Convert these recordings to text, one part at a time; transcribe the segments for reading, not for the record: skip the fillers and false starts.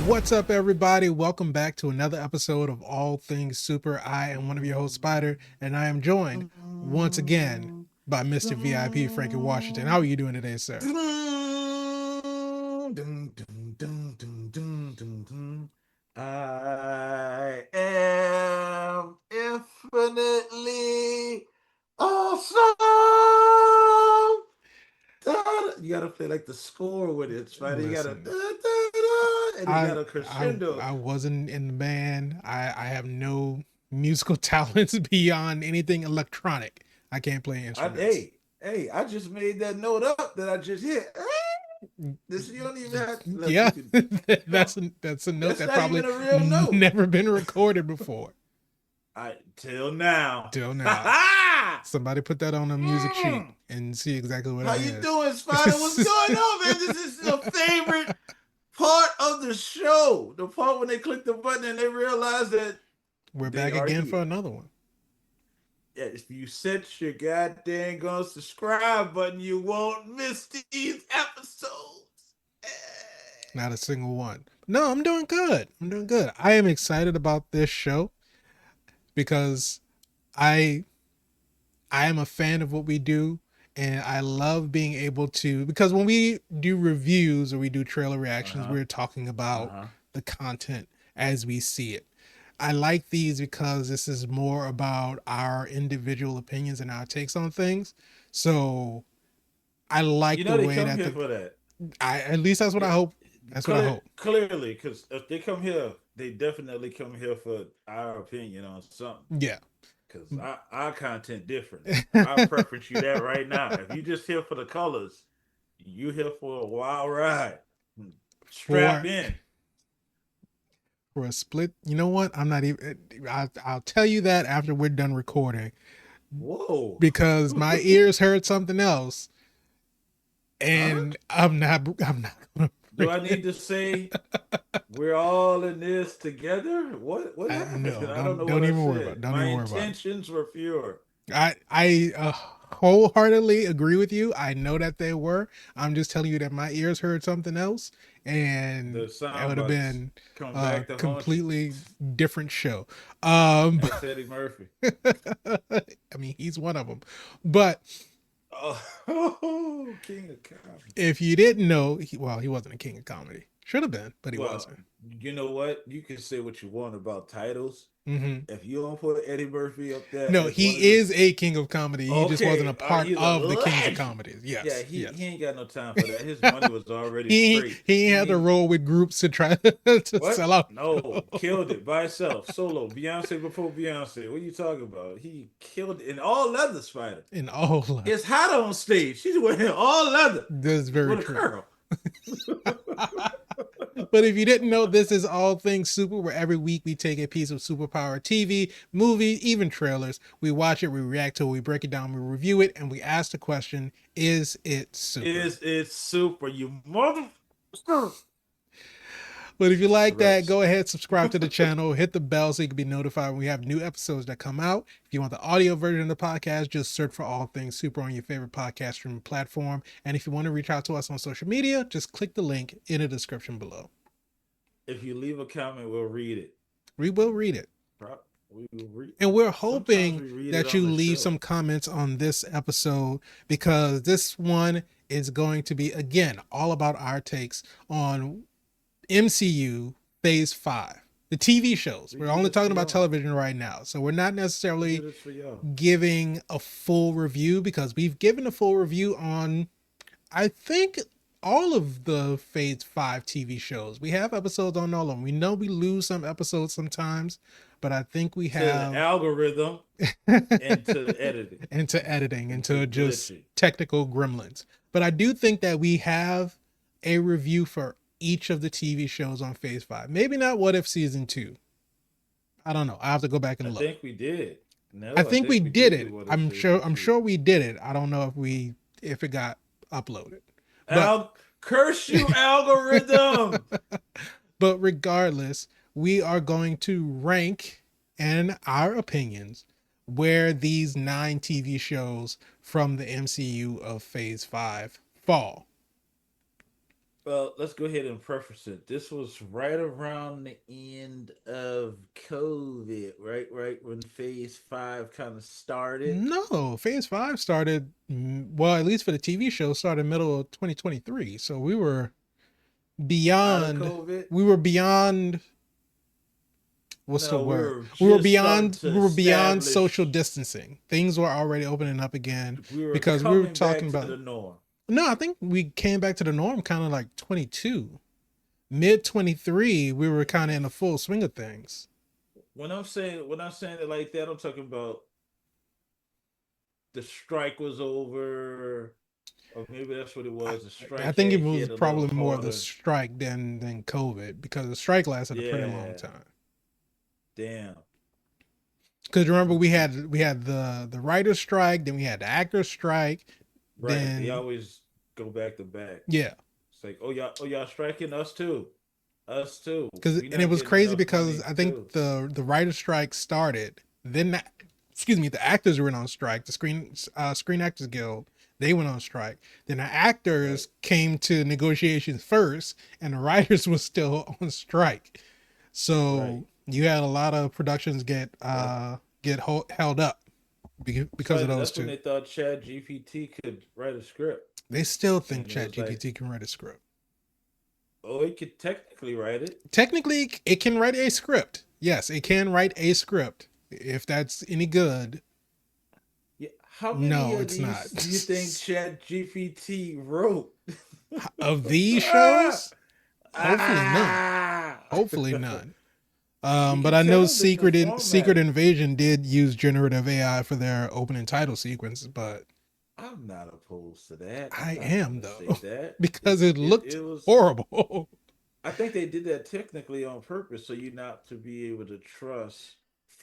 What's up, everybody? Welcome back to another episode of All Things Super. I am one of your hosts, Spider, and I am joined once again by Mr. VIP Frankie Washington. How are you doing today, sir? I am infinitely awesome. You gotta play like the score with it, Spider. You gotta Listen, and it I got a I crescendo. I wasn't in the band. I have no musical talents beyond anything electronic. I can't play instruments. I just made that note up that I just hit. This you don't even have. Look, you Yeah, can. that's a note That's that not probably even a real note. never been recorded before I till now. till Ha now. ha! Somebody put that on a music sheet Mm. and see exactly what How that you is. doing, Spider? What's going on, man? This is your favorite part of the show. The part when they click the button and they realize that We're they back are again for here. another one. Yeah, if you set your goddamn go subscribe button, you won't miss these episodes. Not a single one. No, I'm doing good. I'm doing good. I am excited about this show because I I am a fan of what we do, and I love being able to, because when we do reviews or we do trailer Uh reactions, huh. we're talking Uh about huh. the content as we see it. I like these because this is more about our individual opinions and our takes on things. So I like You the know they way come that here the for that. I at least that's what I hope. That's what I hope. Clearly, because if they come here, they definitely come here for our opinion on something. Yeah. Because our content different. I preference you that right now. If you just here for the colors, you here for a wild ride. Strap for in. for a split, you know what? I'm not even. I'll tell you that after we're done recording, Whoa. because my ears heard something else, Huh? and I'm not gonna Do bring I need it. to say we're all in this together? What happened? No, I don't know don't what I even worry about said. it. Don't My even worry about it. intentions were pure. I wholeheartedly agree with you. I know that they were. I'm just telling you that my ears heard something else, The and that sound would have bites been come a back to haunt you. completely different show. Um, Ex Eddie Murphy. I mean, he's one of them. But Oh, King of Comedy. if you didn't know, he wasn't a king of comedy. Should have been, but he Well, wasn't. you know what? You can say what you want about titles. Hmm. If you don't put Eddie Murphy up there No, as one of he the is a king of comedy. He just wasn't a okay, part he's a of the kings of legend. comedies. Yeah, Yes, he yes. ain't got no time for that. His money was already he straight. he He had to ain't roll with groups to try to what? sell out. No, killed it by itself, solo. Beyonce before Beyonce. What are you talking about? He killed it in all leather, Spider. In all leather. It's hot on stage. She's wearing all leather That's very with a true. curl. But if you didn't know, this is All Things Super, where every week we take a piece of superpower TV, movie, even trailers. We watch it, we react to it, we break it down, we review it, and we ask the question, is it super? Is it super? You mother. But if you like that, Tourette's. go ahead, subscribe to the channel, hit the bell so you can be notified when we have new episodes that come out. If you want the audio version of the podcast, just search for All Things Super on your favorite podcast streaming platform. And if you want to reach out to us on social media, just click the link in the description below. If you leave a comment, we'll read it. We will read it. We will read. And we're Sometimes hoping we read it that on you the leave show. some comments on this episode, because this one is going to be, again, all about our takes on MCU Phase 5. The TV shows. We We're do only this for talking about y'all. television right now. So we're not We do necessarily this for y'all. giving a full review, because we've given a full review on, I think, all of the Phase 5 TV shows. We have episodes on all of them. We know we lose some episodes sometimes, but I think we To the have algorithm and to the editing into editing, and to into just glitching. technical gremlins. But I do think that we have a review for each of the TV shows on Phase 5. Maybe not What If Season 2. I don't know. I have to go back I and look. think we did. I No, I think we think we did did do it. what it I'm season sure I'm two. sure we did it. I don't know if it got uploaded. But Curse you, algorithm. but regardless, we are going to rank, in our opinions, where these 9 TV shows from the MCU of Phase 5 fall. Well, let's go ahead and preface it. This was right around the end of COVID, right? Right when Phase 5 kind of started. No, Phase 5 started, well, at least for the TV show, started middle of 2023. So Out of beyond, COVID. we were beyond, what's the No, we word? were just starting to We were beyond social establish, distancing. Things were already opening up again we were because we were coming talking back to about, the norm. no, I think we came back to the norm kind of like 22. Mid 23, we were kind of in the full swing of things. When I'm saying it like that, I'm talking about the strike was over, or maybe that's what it I, was. The I strike think it had was hit a little probably more of the harder. strike than COVID because the strike lasted a pretty long Yeah, time. damn. Because remember Mm-mm. we had the writer's strike, then we had the actor's strike, Right. They then always go back to back. yeah. It's like, oh y'all striking us too. Us too. Because We and it not was getting crazy enough because money I think too. the writer's strike started, then excuse me, the actors went on strike, the Screen Actors Guild, they went on strike. Then the Right. actors came to negotiations first, and the writers was still on strike. Right. So you had a lot of productions That held up it's because of funny. those That's when two. they thought Chad GPT could write a script, They still think and it was like, ChatGPT can write a script. oh, he could technically write it. Technically, it can write a script. Yes, it can write a script. If that's any good, Yeah. How many no, of it's not. these do you think Chat GPT wrote? Of these ah! shows, hopefully none. Ah! Hopefully none. You But can I know tell him to Secret format it. Invasion did use generative AI for their opening title sequences, but I'm not opposed to that. I'm I not am gonna say though that. because it It looked was. horrible. I think they did that technically on purpose, so you not to be able to trust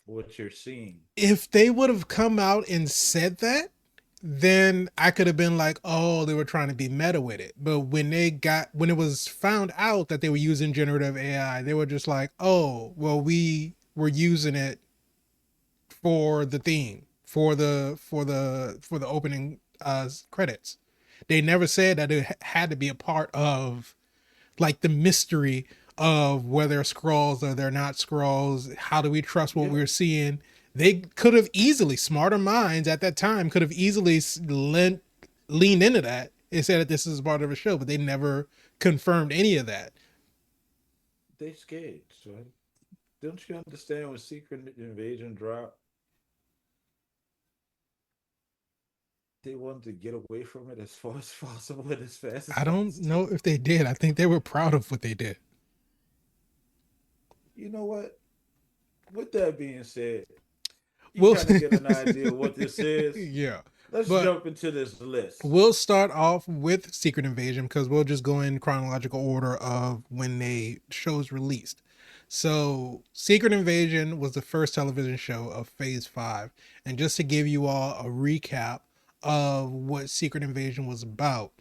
what you're seeing. If they would have come out and said that, then I could have been like, oh, they were trying to be meta with it. But when it was found out that they were using generative AI, they were just like, oh, well, we were using it for the theme, for the opening credits. They never said that it had to be a part of like the mystery of whether scrolls or they're not scrolls. How do we trust what Yeah, we're seeing? They could have easily, smarter minds at that time could have easily leaned into that and said that this is part of a show, but they never confirmed any of that. they scared. So don't you understand when Secret Invasion dropped? They wanted to get away from it as far as possible and as fast as I don't possible. know if they did. I think they were proud of what they did. You know what? With that being said, you We'll, kind of get an idea of what this is. yeah, Let's but jump into this list. we'll start off with Secret Invasion because we'll just go in chronological order of when they shows released. So, Secret Invasion was the first television show of Phase 5. And just to give you all a recap of what Secret Invasion was about,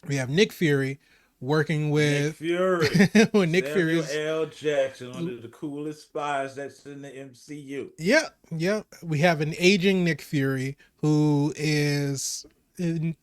we have Nick Fury working Nick with Fury, when Nick Samuel Fury's L. Jackson, one of the coolest spies that's in the MCU. yeah, yeah. We have an aging Nick Fury who is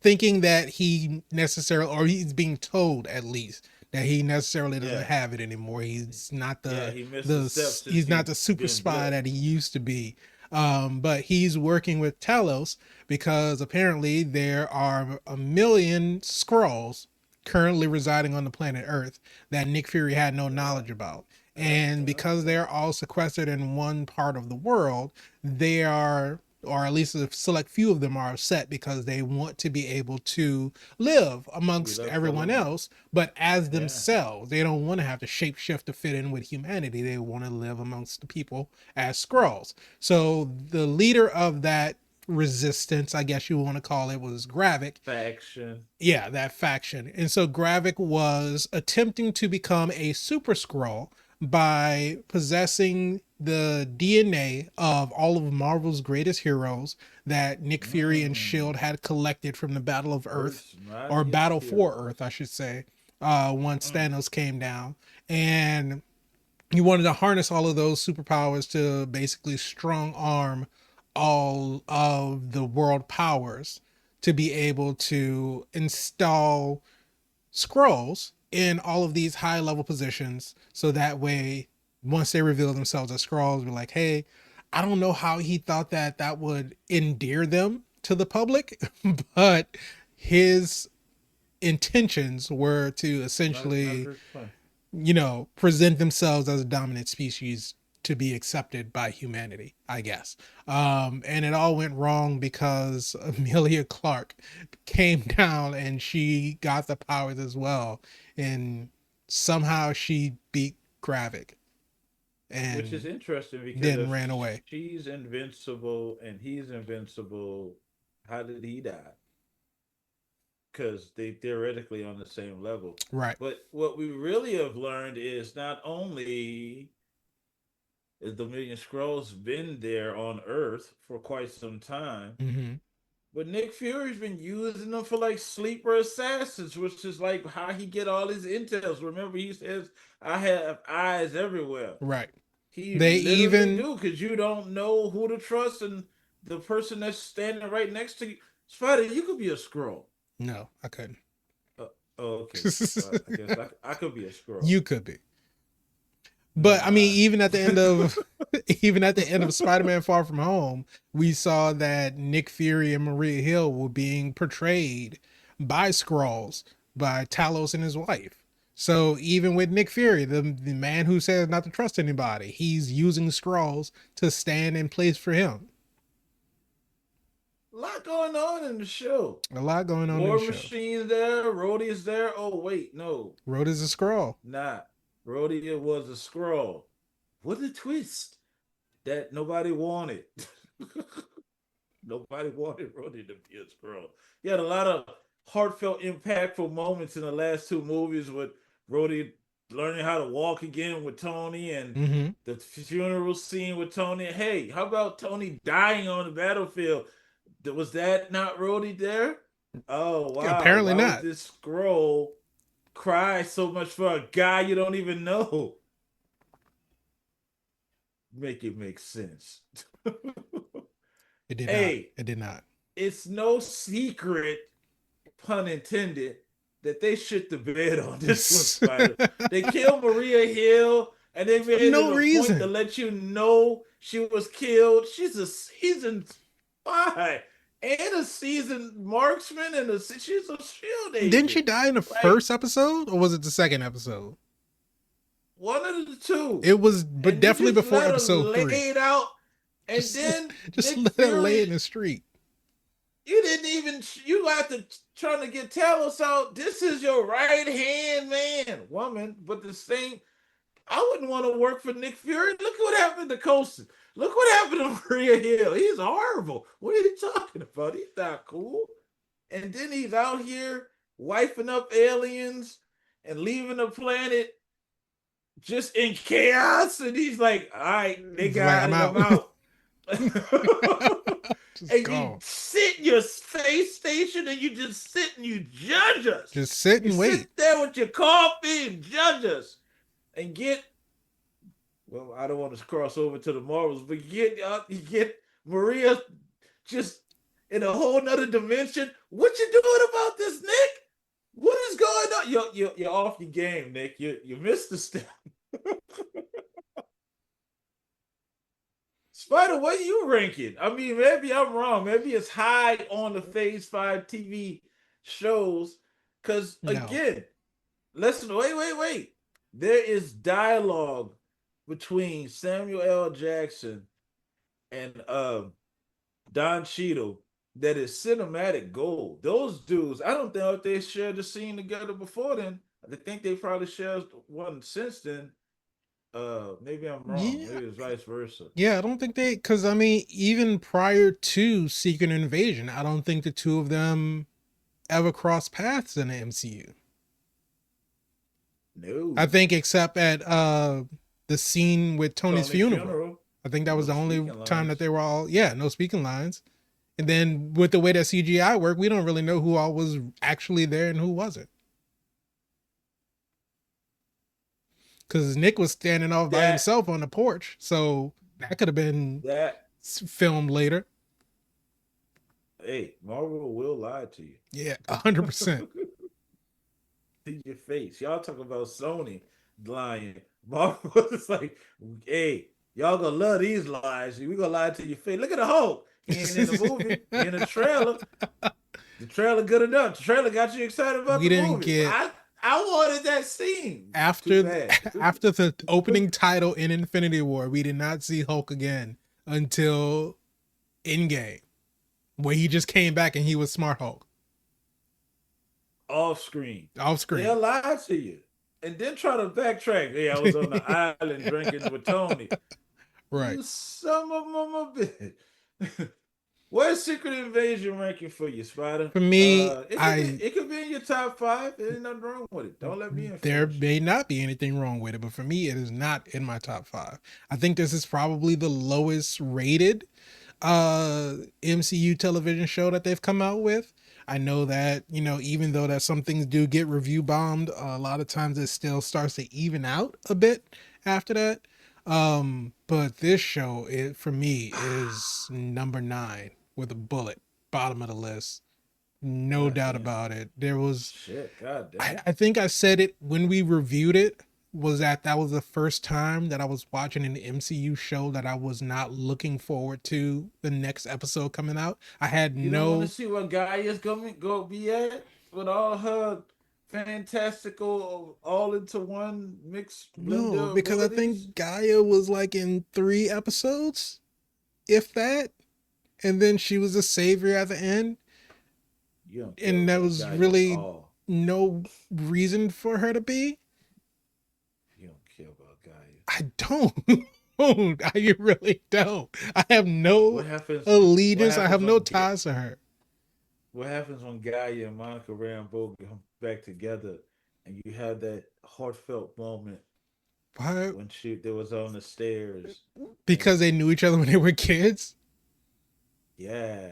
thinking that he necessarily, or he's being told at least that he necessarily doesn't Yeah, have it anymore. He's not yeah, he missed a step since he's not he the super been spy blipped. that he used to be. But he's working with Talos because apparently there are a million Skrulls currently residing on the planet Earth that Nick Fury had no Yeah, knowledge about. yeah, And yeah, because yeah. they're all sequestered in one part of the world, they are, or at least a select few of them are upset because they want to be able to live We amongst love everyone fellow. else, but as Yeah, themselves. They don't want to have to shapeshift to fit in with humanity. They want to live amongst the people as Skrulls. So the leader of that resistance, I guess you want to call it, was Gravik. faction. Yeah, that faction. And so Gravik was attempting to become a super Skrull by possessing the DNA of all of Marvel's greatest heroes that Nick Fury and Mm, Shield had collected from the Battle of Earth, Earth's or mightiest Battle for Earth, I heroes. should say, once Mm, Thanos came down. And he wanted to harness all of those superpowers to basically strong arm all of the world powers to be able to install scrolls in all of these high level positions, so that way once they reveal themselves as scrolls, we're like, hey, I don't know how he thought that that would endear them to the public, but his intentions were to Not essentially, to explain. present themselves as a dominant species to be accepted by humanity, I guess. And it all went wrong because Amelia Clark came down and she got the powers as well. And somehow she beat Gravik Which is and interesting because then if ran away. she's invincible and he's invincible, how did he die? Because they theoretically on the same level. Right. But what we really have learned is not only is the Million Scrolls been there on Earth for quite some time, Mm-hmm. but Nick Fury's been using them for like sleeper assassins, which is like how he get all his intels. Remember, he says, "I have eyes everywhere." Right. He They literally even do because you don't know who to trust, and the person that's standing right next to you, Spider, you could be a scroll. no, I couldn't. Uh, oh, okay. I guess I could be a scroll. You could be. But I mean, Nah. even at the end of even at the end of Spider-Man Far From Home, we saw that Nick Fury and Maria Hill were being portrayed by Skrulls, by Talos and his wife. So even with Nick Fury, the man who says not to trust anybody, he's using Skrulls to stand in place for him. A lot going on in the show. A lot going on in the War show. Machine's there, Rhodey's there. Oh, wait, no. Rhoda's a Skrull. Not. Rhodey was a scroll. What a twist that nobody wanted. Nobody wanted Rhodey to be a scroll. He had a lot of heartfelt, impactful moments in the last two movies with Rhodey learning how to walk again with Tony and Mm-hmm. the funeral scene with Tony. Hey, how about Tony dying on the battlefield? Was that not Rhodey there? Oh wow! Apparently Why would not. this scroll cry so much for a guy you don't even know? Make it make sense. It did not. Hey, It did not. it's no secret, pun intended, that they shit the bed on this one, Spider. They killed Maria Hill, and they For made it no a point to reason. let you know she was killed. She's a seasoned spy and a seasoned marksman, and she's a shield Didn't she agent. die in the Like first episode, or was it the second episode? one of the two, It was, but and you definitely just before let her episode lay three. it out, and Just, then just Nick let her lay Fury, in the street. you didn't even you got to trying to get Talos out. This is your right hand man, woman, but the same. I wouldn't want to work for Nick Fury. Look what happened to Coulson. Look what happened to Maria Hill. He's horrible. What are you talking about? He's not cool. And then he's out here wiping up aliens and leaving the planet just in chaos. And he's like, all right, they It's like, got I'm it. I'm out. out. Just And you go. sit in your space station and you just sit and you judge us. Just sit You and wait. sit there with your coffee and judge us and get, well, I don't want to cross over to the Marvels, but you get Maria just in a whole nother dimension. What you doing about this, Nick? What is going on? You're off your game, Nick. You missed the step. Spider, what are you ranking? I mean, maybe I'm wrong. Maybe it's high on the Phase 5 TV shows. Because, No. again, listen, wait. There is dialogue between Samuel L. Jackson and Don Cheadle that is cinematic gold. Those dudes, I don't know if they shared the scene together before then. I think they probably shared one since then. Maybe I'm wrong. Yeah. Maybe it's vice versa. Yeah, I don't think they, because I mean, even prior to Secret Invasion, I don't think the two of them ever crossed paths in the MCU. I No. think except at the scene with Tony's Tony's funeral. funeral. I think that was No the only speaking time that lines. they were all, yeah, no speaking lines. And then with the way that CGI worked, we don't really know who all was actually there and who wasn't. Because Nick was standing off by That himself on the porch, so that could have been that filmed later. hey, Marvel will lie to Yeah, 100%. you. to your face. Y'all talk about Sony lying. Marvel was like, hey, y'all gonna love these lies. We gonna lie to your face. Look at the Hulk. He ain't in the movie. He in the trailer. The trailer good enough. The trailer got you excited about We the didn't movie. get I wanted that scene. Too after bad. after the opening title in Infinity War. We did not see Hulk again until Endgame, where he just came back and he was Smart Hulk Off screen. off screen. They'll lie to you. And then try to backtrack. Hey, I was on the island drinking with Tony. Right. You son of a bitch. Where's Secret Invasion ranking for you, Spider? For me, It could be in your top five. There ain't nothing wrong with it. Don't let me there influence you. may not be anything wrong with it, but for me, it is not in my top five. I think this is probably the lowest rated MCU television show that they've come out with. I know that, even though that some things do get review bombed, a lot of times it still starts to even out a bit after that. But this show, it for me is number 9 with a bullet, bottom of the list. No God doubt damn. about it. There was Shit. God I, damn. I think I said it when we reviewed it, was that was the first time that I was watching an MCU show that I was not looking forward to the next episode coming out. I had You don't want to no see what Gaia's gonna go be at with all her fantastical, all into one mixed no blender because I abilities. think Gaia was like in 3 episodes, if that, and then she was a savior at the end, You don't care and that about was Gaia at really all. no reason for her to be. You don't care about Gaia. I don't. I really don't. I have What no happens? What allegiance. I have happens no when ties to her. what happens when Gaia and Monica Rambeau come back together, and you have that heartfelt moment Why? when she they was on the stairs, and Because they knew each other when they were kids. yeah,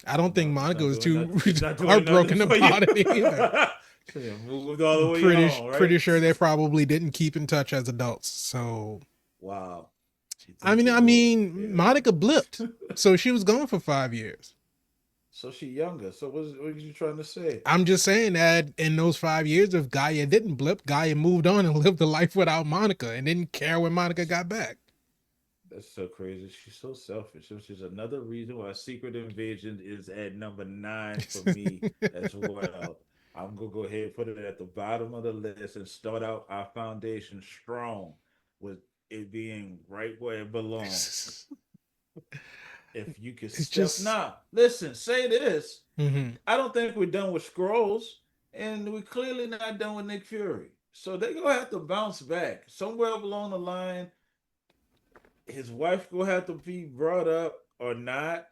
I don't think no, it's Monica not was doing too nothing. It's not doing nothing heartbroken for you. about it either. So you moved all the way Pretty on, right? pretty sure they probably didn't keep in touch as adults. So Wow, you I think mean, it I would? mean, Yeah. Monica blipped, so she was gone for 5 years. So she younger. So what are you trying to say? I'm just saying that in those 5 years, if Gaia didn't blip, Gaia moved on and lived a life without Monica and didn't care when Monica got back. That's so crazy. She's so selfish, which is another reason why Secret Invasion is at number 9 for me as well. I'm gonna go ahead and put it at the bottom of the list and start out our foundation strong with it being right where it belongs. It's If you could step just now, listen, say this. mhm. I don't think we're done with Scrolls, and we're clearly not done with Nick Fury. So they're gonna have to bounce back somewhere along the line. His wife gonna have to be brought up or not.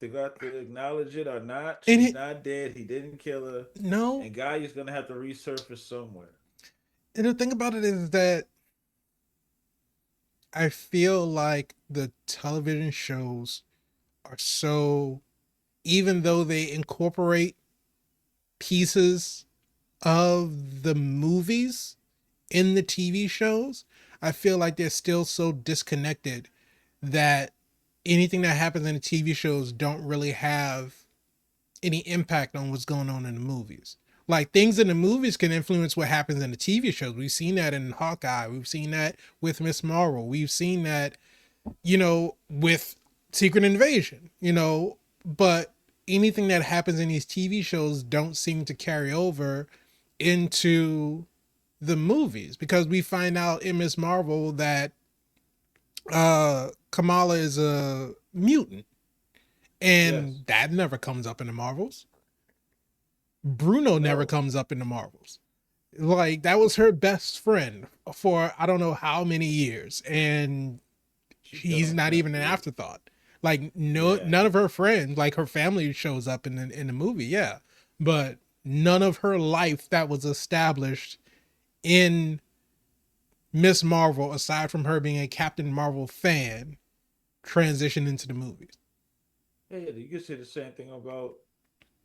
They got to acknowledge it or not. And She's it, not dead. He didn't kill her, no, and Guy is gonna have to resurface somewhere. and the thing about it is that I feel like the television shows are so, even though they incorporate pieces of the movies in the TV shows, I feel like they're still so disconnected that anything that happens in the TV shows don't really have any impact on what's going on in the movies. Like things in the movies can influence what happens in the TV shows. We've seen that in Hawkeye. We've seen that with Miss Marvel. We've seen that, with Secret Invasion, but anything that happens in these TV shows don't seem to carry over into the movies because we find out in Miss Marvel that Kamala is a mutant Yes. and that never comes up in the Marvels. Bruno never No. comes up in the Marvels. Like that was her best friend for I don't know how many years and She's he's done. not Yeah. even an Yeah. afterthought. Like no Yeah. none of her friends, like her family shows up in the movie, yeah. But none of her life that was established in Miss Marvel aside from her being a Captain Marvel fan transitioned into the movies. Yeah. You can say the same thing about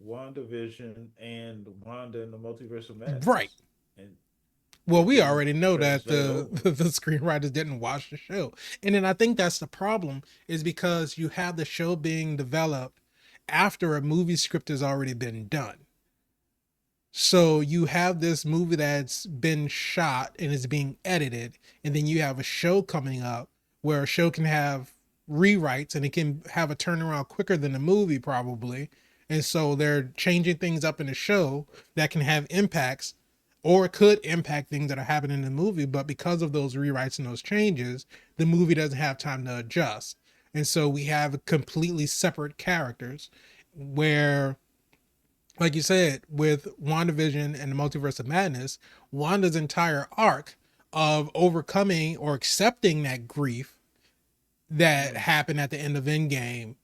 WandaVision and Wanda and the Multiverse of Right. Madness, and Well, it we didn't already know that translate the over. the screenwriters didn't watch the show. And then I think that's the problem is because you have the show being developed after a movie script has already been done. So you have this movie that's been shot and is being edited, and then you have a show coming up where a show can have rewrites and it can have a turnaround quicker than the movie probably. And so they're changing things up in the show that can have impacts or it could impact things that are happening in the movie, but because of those rewrites and those changes, the movie doesn't have time to adjust. And so we have completely separate characters where, like you said, with WandaVision and the Multiverse of Madness, Wanda's entire arc of overcoming or accepting that grief that Mm. happened at the end of Endgame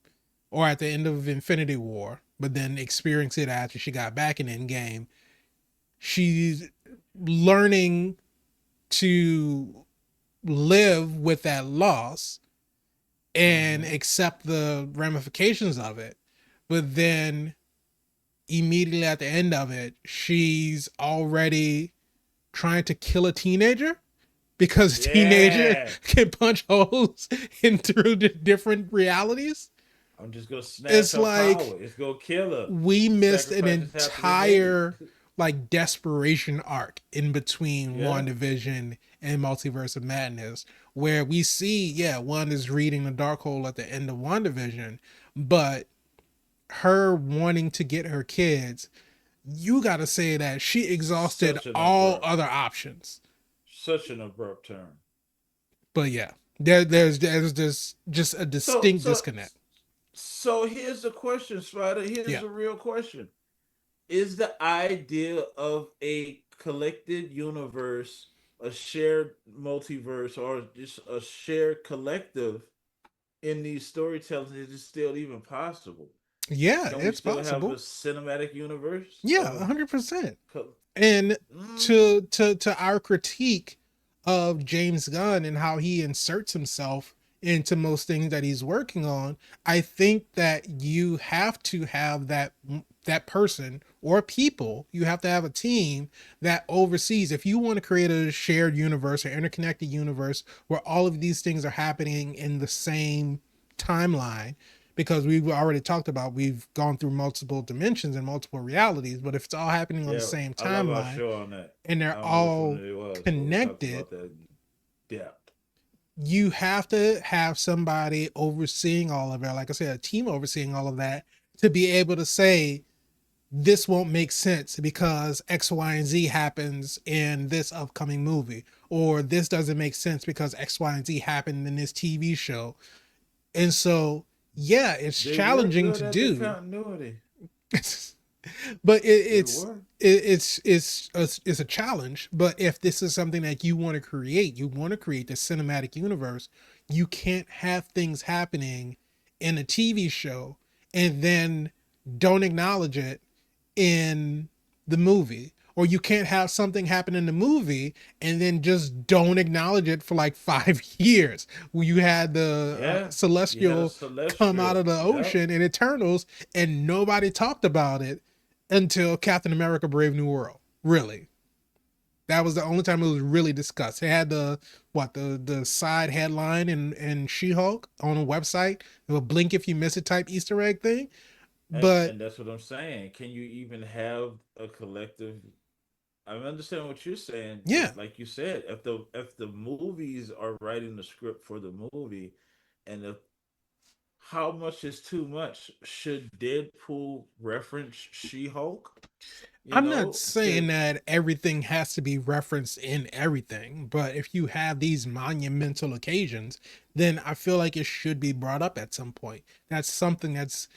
or at the end of Infinity War, but then experience it after she got back in Endgame. She's learning to live with that loss and Mm-hmm. accept the ramifications of it. But then immediately at the end of it, she's already trying to kill a teenager because a teenager Yeah. can punch holes in through the different realities. I'm just gonna snatch It's her like power. It's gonna kill her. we missed an Sacrifices have to be made. entire like desperation arc in between Yeah. WandaVision and Multiverse of Madness, where we see, yeah, one is reading the dark hole at the end of WandaVision, but her wanting to get her kids, you gotta say that she exhausted Such an all abrupt, other options. such an abrupt turn. But yeah, there's this just a So distinct so disconnect. so here's the question, Spider. Here's Yeah, a real question. Is the idea of a collected universe, a shared multiverse, or just a shared collective in these storytelling, is it still even possible? yeah, Can we it's still have a possible. cinematic universe Yeah, of 100%. co- And mm, to our critique of James Gunn and how he inserts himself into most things that he's working on, I think that you have to have that person or people, you have to have a team that oversees. If you want to create a shared universe or interconnected universe where all of these things are happening in the same timeline, because we've already talked about, we've gone through multiple dimensions and multiple realities, but if it's all happening on the yeah, same I love our timeline show on that. and I they're don't know which one all it was, but we talked connected, about that in depth. you have to have somebody overseeing all of it, like I said, a team overseeing all of that, to be able to say this won't make sense because X, Y, and Z happens in this upcoming movie, or this doesn't make sense because X, Y, and Z happened in this TV show. And so, yeah, it's They were challenging good to at the do. continuity. But They were. it's a challenge. But if this is something that you want to create, you want to create this cinematic universe, you can't have things happening in a TV show and then don't acknowledge it in the movie. Or you can't have something happen in the movie and then just don't acknowledge it for like 5 years. Where you had the Yeah, you had a celestial come out celestial. of the Yep. ocean in Eternals and nobody talked about it until Captain America Brave New World. Really. That was the only time it was really discussed. It had the side headline in She-Hulk on a website, the blink if you miss it type Easter egg thing. But And that's what I'm saying. Can you even have a collective? I understand what you're saying, yeah, but like you said, if the movies are writing the script for the movie, and if how much is too much? Should Deadpool reference She-Hulk? You I'm not know, saying should that everything has to be referenced in everything, but if you have these monumental occasions, then I feel like it should be brought up at some point. That's something that's,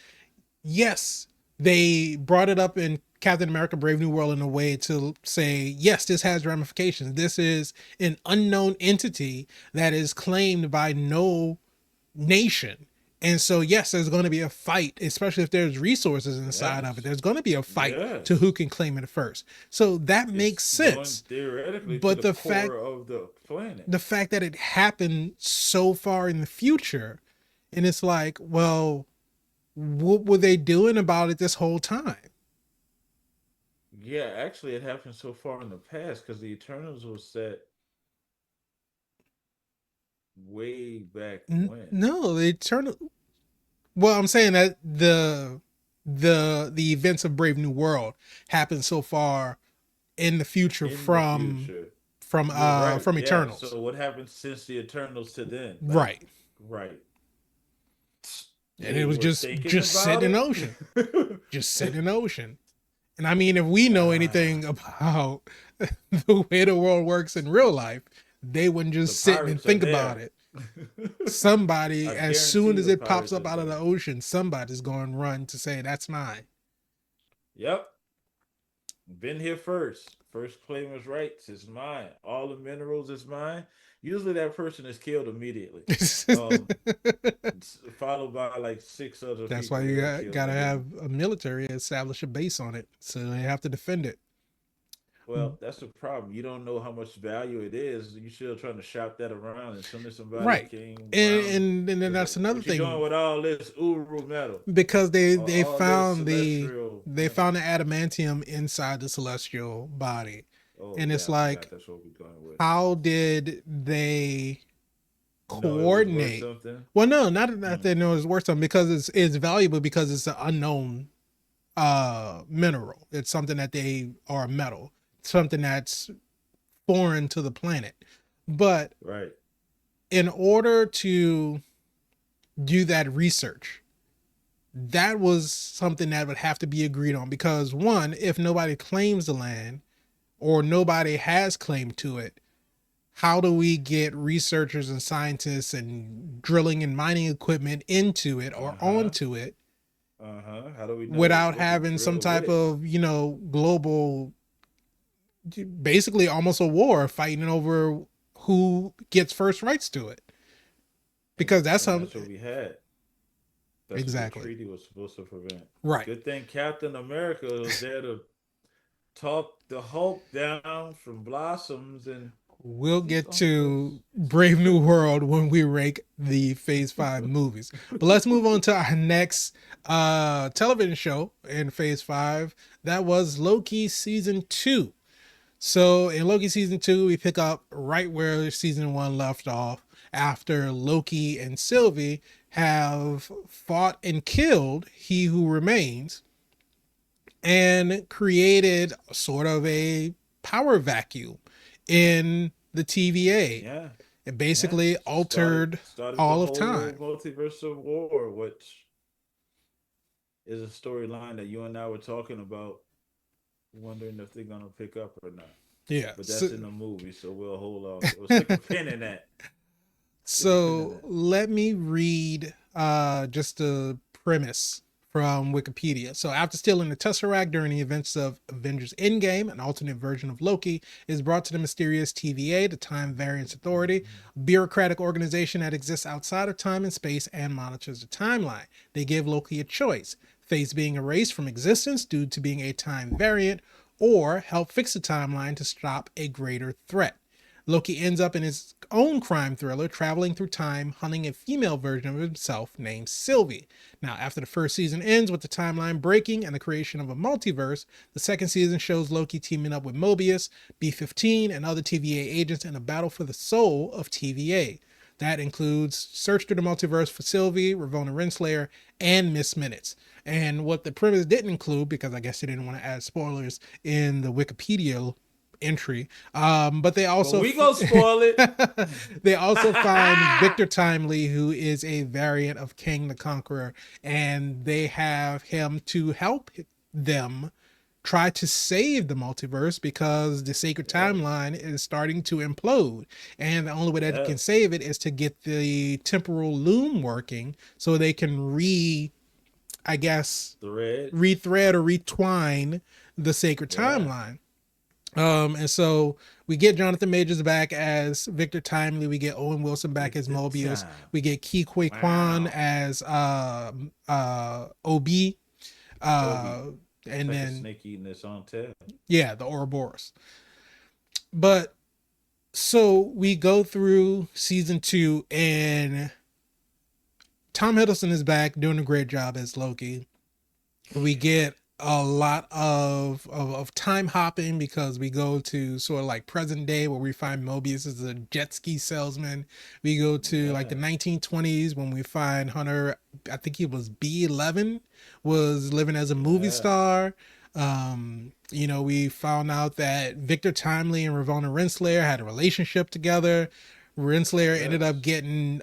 yes, they brought it up in Captain America Brave New World in a way to say, yes, this has ramifications. This is an unknown entity that is claimed by no nation. And so, yes, there's going to be a fight, especially if there's resources inside of it. yes, There's going to be a fight to yes. who can claim it first. So that makes It's going sense. theoretically to But the core of the planet. the fact that it happened so far in the future, and it's like, well, what were they doing about it this whole time? Yeah, actually, it happened so far in the past because the Eternals was set way back when. No, they turn. Well, I'm saying that the the events of Brave New World happen so far in the future In the future. You're right. from Yeah. Eternals. So what happened since the Eternals to then? Like, Right. right. And it They was were thinking just about sitting in the it. ocean. Just sitting in the ocean. And I mean, if we know Ah, anything about the way the world works in real life, they wouldn't the just sit and pirates are think about there. it. Somebody, I as soon guarantee as the it pops pirates up are out of there. the ocean, somebody's going to run to say, that's mine. Yep. Been here first. First claimers' rights is mine. All the minerals is mine. Usually that person is killed immediately. Um, followed by like six other That's why people you that are killed. gotta And then, have a military establish a base on it, so they have to defend it. well, that's the problem. You don't know how much value it is. You still trying to shop that around. And as soon as somebody Right, came and around, and then it's that's like, another what you doing thing, with all this uru metal? because Or all this celestial they metal? found the adamantium inside the celestial body, Oh, and yeah, it's I forgot like, that's what we're going with. how did they No, it was worth coordinate? something. Well, no, not that Mm, they know it's worth something, because it's valuable, because it's an unknown mineral. It's something that they are metal, something that's foreign to the planet. But right. in order to do that research, that was something that would have to be agreed on, because one, if nobody claims the land or nobody has claim to it, how do we get researchers and scientists and drilling and mining equipment into it or Uh huh. onto it Uh huh. How do we know without what to having some drill type with? of, global, basically almost a war fighting over who gets first rights to it? Because that's And some that's what we had. That's what the exactly treaty was supposed to prevent. right. Good thing Captain America was there to talk the Hulk down from Blossoms, and We'll he's get gonna go to see Brave New Shuri. World when we rank the Phase 5 movies. But let's move on to our next television show in Phase 5. That was Loki Season 2. So in Loki Season 2, we pick up right where Season 1 left off, after Loki and Sylvie have fought and killed He Who Remains and created sort of a power vacuum in the TVA. Yeah, It yeah. basically Started altered started the all of whole time. multiverse of war, which is a storyline that you and I were talking about, wondering if they're gonna pick up or not. Yeah. But So, that's in the movie, so we'll hold off. We'll stick a pin in that. Stick a pin in so that. let me read just a premise from Wikipedia. So after stealing the Tesseract during the events of Avengers Endgame, an alternate version of Loki is brought to the mysterious TVA, the Time Variance Authority, a bureaucratic organization that exists outside of time and space and monitors the timeline. They give Loki a choice: face being erased from existence due to being a time variant, or help fix the timeline to stop a greater threat. Loki ends up in his own crime thriller, traveling through time, hunting a female version of himself named Sylvie. Now, after the first season ends with the timeline breaking and the creation of a multiverse, the second season shows Loki teaming up with Mobius, B-15, and other TVA agents in a battle for the soul of TVA. That includes Search Through the Multiverse for Sylvie, Ravonna Renslayer, and Miss Minutes. And what the premise didn't include, because I guess they didn't want to add spoilers in the Wikipedia entry, but But we gonna spoil it. they also find Victor Timely, who is a variant of King the Conqueror, and they have him to help them try to save the multiverse, because the sacred Yep. timeline is starting to implode, and the only way that it can Yep. save it is to get the temporal loom working, so they can I guess Thread. rethread or retwine the sacred Yeah. timeline. And so we get Jonathan Majors back as Victor Timely. We get Owen Wilson back as Victor Mobius. time. We get Ki Kwe Kwan Wow. as OB. Obi. Uh, Looks and like a then, snake eating its own tail. yeah, the Ouroboros. But so we go through season 2, and Tom Hiddleston is back doing a great job as Loki. We get a lot of time hopping because we go to sort of like present day where we find Mobius as a jet ski salesman. We go to like the Yeah. 1920s when we find Hunter, I think he was B11, was living as a movie Yeah. star. We found out that Victor Timely and Ravonna Renslayer had a relationship together. Renslayer ended up Yes. getting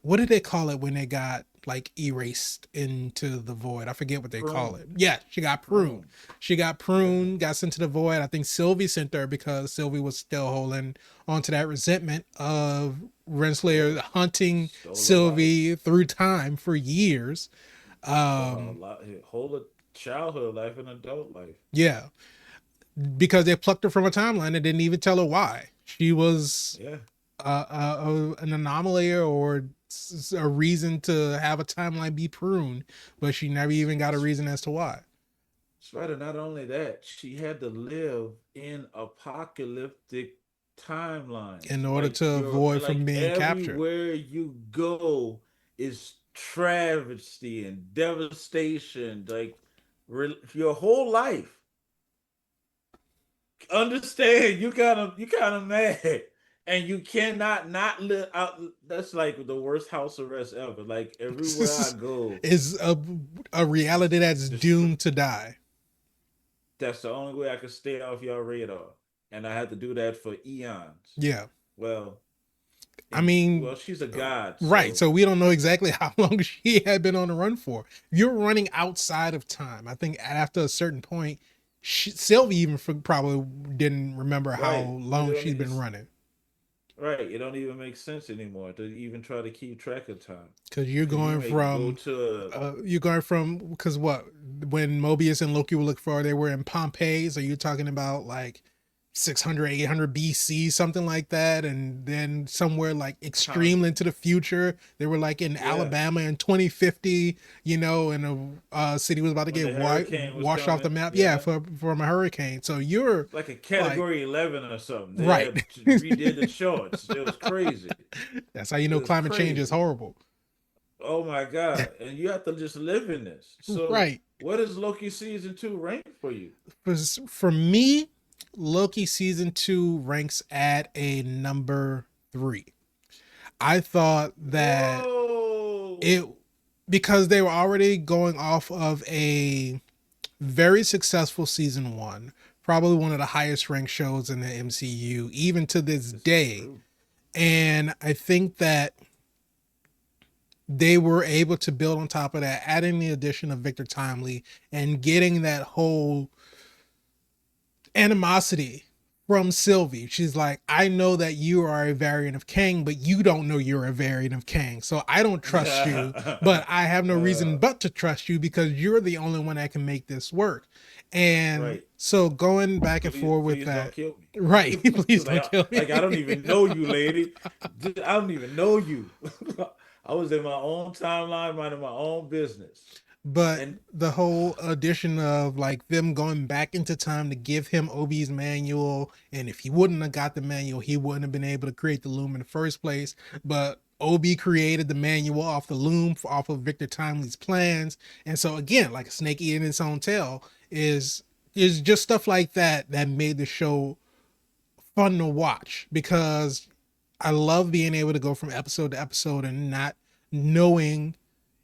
what did they call it when they got like erased into the void? I forget what they call it. Prune. Yeah, she got pruned. Prune. She got Yeah. pruned, got sent to the void. I think Sylvie sent her because Sylvie was still holding onto that resentment of Renslayer Yeah. hunting Stole a life. Sylvie through time for years. For her Um, whole childhood life and adult life. yeah, because they plucked her from a timeline and didn't even tell her why. She was Yeah. an anomaly or a reason to have a timeline be pruned, but she never even got a reason as to why. Spider, not only that, she had to live in apocalyptic In timelines. order to avoid from Like being captured. everywhere you go is travesty and devastation. Like your whole life. Understand you kind of mad. And you cannot not live out. That's like the worst house arrest ever. Like everywhere I go, Is a reality that's destroy. doomed to die. That's the only way I could stay off your radar, and I had to do that for eons. Yeah. Well, I and mean, well, she's a god, right. so So we don't know exactly how long she had been on the run for. You're running outside of time. I think after a certain point, Sylvie even probably didn't remember how right. You long don't. she's been running. Right. It don't even make sense anymore to even try to keep track of time, Because because you may go to you're going from because what when Mobius and Loki were looking for they were in Pompeii, so you're talking about like 600 800 BC something like that, and then somewhere like time. extremely into the future they were like in Yeah, Alabama in 2050, and a city was about to when get the hurricane was washed off the coming. map, yeah, Yeah, from a hurricane. So you're it's like a like category 11 or something. They right. had redid the charts. It was crazy. That's how you It know was climate change is crazy. horrible. Oh my god! And you have to just live in this. So, Right. what is Loki season two rank for you? For me, Loki season 2 ranks at a number 3. I thought that Whoa! it because they were already going off of a very successful season 1, probably one of the highest ranked shows in the MCU even to this This is day. true. And I think that they were able to build on top of that, adding the addition of Victor Timely and getting that whole animosity from Sylvie. She's like, I know that you are a variant of Kang, but you don't know you're a variant of Kang. So I don't trust you, but I have no reason uh, but to trust you because you're the only one that can make this work. And right. so going back and Please, forth with please don't that, kill me. right? Please don't like, kill me. like I don't even know you, lady. I don't even know you. I was in my own timeline, minding my own business, But and the whole addition of like them going back into time to give him Obi's manual, and if he wouldn't have got the manual, he wouldn't have been able to create the loom in the first place. But Obi created the manual off the loom, off of Victor Timely's plans, and so again, like a snake eating its own tail, is just stuff like that that made the show fun to watch because I love being able to go from episode to episode and not knowing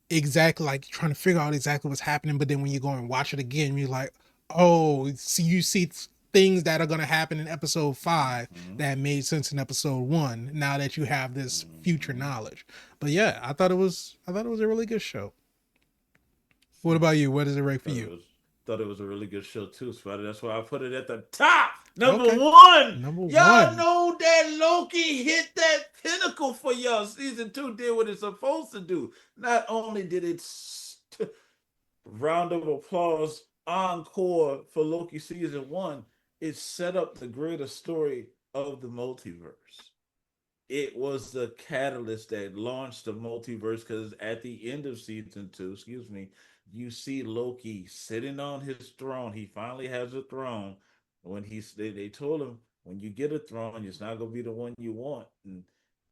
exactly like trying to figure out exactly what's happening, but then when you go and watch it again you're like, oh, see, you see things that are going to happen in episode 5 mhm, that made sense in episode 1 now that you have this future mhm. knowledge. But yeah, I thought it was a really good show. What See, about you? What does it rate for thought it you? was thought it was a really good show too, Spider. That's why I put it at the top, number Okay, one. number Y'all one. know that Loki hit that pinnacle for y'all. Season two did what it's supposed to do. Not only did it round of applause encore for Loki season one, it set up the greater story of the multiverse. It was the catalyst that launched the multiverse because at the end of season two, excuse me, you see Loki sitting on his throne. He finally has a throne. When they told him, when you get a throne, it's not gonna be the one you want. And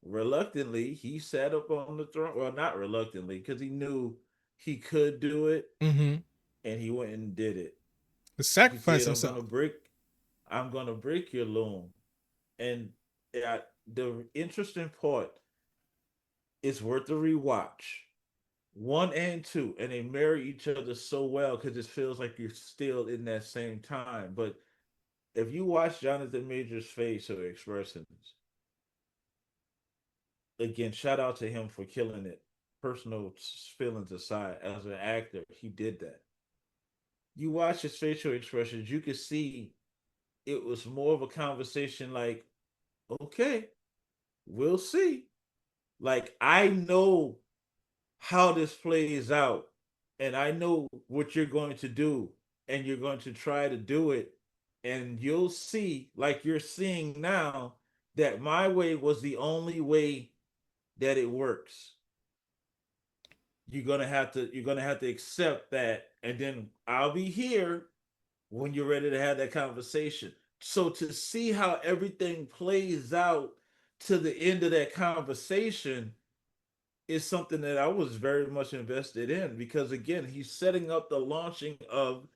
reluctantly, he sat up on the throne. Well, not reluctantly, because he knew he could do it. Mm-hmm. and he went and did it. To He sacrifice said, himself. I'm gonna break your loom." And the interesting part is worth the rewatch. One and two, and they marry each other so well because it feels like you're still in that same time. But if you watch Jonathan Majors' face or expressions, again, shout out to him for killing it. Personal feelings aside, as an actor, he did that. You watch his facial expressions, you could see it was more of a conversation like, okay, we'll see. Like, I know how this plays out, and I know what you're going to do, and you're going to try to do it, and you'll see, like you're seeing now, that my way was the only way that it works. You're gonna have to accept that, and then I'll be here when you're ready to have that conversation. So to see how everything plays out to the end of that conversation is something that I was very much invested in, because again, he's setting up the launching of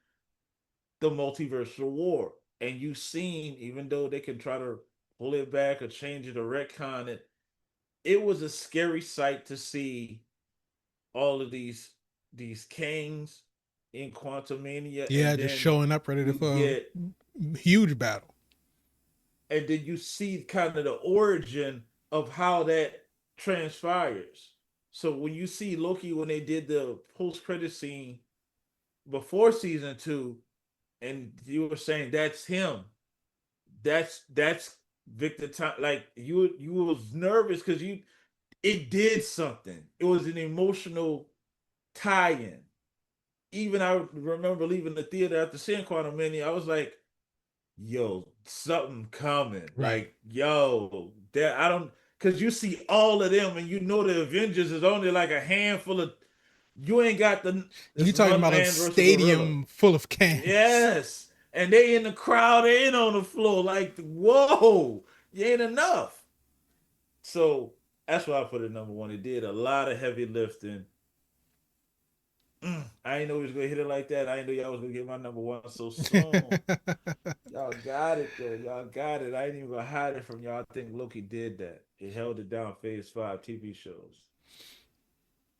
the multiversal war. And you've seen, even though they can try to pull it back or change it or retcon it, it was a scary sight to see all of these kings in Quantumania, Yeah, and just then showing up ready to we for get a huge battle. and then you see kind of the origin of how that transpires. So when you see Loki, when they did the post credit scene before season two, and you were saying that's him, that's Victor. Like you was nervous because you it did something. It was an emotional tie-in. Even I remember leaving the theater after seeing Quantum Mania. I was like, yo, something coming. Right. Like, yo, that I don't, because you see all of them, and you know the Avengers is only like a handful of. You ain't got the You this talking one about a man versus gorilla. stadium full of cans. Yes, and they in the crowd, they ain't on the floor. Like, whoa, you ain't enough. So that's why I put it number one. It did a lot of heavy lifting. I didn't know he was gonna hit it like that. I didn't know y'all was gonna get my number one so soon. Y'all got it though. Y'all got it. I ain't even gonna hide it from y'all. I think Loki did that. It held it down. Phase five TV shows.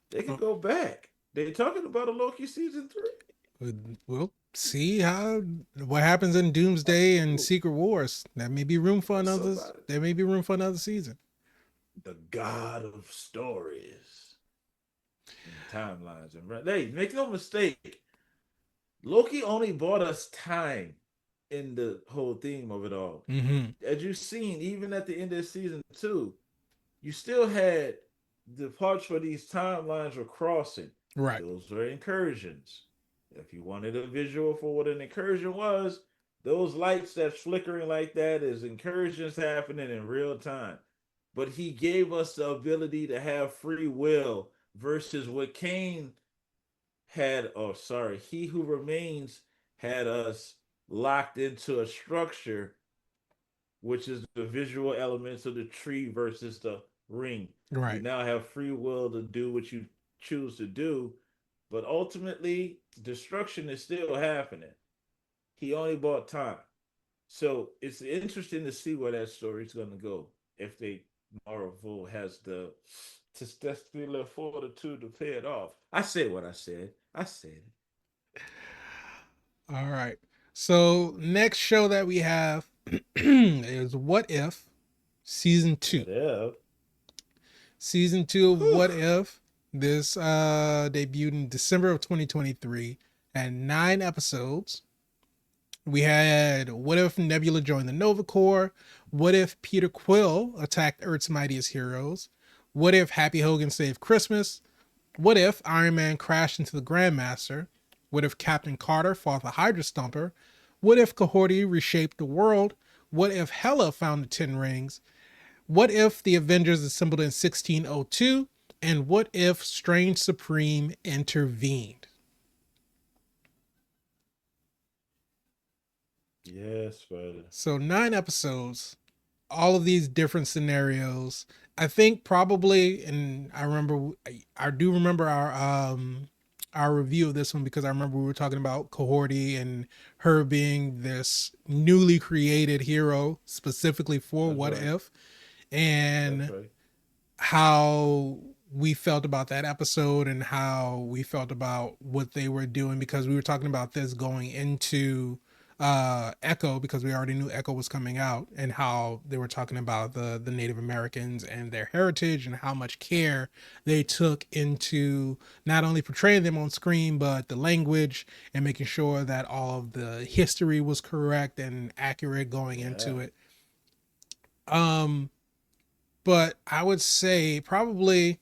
They could go back. They talking about a Loki season three. We'll see how what happens in Doomsday and Ooh, Secret Wars. That may be room for another. somebody. There may be room for another season. The god of stories and timelines and hey, make no mistake. Loki only bought us time in the whole theme of it all. Mm-hmm. As you've seen, even at the end of season two, you still had the parts where these timelines were crossing. Right. Those were incursions. If you wanted a visual for what an incursion was, those lights that's flickering like that is incursions happening in real time. But he gave us the ability to have free will versus what Kane had, oh, sorry, He Who Remains had us locked into a structure, which is the visual elements of the tree versus the ring. You Right. now have free will to do what you choose to do, but ultimately, destruction is still happening. He only bought time. So it's interesting to see where that story's going to go. If they Marvel has the testicular fortitude to pay it off. I said what I said. I said it. All right. So next show that we have is What If season two. What if? Season two of Whew. What If. This debuted in December of 2023 and 9 episodes. We had What If Nebula joined the Nova Corps? What if Peter Quill attacked Earth's mightiest heroes? What if Happy Hogan saved Christmas? What if Iron Man crashed into the Grandmaster? What if Captain Carter fought the Hydra Stomper? What if Cohorty reshaped the world? What if Hela found the Ten Rings? What if the Avengers assembled in 1602? And what if Strange Supreme intervened? Yes, brother. So 9 episodes, all of these different scenarios. I think probably, and I do remember our our review of this one because I remember we were talking about Cohorty and her being this newly created hero specifically for That's What right. If, That's and right. how we felt about that episode and how we felt about what they were doing, because we were talking about this going into Echo, because we already knew Echo was coming out, and how they were talking about the Native Americans and their heritage and how much care they took into not only portraying them on screen but the language and making sure that all of the history was correct and accurate going Yeah. into it. um but I would say probably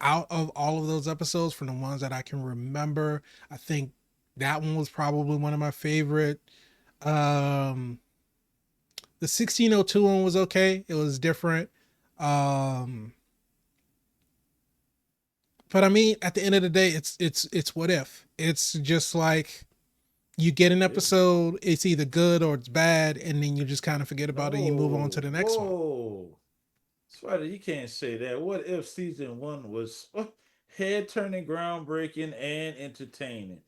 out of all of those episodes, from the ones that I can remember, I think that one was probably one of my favorite. Um, the 1602 one was okay. It was different. Um, but I mean, at the end of the day, it's what if. It's just like you get an It, episode, it's either good or it's bad, and then you just kind of forget about it and you move on to no. the next one. Whoa. Spider, you can't say that. What if season one was head turning, groundbreaking, and entertaining?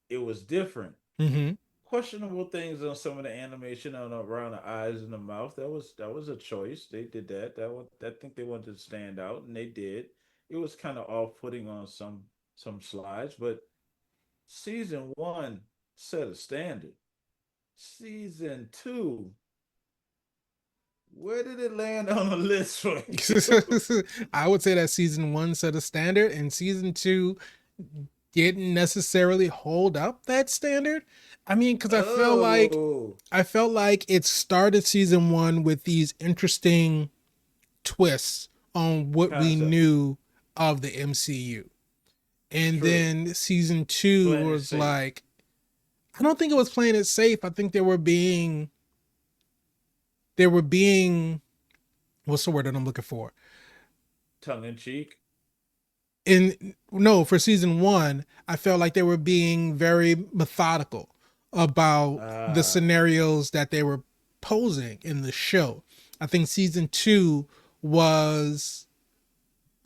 It was different. Mm-hmm. Questionable things on some of the animation on around the eyes and the mouth. That was a choice. They did that. I think they wanted to stand out, and they did. It was kind of off putting on some slides, but season one set a standard. Season two, where did it land on the list for you? I would say that season one set a standard, and season two didn't necessarily hold up that standard. I mean, because Oh, I felt like it started season one with these interesting twists on what we concepts knew of the MCU, is and true. then season two Playing it was safe, like, I don't think it was playing it safe. I think they were being what's the word that I'm looking for? tongue in cheek. In no, for season one, I felt like they were being very methodical about the Ah, scenarios that they were posing in the show. I think season two was,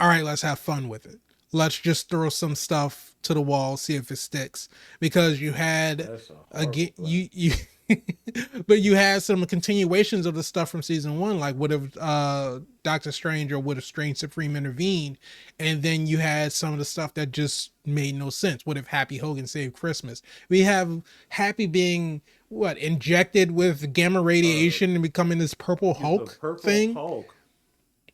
all right, let's have fun with it. Let's just throw some stuff to the wall, see if it sticks. Because you had that's a again, horrible plan. but you had some continuations of the stuff from season one, like would have Doctor Strange or would have Strange Supreme intervened, and then you had some of the stuff that just made no sense. Would have Happy Hogan saved Christmas? We have Happy being what injected with gamma Uh, radiation and becoming this purple he's a Hulk purple thing. Hulk.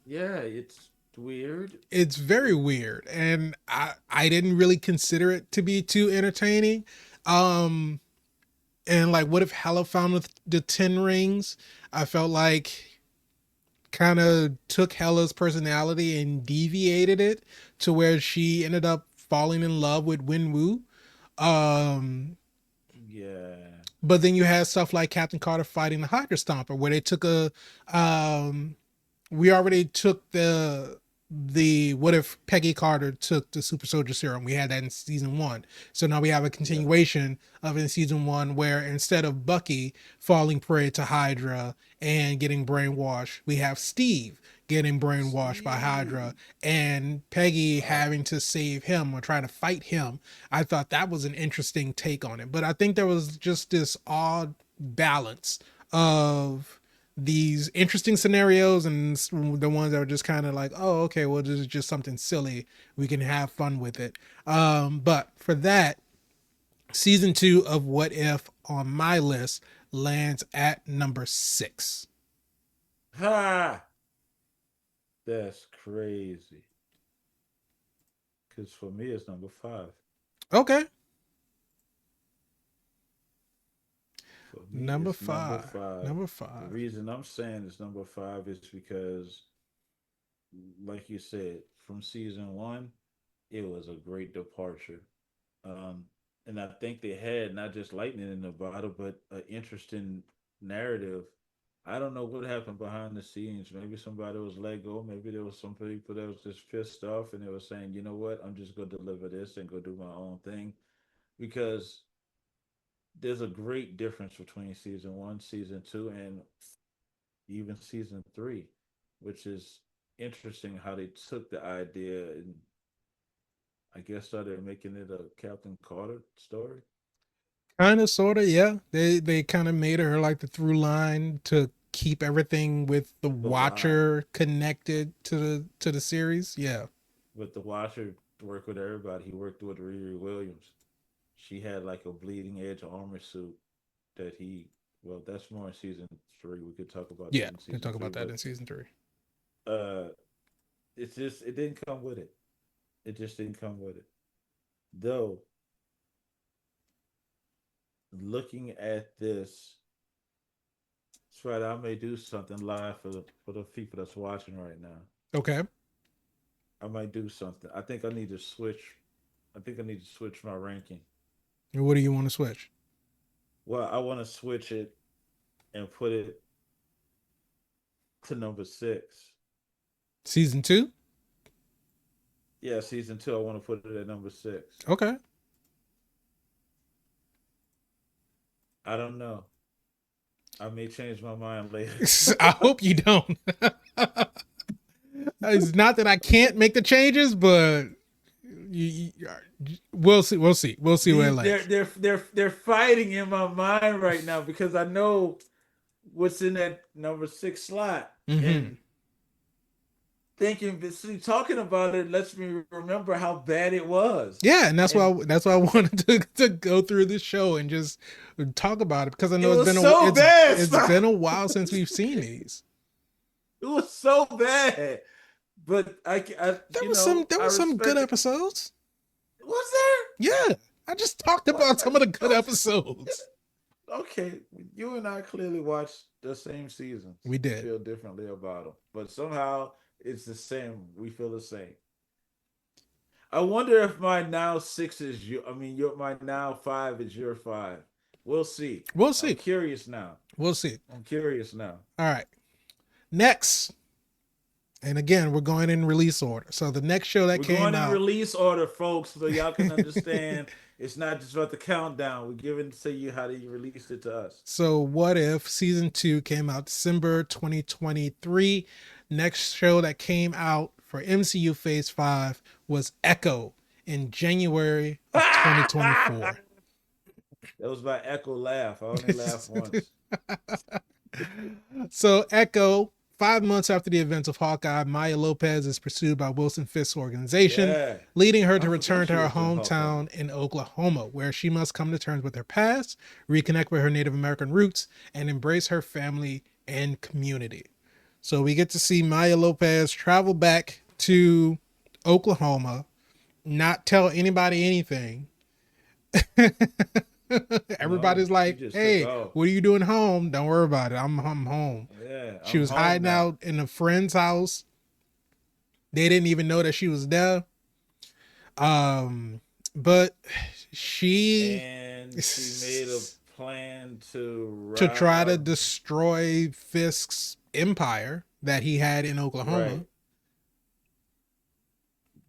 Yeah, it's weird. It's very It, weird, and I didn't really consider it to be too entertaining. um and like, what if Hella found the 10 rings? I felt like kind of took Hella's personality and deviated it to where she ended up falling in love with Winwoo. um yeah, but then you had stuff like Captain Carter fighting the Hydra Stomper, where they took a um we already took the what if Peggy Carter took the super soldier serum. We had that in season one. So now we have a yeah. continuation of in season one, where instead of Bucky falling prey to Hydra and getting brainwashed, we have Steve getting brainwashed by Hydra Steve. and Peggy Uh, having to save him or trying to fight him. I thought that was an interesting take on it. But I think there was just this odd balance of these interesting scenarios and the ones that were just kind of like, oh, okay, well, this is just something silly. We can have fun with it. But for that, season two of What If on my list lands at number 6. ha! That's crazy. Because for me, it's number five. Okay. For me, Number it's number five. five. Number The five. reason I'm saying it's number five is because, like you said, from season one, it was a great departure. Um, and I think they had not just lightning in the bottle, but an interesting narrative. I don't know what happened behind the scenes. Maybe somebody was let go. Maybe there was some people that was just pissed off and they were saying, you know what, I'm just gonna deliver this and go do my own thing. Because there's a great difference between season one, season two, and even season three, which is interesting how they took the idea and I guess started making it a Captain Carter story. Kind of, sort of, yeah. They kind of made her like the through line to keep everything with the But why? Watcher connected to the series. Yeah, With the Watcher work with everybody. He worked with Riri Williams. She had like a bleeding edge armor suit that he. Well, that's more in season three. We could talk about yeah. that in We can season talk three, about that but in season three. uh, it's just it didn't come with it. It just didn't come with it. Though looking at this, that's right. I may do something live for the people that's watching right now. Okay. I might do something. I think I need to switch. I think I need to switch my ranking. And what do you want to switch? Well, I want to switch it and put it to number six. Season two. Yeah, season two. I want to put it at number six. Okay. I don't know. I may change my mind later. I hope you don't. It's not that I can't make the changes, but we'll see. We'll see. We'll see where it These lands. they're fighting in my mind right now because I know what's in that number six slot, Mm-hmm. and thinking, see, talking about it lets me remember how bad it was, Yeah, and and that's why I wanted to go through this show and just talk about it because I it know was so bad. it's been a while since we've seen these. It was so bad. But There I was some good respect it. episodes. Was there? Yeah, I just talked What? about some of the good episodes. Okay, you and I clearly watched the same seasons We and did. feel differently about them, but somehow it's the same. We feel the same. I wonder if my now six is your. I mean, your my now five is your five. We'll see. We'll I'm see. curious now. We'll see. I'm curious now. All right. Next, and again, we're going in release order. So the next show that We're came going in out. release order, folks, so y'all can understand. It's not just about the countdown. We're giving to you how they released it to us. So what if season 2 came out December 2023? Next show that came out for MCU Phase 5 was Echo in January of 2024. That was my echo laugh. I only laughed once. So Echo, 5 months after the events of Hawkeye, Maya Lopez is pursued by Wilson Fisk's organization, Yeah. leading her I to forgot return to she her was in Hawkeye. hometown in Oklahoma, where she must come to terms with her past, reconnect with her Native American roots, and embrace her family and community. So we get to see Maya Lopez travel back to Oklahoma, not tell anybody anything. No, Everybody's she like, just took "Hey, off. what are you doing home? Don't worry about it. I'm home." Yeah, She I'm was home hiding now. out in a friend's house. They didn't even know that she was there. But she And she made a plan to to try to rob. destroy Fisk's empire that he had in Oklahoma Right.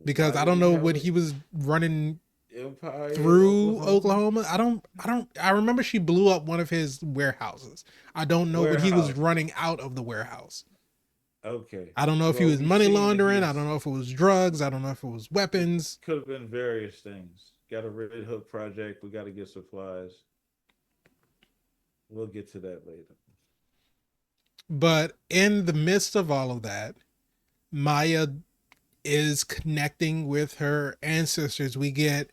because Why I did don't he know have what an he was running empire in through Oklahoma? Oklahoma. I remember she blew up one of his warehouses. I don't know what he was Warehouses. running out of the warehouse. Okay. I don't know if he Well, was we've money seen that laundering. I don't he's. know if it was drugs. I don't know if it was It weapons. could have been various things. Got a Red Hook project. We got to get supplies. We'll get to that later. But in the midst of all of that, Maya is connecting with her ancestors. We get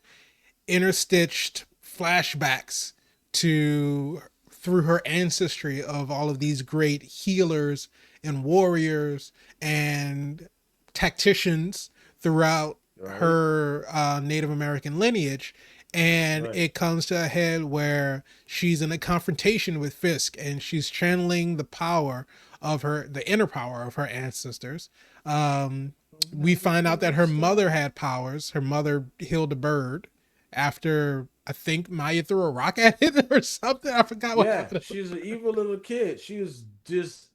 interstitched flashbacks to through her ancestry of all of these great healers and warriors and tacticians throughout Right. her Native American lineage. And Right. it comes to a head where she's in a confrontation with Fisk and she's channeling the power of her, the inner power of her ancestors. Um, we Never find out that gonna her mother stop. had powers. Her mother healed a bird after I think Maya threw a rock at it or something. I forgot what Yeah, happened. she's an evil little kid. She was just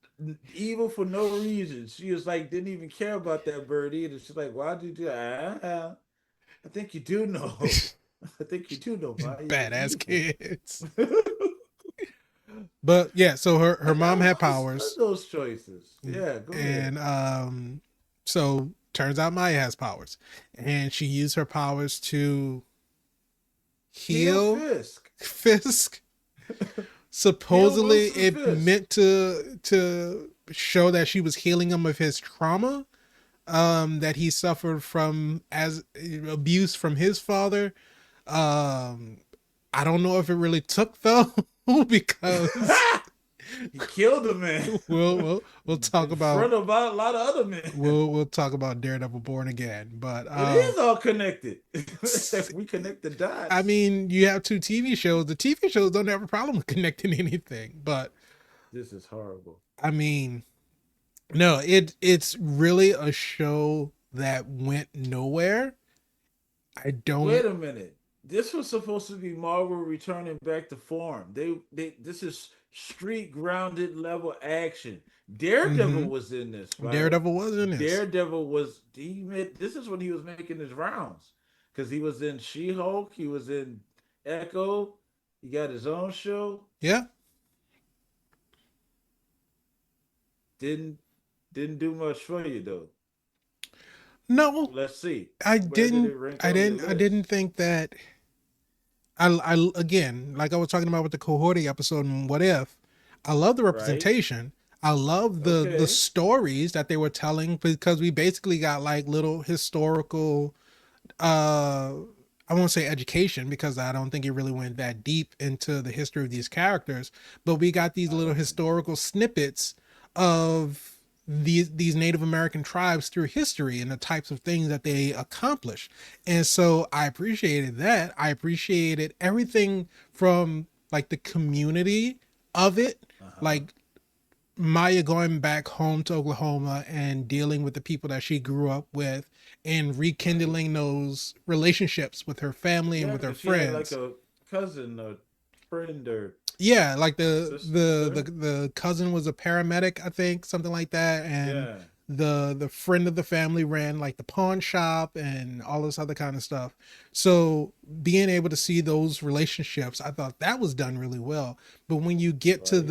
evil for no reason. She was like didn't even care about that bird either. She's like, "Why'd you do that?" I think you do know. I think you do know, Maya. You're Badass evil. kids. But yeah, so her I mom had love powers, those choices. Yeah, go ahead. and so turns out Maya has powers, and she used her powers to Heal heal Fisk. Fisk. Heal Supposedly, Wilson it Fisk. meant to show that she was healing him of his trauma, that he suffered from as abuse from his father. Um, I don't know if it really took though, because He killed a man we'll talk in about front of a lot of other men. we'll talk about Daredevil Born Again, but It is all connected. If we connect the I dots, mean, you have two TV shows. The TV shows don't have a problem with connecting anything, but this is horrible. I mean, no, it's really a show that went nowhere. I don't. Wait a minute. This was supposed to be Marvel returning back to form. They this is street grounded level action. Daredevil Hmm. was in this, Spider. Daredevil was in this. Daredevil was this is when he was making his rounds. Because he was in She-Hulk, he was in Echo, he got his own show. Yeah. Didn't didn't do much for you though. No, Let's see. I Where did didn't. it rank I on your didn't. I list? didn't think that. Again, like I was talking about with the cohorte episode and What If, I love the Right? representation. I love the Okay. stories that they were telling, because we basically got like little historical, uh I won't say education, because I don't think it really went that deep into the history of these characters, but we got these I little don't think so. historical snippets of these Native American tribes through history and the types of things that they accomplished. And so I appreciated that. I appreciated everything from like the community of it, Uh-huh. like Maya going back home to Oklahoma and dealing with the people that she grew up with and Right. rekindling those relationships with her family and Yeah, with her because she had like friends. a cousin or friend or Yeah, like sister. the cousin was a paramedic, I think, something like that, and Yeah. the friend of the family ran like the pawn shop and all this other kind of stuff. So being able to see those relationships, I thought that was done really well. But when you get to Right.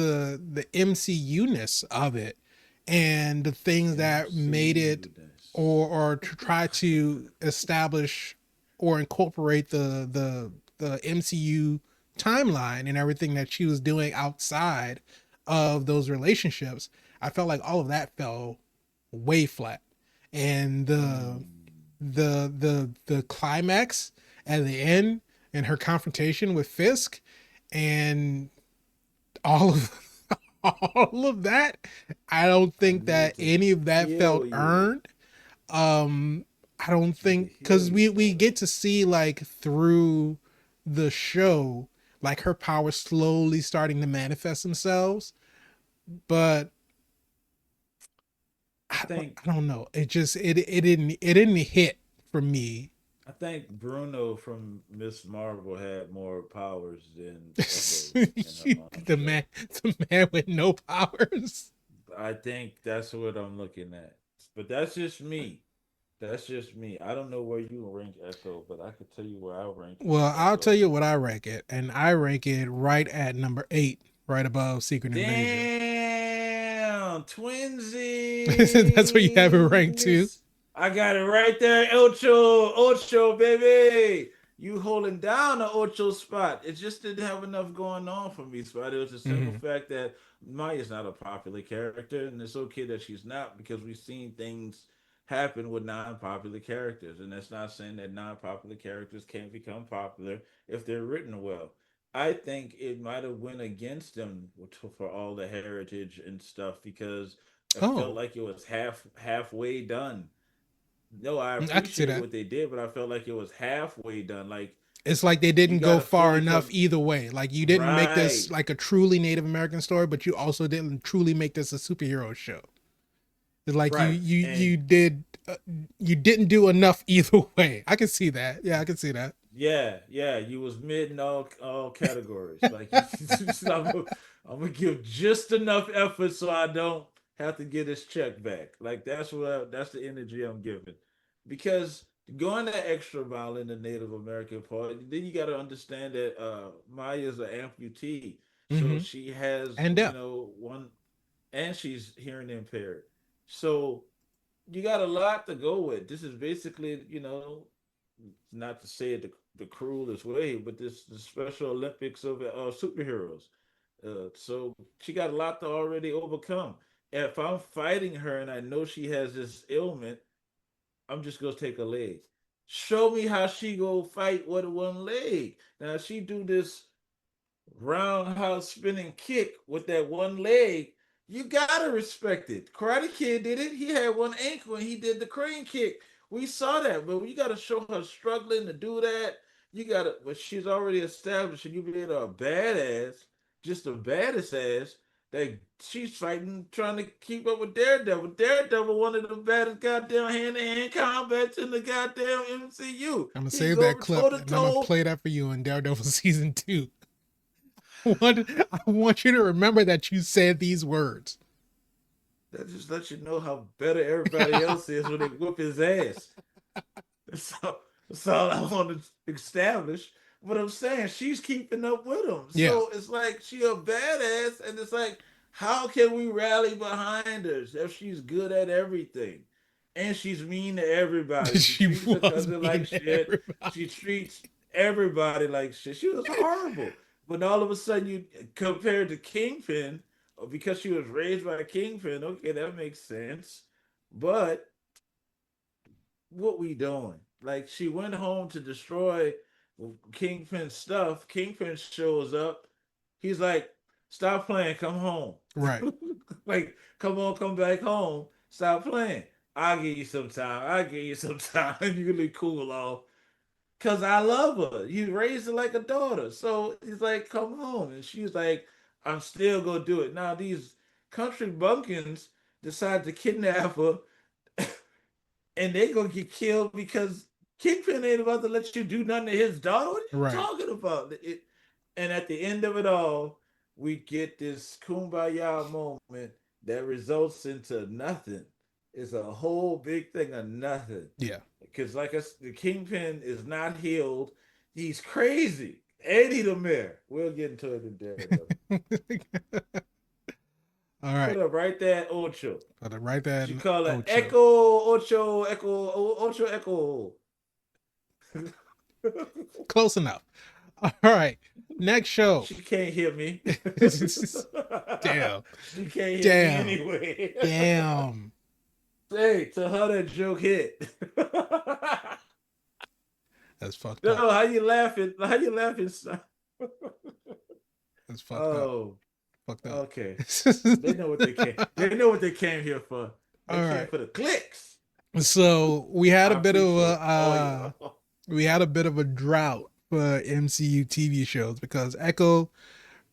the MCU ness of it and the things that made it, MCU-ness. or to try to establish or incorporate the MCU timeline and everything that she was doing outside of those relationships, I felt like all of that fell way flat. And Mm. the climax at the end and her confrontation with Fisk and all of all of that, I don't I think that need to any of that felt heal you. earned. I don't I need to think, heal because you, we Spider. get to see like through the show, like her powers slowly starting to manifest themselves, but I think I don't know, it just it didn't hit for me. I think Bruno from Miss Marvel had more powers than Echo in her own the show. man the man with no powers. I think that's what I'm looking at. But that's just me. That's just me. I don't know where you rank Echo, but I could tell you where I rank Well, I'll tell Echo. you what I rank it, and I rank it right at number 8, right above Secret Invasion. Damn, That's where you have it ranked too. twinsies. I got it right there, Ocho, baby. You holding down the Ocho spot. It just didn't have enough going on for me, Spot. It was a simple Hmm. fact that Maya's not a popular character, and it's okay that she's not because we've seen things happen with non-popular characters, and that's not saying that non-popular characters can't become popular if they're written well. I think it might have went against them for all the heritage and stuff because it felt Oh, like it was halfway done. No, I I can see appreciate that. what they did, but I felt like it was halfway done. Like It's like they you didn't got go to far fully enough come either way. Like you didn't make this right, like a truly Native American story, but you also didn't truly make this a superhero show. It's like right, you and did you didn't do enough either way. I can see that. Yeah, I can see that. yeah, yeah, you was mid in all categories. Like you, I'm gonna give just enough effort so I don't have to get this check back. Like that's the energy I'm giving, because going the extra mile in the Native American part, then you got to understand that Maya's an amputee, so Hmm. she has And death. one, and she's hearing impaired. So you got a lot to go with. This is basically, not to say it the cruelest way, but this the Special Olympics of superheroes. So she got a lot to already overcome. If I'm fighting her and I know she has this ailment, I'm just gonna take a leg. Show me how she go fight with one leg. Now she do this roundhouse spinning kick with that one leg, you gotta respect it. Karate Kid did it. He had one ankle and he did the crane kick. We saw that, but you gotta show her struggling to do that. You gotta, but she's already established, and you made her a badass, just the baddest ass. That she's fighting, trying to keep up with Daredevil. Daredevil, one of the baddest goddamn hand-to-hand combats in the goddamn MCU. I'm gonna He save go that over toe clip to and I'm gonna toe. play that for you in Daredevil season 2. I want you to remember that you said these words. That just lets you know how better everybody else is when they whoop his ass. That's all I want to establish. But I'm saying she's keeping up with him. Yeah. So it's like she a badass, and it's like, how can we rally behind her if she's good at everything? And she's mean to everybody. She She treats her was cousin mean like to shit. everybody. She treats everybody like shit. She was horrible. But all of a sudden, you compared to Kingpin, because she was raised by Kingpin, okay, that makes sense. But what we doing? Like she went home to destroy Kingpin's stuff. Kingpin shows up. He's like, "Stop playing. Come home." Right. Like, come on, come back home. Stop playing. I'll give you some time. I'll give you some time. You can be cool off. Cause I love her. You raised her like a daughter. So he's like, come home. And she's like, I'm still gonna do it. Now these country bumpkins decide to kidnap her and they gonna get killed because Kingpin ain't about to let you do nothing to his daughter. What are you Right. talking about? And at the end of it all, we get this kumbaya moment that results into nothing. It's a whole big thing of nothing. Yeah. Because like the Kingpin is not healed. He's crazy. Eddie the mayor. We'll get into it in Daredevil. All Put right. up right there, Ocho. Put it right there She in call it Ocho. Echo Ocho Echo Ocho Echo. Close enough. All right. Next show. She can't hear me. Damn. She can't hear me Damn. anyway. Damn. Hey, to her that joke hit. That's fucked up. No, how you laughing? How you laughing, son? That's fucked up. Oh, Fucked up. okay. They know what they came. They know what they came here for. They All came right. for the clicks. So we had a I bit of appreciate all a y'all. we had a bit of a drought for MCU TV shows because Echo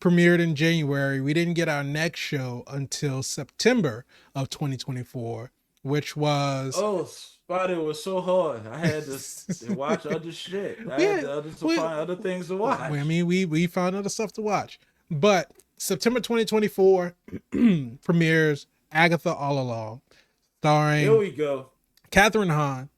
premiered in January. We didn't get our next show until September of 2024, which was Oh, Spider was so hard. I had to watch other shit. I had yeah, to other to we, find other things to I watch. mean we found other stuff to watch, but September 2024 premieres Agatha All Along, There starring we go. Catherine Hahn.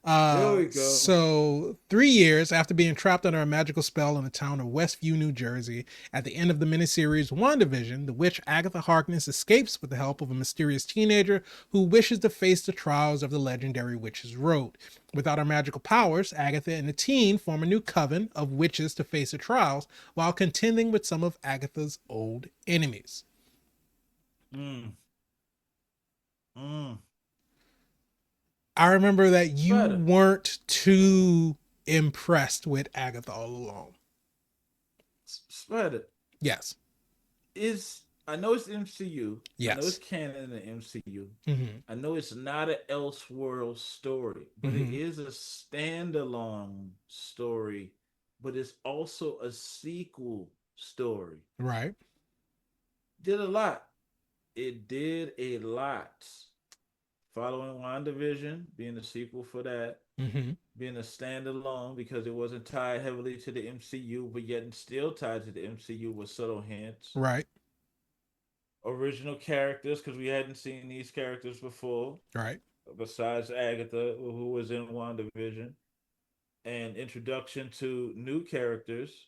There we go. So 3 years after being trapped under a magical spell in the town of Westview, New Jersey, at the end of the miniseries WandaVision, the witch Agatha Harkness escapes with the help of a mysterious teenager who wishes to face the trials of the legendary Witch's Road. Without her magical powers, Agatha and the teen form a new coven of witches to face the trials while contending with some of Agatha's old enemies. Mm, mm. I remember that you Spider. weren't too impressed with Agatha all along. Spider. Yes. Is I know it's MCU. I know it's Yes. canon in the MCU. Mm-hmm. I know it's not an Elseworld story, but it Mm-hmm. is a standalone story, but it's also a sequel story. Right. Did a lot. It did a lot. Following WandaVision, being a sequel for that, Mm-hmm. being a standalone because it wasn't tied heavily to the MCU, but yet still tied to the MCU with subtle hints. Right. Original characters because we hadn't seen these characters before, Right. besides Agatha, who was in WandaVision, and introduction to new characters,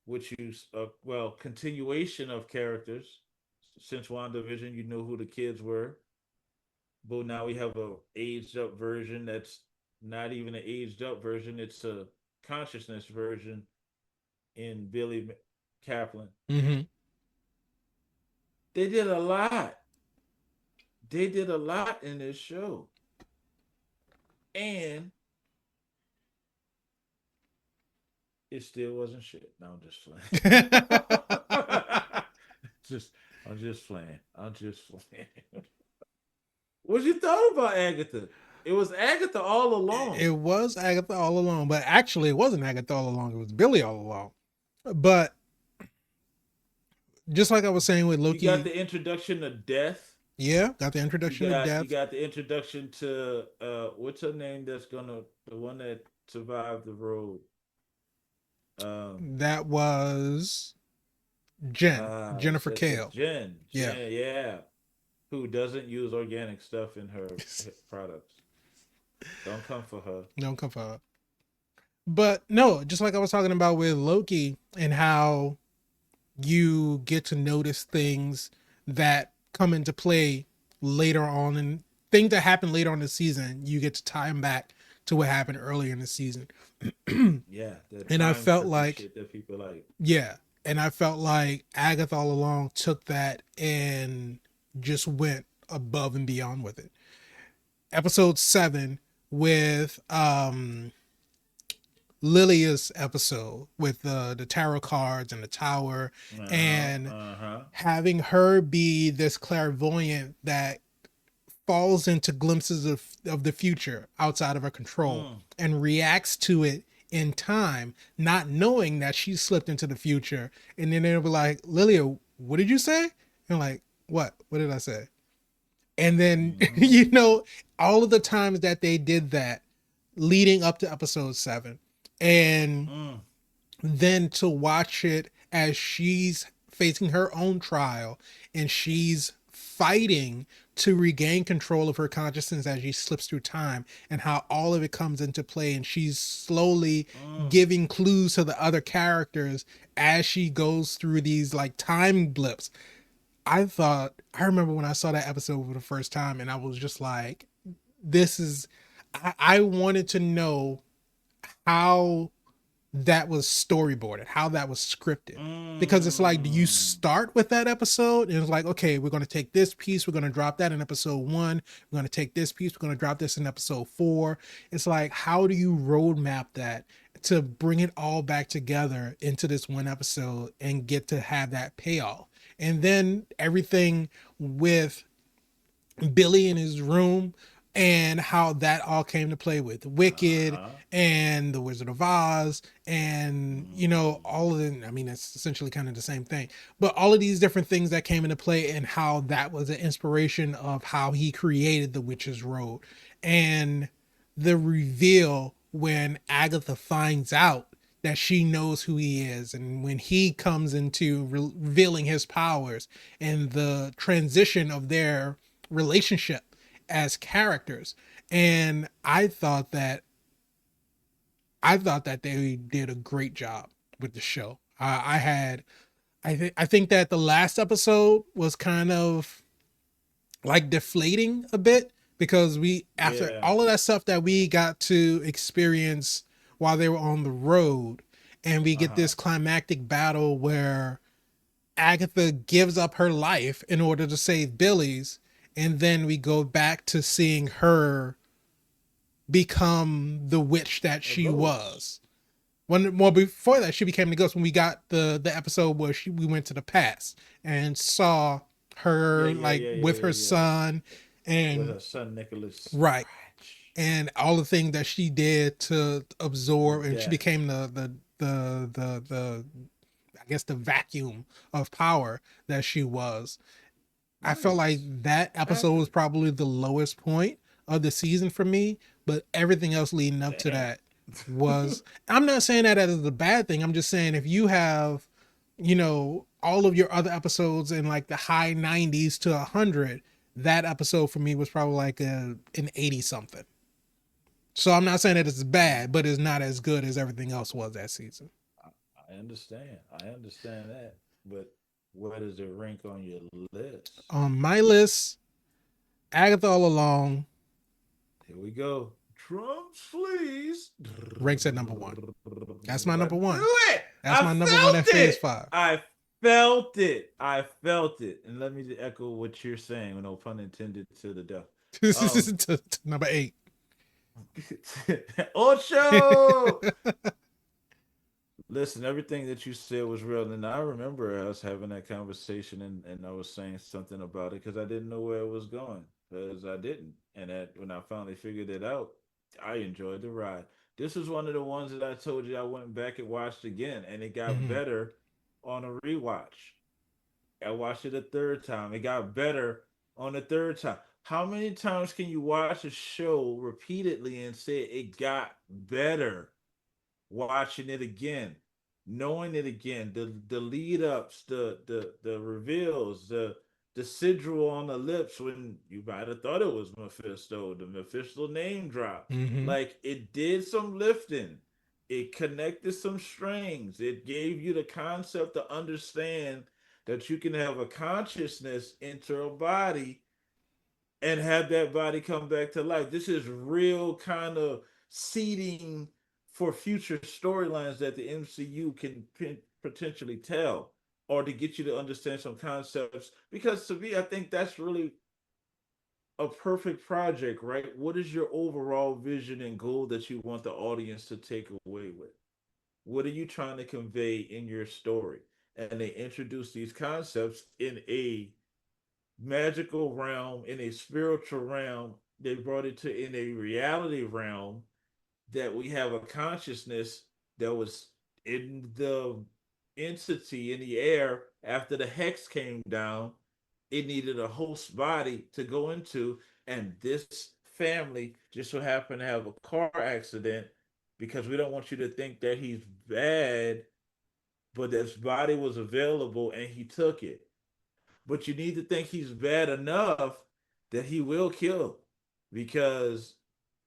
which use well continuation of characters since WandaVision. You knew who the kids were, but now we have a aged up version that's not even an aged up version. It's a consciousness version in Billy Kaplan. Mm-hmm. They did a lot. They did a lot in this show, and it still wasn't shit. No, I'm just playing. just, I'm just playing. I'm just playing. What you thought about Agatha? It was Agatha all along. It was Agatha all along, but actually, it wasn't Agatha all along. It was Billy all along. But just like I was saying with You got Loki, the introduction to death. yeah, got the introduction to You death. got the introduction to what's her name? That's gonna the one that survived the road. Um, That was Jennifer that's a Kale. Jen. Yeah. Jen, yeah, who doesn't use organic stuff in her products. Don't come for her. Don't come for her. But no, just like I was talking about with Loki and how you get to notice things that come into play later on and things that happen later on in the season, you get to tie them back to what happened earlier in the season. Yeah, the And I time felt trippy like, shit that people like. yeah, and I felt like Agatha all along took that and just went above and beyond with it. Episode 7 with Lilia's episode with the tarot cards and the tower, Uh huh. and Uh huh. having her be this clairvoyant that falls into glimpses of the future outside of her control Mm, and reacts to it in time, not knowing that she slipped into the future. And then they'll be like, Lilia, what did you say? And like, what? What did I say? And then, mm-hmm. all of the times that they did that leading up to episode 7. And Mm, then to watch it as she's facing her own trial and she's fighting to regain control of her consciousness as she slips through time, and how all of it comes into play and she's slowly mm. giving clues to the other characters as she goes through these like time blips. I remember when I saw that episode for the first time and I was just like, this is, I wanted to know how that was storyboarded, how that was scripted. Because it's like, do you Mm. start with that episode and it's like, okay, we're going to take this piece, we're going to drop that in episode 1, we're going to take this piece, we're going to drop this in episode 4. It's like, how do you roadmap that to bring it all back together into this one episode and get to have that payoff? And then everything with Billy in his room and how that all came to play with Wicked Uh-huh. and The Wizard of Oz and Mm. all of the, I mean, it's essentially kind of the same thing, but all of these different things that came into play and how that was an inspiration of how he created the Witch's Road. And the reveal when Agatha finds out that she knows who he is, and when he comes into revealing his powers, and the transition of their relationship as characters. And I thought that they did a great job with the show. I think that the last episode was kind of like deflating a bit, because we, after Yeah. all of that stuff that we got to experience while they were on the road, and we get Uh-huh. this climactic battle where Agatha gives up her life in order to save Billy's, and then we go back to seeing her become the witch that A she ghost. was. When, well, before that, she became the ghost when we got the episode where we went to the past and saw Yeah, her yeah, like yeah, yeah, with yeah, her yeah. son, With and her son Nicholas right, Scratch. and all the things that she did to absorb, and she Death. became the I guess the vacuum of power that she was. I felt like Nice. that episode was Accurate. probably the lowest point of the season for me, but everything else leading up to Damn. that was. I'm not saying that as a bad thing. I'm just saying if you have, all of your other episodes in like the high 90s to 100, that episode for me was probably like an 80 something. So I'm not saying that it's bad, but it's not as good as everything else was that season. I, I understand. I understand that. But where does it rank on your list? On my list, Agatha all along Here we go. Drums, please. ranks at number one. That's my I number knew one. it. That's I my number one at felt Phase it. Five. I felt it. I felt it. And let me just echo what you're saying. No pun intended to the death. Um, to number eight. Ocho. Listen, everything that you said was real, and I remember us having that conversation, and I was saying something about it because I didn't know where it was going, because I didn't, and that when I finally figured it out, I enjoyed the ride. This was one of the ones that I told you I went back and watched again, and it got Mhm. better on a rewatch. I watched it a third time. It got better on the third time. How many times can you watch a show repeatedly and say it got better? Watching it again, knowing it again, the lead ups, the reveals, the sigil on the lips when you might have thought it was Mephisto, the Mephisto name drop. Mhm. Like it did some lifting. It connected some strings. It gave you the concept to understand that you can have a consciousness enter a body and have that body come back to life. This is real kind of seeding for future storylines that the MCU can potentially tell, or to get you to understand some concepts. Because to me, I think that's really a perfect project, right? What is your overall vision and goal that you want the audience to take away with? What are you trying to convey in your story? And they introduce these concepts in a magical realm, in a spiritual realm. They brought it to in a reality realm, that we have a consciousness that was in the entity in the air after the hex came down. It needed a host body to go into, and this family just so happened to have a car accident, because we don't want you to think that he's bad, but this body was available and he took it. But you need to think he's bad enough that he will kill, because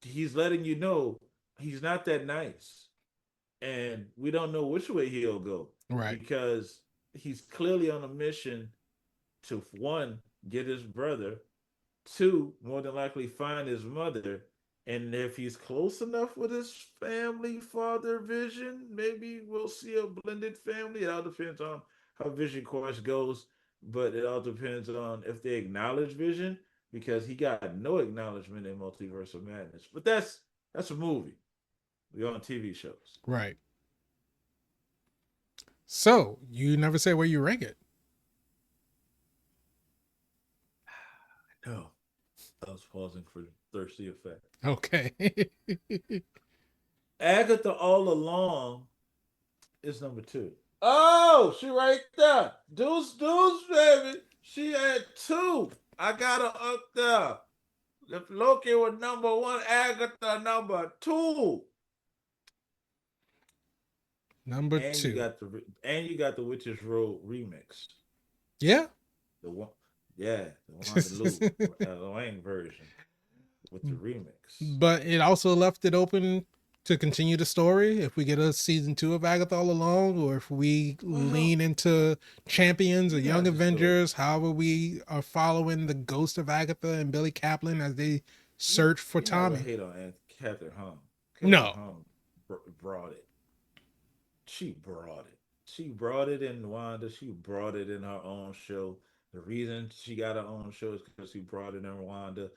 he's letting you know he's not that nice. And we don't know which way he'll go, Right. because he's clearly on a mission to, one, get his brother, two, more than likely find his mother. And if he's close enough with his family father vision, maybe we'll see a blended family. It all depends on how Vision Quest goes, but it all depends on if they acknowledge Vision, because he got no acknowledgement in Multiverse of Madness. But that's a movie. We on TV shows. Right. So you never say where you rank it. No, I was pausing for thirsty effect. Okay. Agatha all along is number two. Oh, she right there. Deuce, baby. She had two. I got her up there. If Loki was number one, Agatha number two. Number And you two. got the Witches Road remix. Yeah. The one, yeah, the Wanda Lou Lang version with the remix. But it also left it open to continue the story if we get a season two of Agatha all along, or if we Well, lean into Champions or you Young got the story. Avengers, however we are following the ghost of Agatha and Billy Kaplan as they You search for you never Tommy. hate on Catherine Hahn. Catherine No. Hahn brought it. She brought it. She brought it in Wanda. She brought it in her own show. The reason she got her own show is because she brought it in Wanda.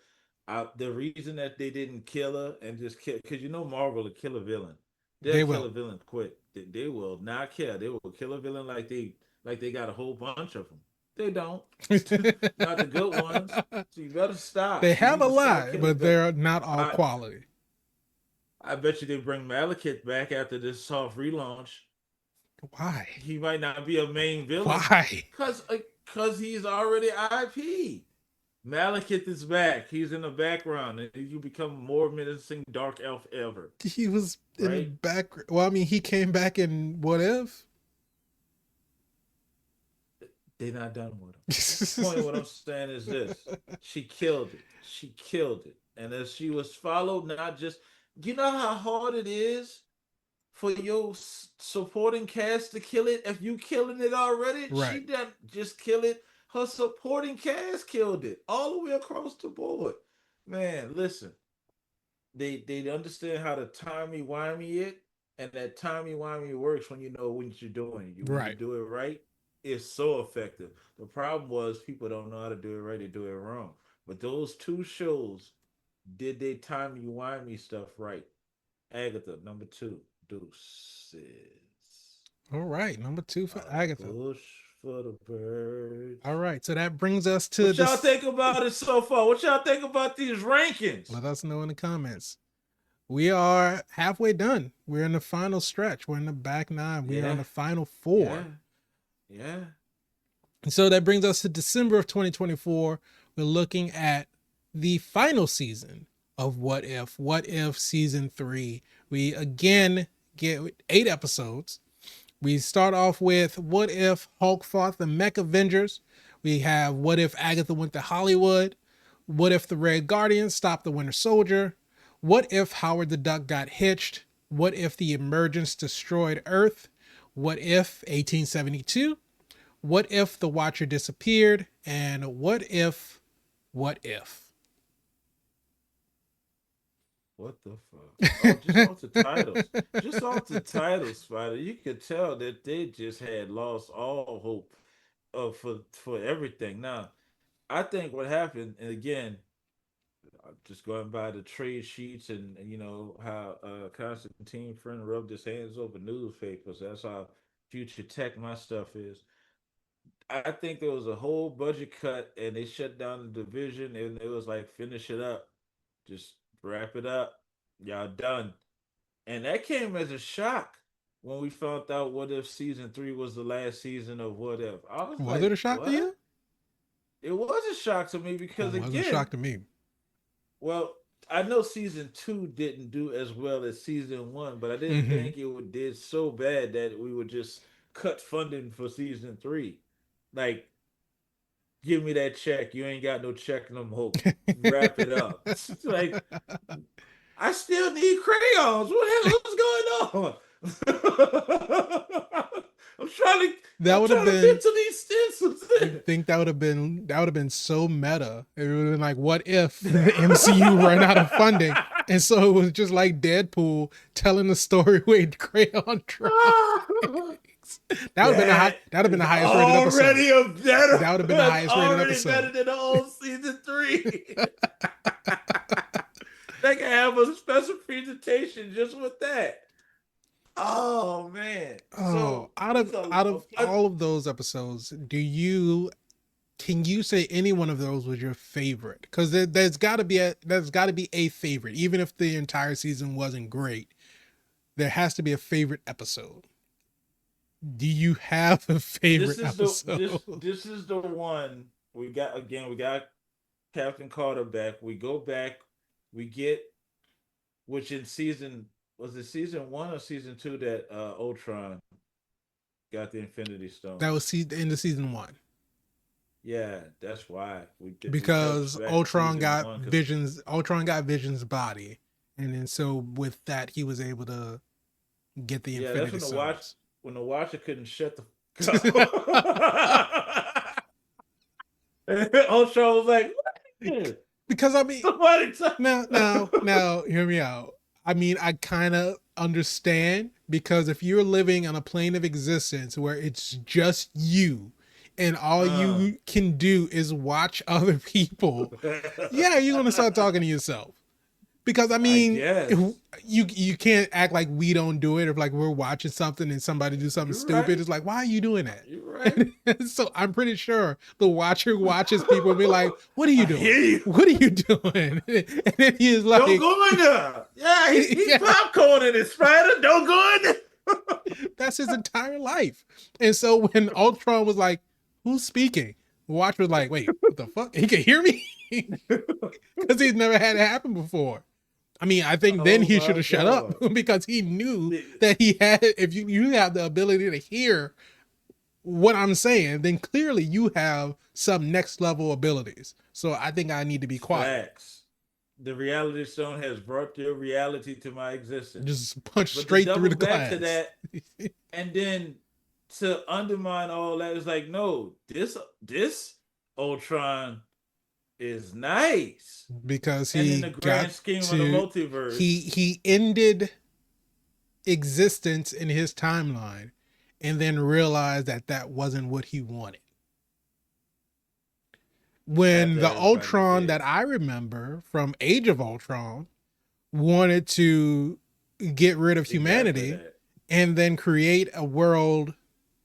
The reason that they didn't kill her and just kill, because Marvel will kill a villain. They'll They kill will. a villain quick. They will not care. They will kill a villain like they got a whole bunch of them. They don't. Not the good ones. So you better stop. They You have need a to start lot, killing but villains. they're not all I quality. I bet you they bring Malekith back after this soft relaunch. Why? He might not be a main villain, Why? because he's already IP. Malekith is back. He's in the background, and you become more menacing dark elf ever. He was in the Right? back. Well, I mean, he came back in What If? They're not done with him. The point of what I'm saying is this: she killed it. She killed it, and as she was followed, not just, you know how hard it is for your supporting cast to kill it. If you killing it already, Right. she done just kill it. Her supporting cast killed it all the way across the board. Man, listen, they understand how to timey wimey it, and that timey wimey works when you know what you're doing. When you Right. do it right, it's so effective. The problem was people don't know how to do it right; they do it wrong. But those two shows did they timey wimey stuff right. Agatha, number two, Deuces. All right. Number two for A Agatha. bush for the All birds. right. So that brings us to What y'all this. think about it so far? What y'all think about these rankings? Let us know in the comments. We are halfway done. We're in the final stretch. We're in the back nine. We are on Yeah, the final yeah, four. yeah. And so that brings us to December of 2024. We're looking at the final season of What If? What If season 3? We again get 8 episodes. We start off with What If Hulk fought the Mech Avengers? We have What If Agatha went to Hollywood? What If the Red Guardian stopped the Winter Soldier? What If Howard the Duck got hitched? What If the Emergence destroyed Earth? What If 1872? What If the Watcher disappeared? And what if? What the fuck? Oh, just off the titles. Just off the titles, Spider. You could tell that they just had lost all hope for everything. Now, I think what happened, and again, just going by the trade sheets and you know how Constantine friend rubbed his hands over newspapers. That's how future tech my stuff is. I think there was a whole budget cut and they shut down the division and it was like finish it up, just wrap it up, y'all done. And that came as a shock when we found out What If season three was the last season of What If. I was Was it like, a shock to what? you? It was a shock to me Well, because it wasn't a shock again, to me. well, I know season two didn't do as well as season one, but I didn't Mm-hmm. think it would did so bad that we would just cut funding for season three. Like, give me that check. You ain't got no check no more. Wrap it up. It's like I still need crayons. What's going on? I'm trying to That I'm would have trying to been pencil these stencils I in. think that would have been so meta. It would have been like, what if the MCU ran out of funding? And so it was just like Deadpool telling the story with crayon drawings. That would have been the high, That that would have been is the highest rated episode. already a better. That would have been the That's highest rated already episode. better than the whole season three. They can have a special presentation just with that. Oh man! Oh, So it's out of a all of those episodes, can you say any one of those was your favorite? Because there's got to be a favorite, even if the entire season wasn't great. There has to be a favorite episode. Do you have a this favorite is the this episode? this is the one we got again. We got Captain Carter back. We go back. We get which in season was it season one or season two that Ultron got the Infinity That Stones. was end of season one Yeah, that's why we jumps because back to season one because Ultron got Vision's body, and then so with that he was able to get the yeah, that's Infinity Stones. when the Watcher couldn't shut the Ultron was like, what? Because I mean, Somebody tell now, hear me out. I mean, I kind of understand because if you're living on a plane of existence where it's just you and all uh, you can do is watch other people, yeah, you're going to start talking to yourself. Because I I mean, guess you can't act like we don't do it. If like we're watching something and somebody do something you're stupid, right. it's like, why are you doing that? You're right. So I'm pretty sure the watcher watches people and be like, "What are you I doing? hear you. What are you doing?" And then he is Don't like, go in there. Yeah, he's "Yeah, popcorn in his spider. Don't go in there. that's his entire life." And so when Ultron was like, "Who's speaking?" The watcher was like, "Wait, what the fuck? He can hear me?" Because he's never had it happen before. I mean, I think then Oh he should my have shut up god. because he knew that he had. If you have the ability to hear what I'm saying, then clearly you have some next level abilities. So I think I need to be quiet. Facts. The reality stone has brought your reality to my existence. Just punch But to straight through double the back to glass. that, and then to undermine all that is like, no, this Ultron is nice. because And in he the got grand scheme of the to multiverse, he ended existence in his timeline and then realized that that wasn't what he wanted. When after the everybody's Ultron dead. that I remember from Age of Ultron wanted to get rid of Exactly humanity that. and then create a world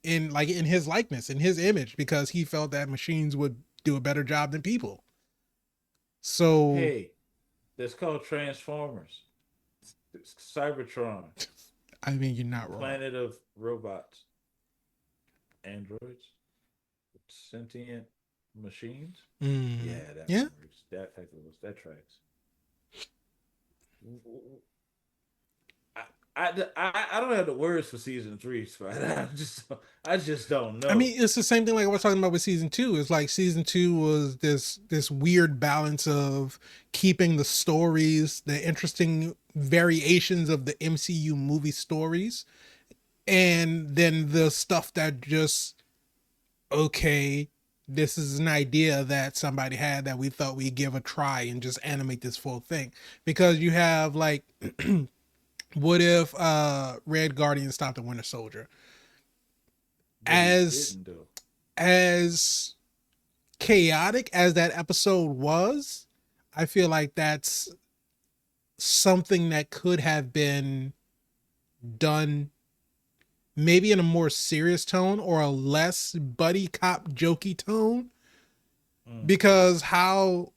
in his likeness, in his image, because he felt that machines would do a better job than people. So Hey, that's called Transformers. It's Cybertron, I mean, you're not wrong. planet of robots, androids, sentient machines. Mm, Yeah, that yeah. works. That type of that tracks. I don't have the words for season three, Spider. I just don't I know. mean, it's the same thing like I was talking about with season two. It's like season two was this weird balance of keeping the stories, the interesting variations of the MCU movie stories, and then the stuff that just okay, this is an idea that somebody had that we thought we'd give a try and just animate this full thing. Because you have like what if Red Guardian stopped the Winter Soldier? But he As didn't do. as chaotic as that episode was, I feel like that's something that could have been done maybe in a more serious tone or a less buddy cop jokey tone. Mm. Because how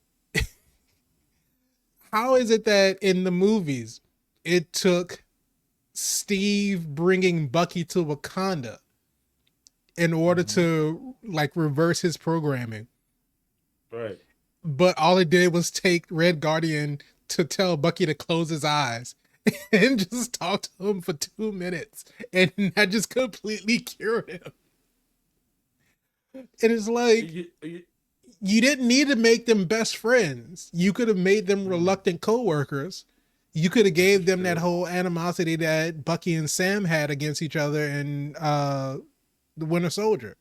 is it that in the movies it took Steve bringing Bucky to Wakanda in order Mm-hmm. to like reverse his programming, Right. but all it did was take Red Guardian to tell Bucky to close his eyes and just talk to him for 2 minutes, and that just completely cured him. And it's like You, you didn't need to make them best friends. You could have made them mm, reluctant co-workers. You could have this gave is them that true. whole animosity that Bucky and Sam had against each other in the Winter Soldier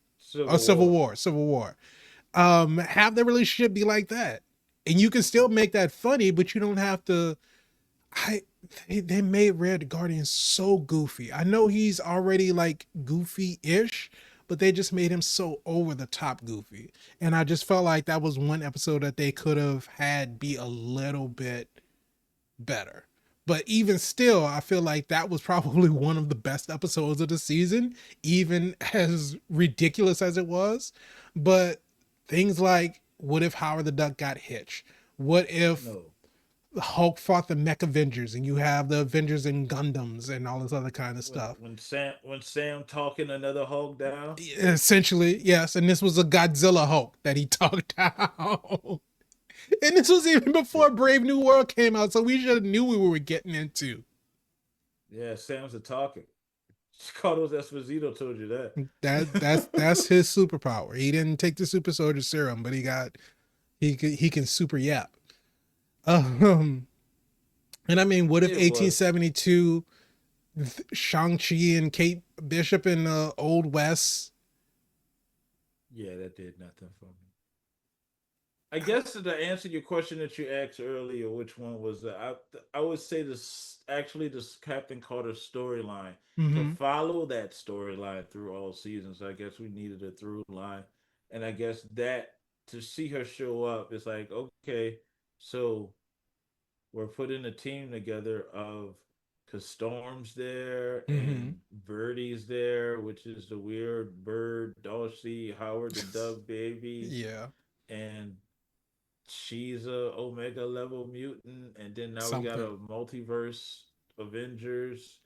or Civil War. Civil War. Have the relationship be like that, and you can still make that funny, but you don't have to. I they made Red Guardian so goofy. I know he's already like goofy-ish, but they just made him so over the top goofy. And I just felt like that was one episode that they could have had be a little bit better. But even still, I feel like that was probably one of the best episodes of the season, even as ridiculous as it was. But things like what if Howard the Duck got hitched? What if No. Hulk fought the Mech Avengers and you have the Avengers and Gundams and all this other kind of When stuff? Sam talking another Hulk down. Essentially, yes. And this was a Godzilla Hulk that he talked down. And this was even before Brave New World came out, so we should have knew we were getting into. Yeah, Sam's a talker. Carlos Esposito told you that. That's his superpower. He didn't take the super soldier serum, but he can super yap. Um, and I mean, what if It was 1872 Shang-Chi and Kate Bishop in the Old West? yeah, that did nothing for me. I guess to answer your question that you asked earlier, which one was I would say this actually this Captain Carter storyline to Mm-hmm. follow that storyline through all seasons. I guess we needed a through line, and I guess that to see her show up is like okay, so we're putting a team together of because Storm's there Mm-hmm. and Birdie's there, which is the weird bird, Dulcie, Howard the Duck baby, Yeah, and she's a Omega level mutant, and then now we got something. a multiverse Avengers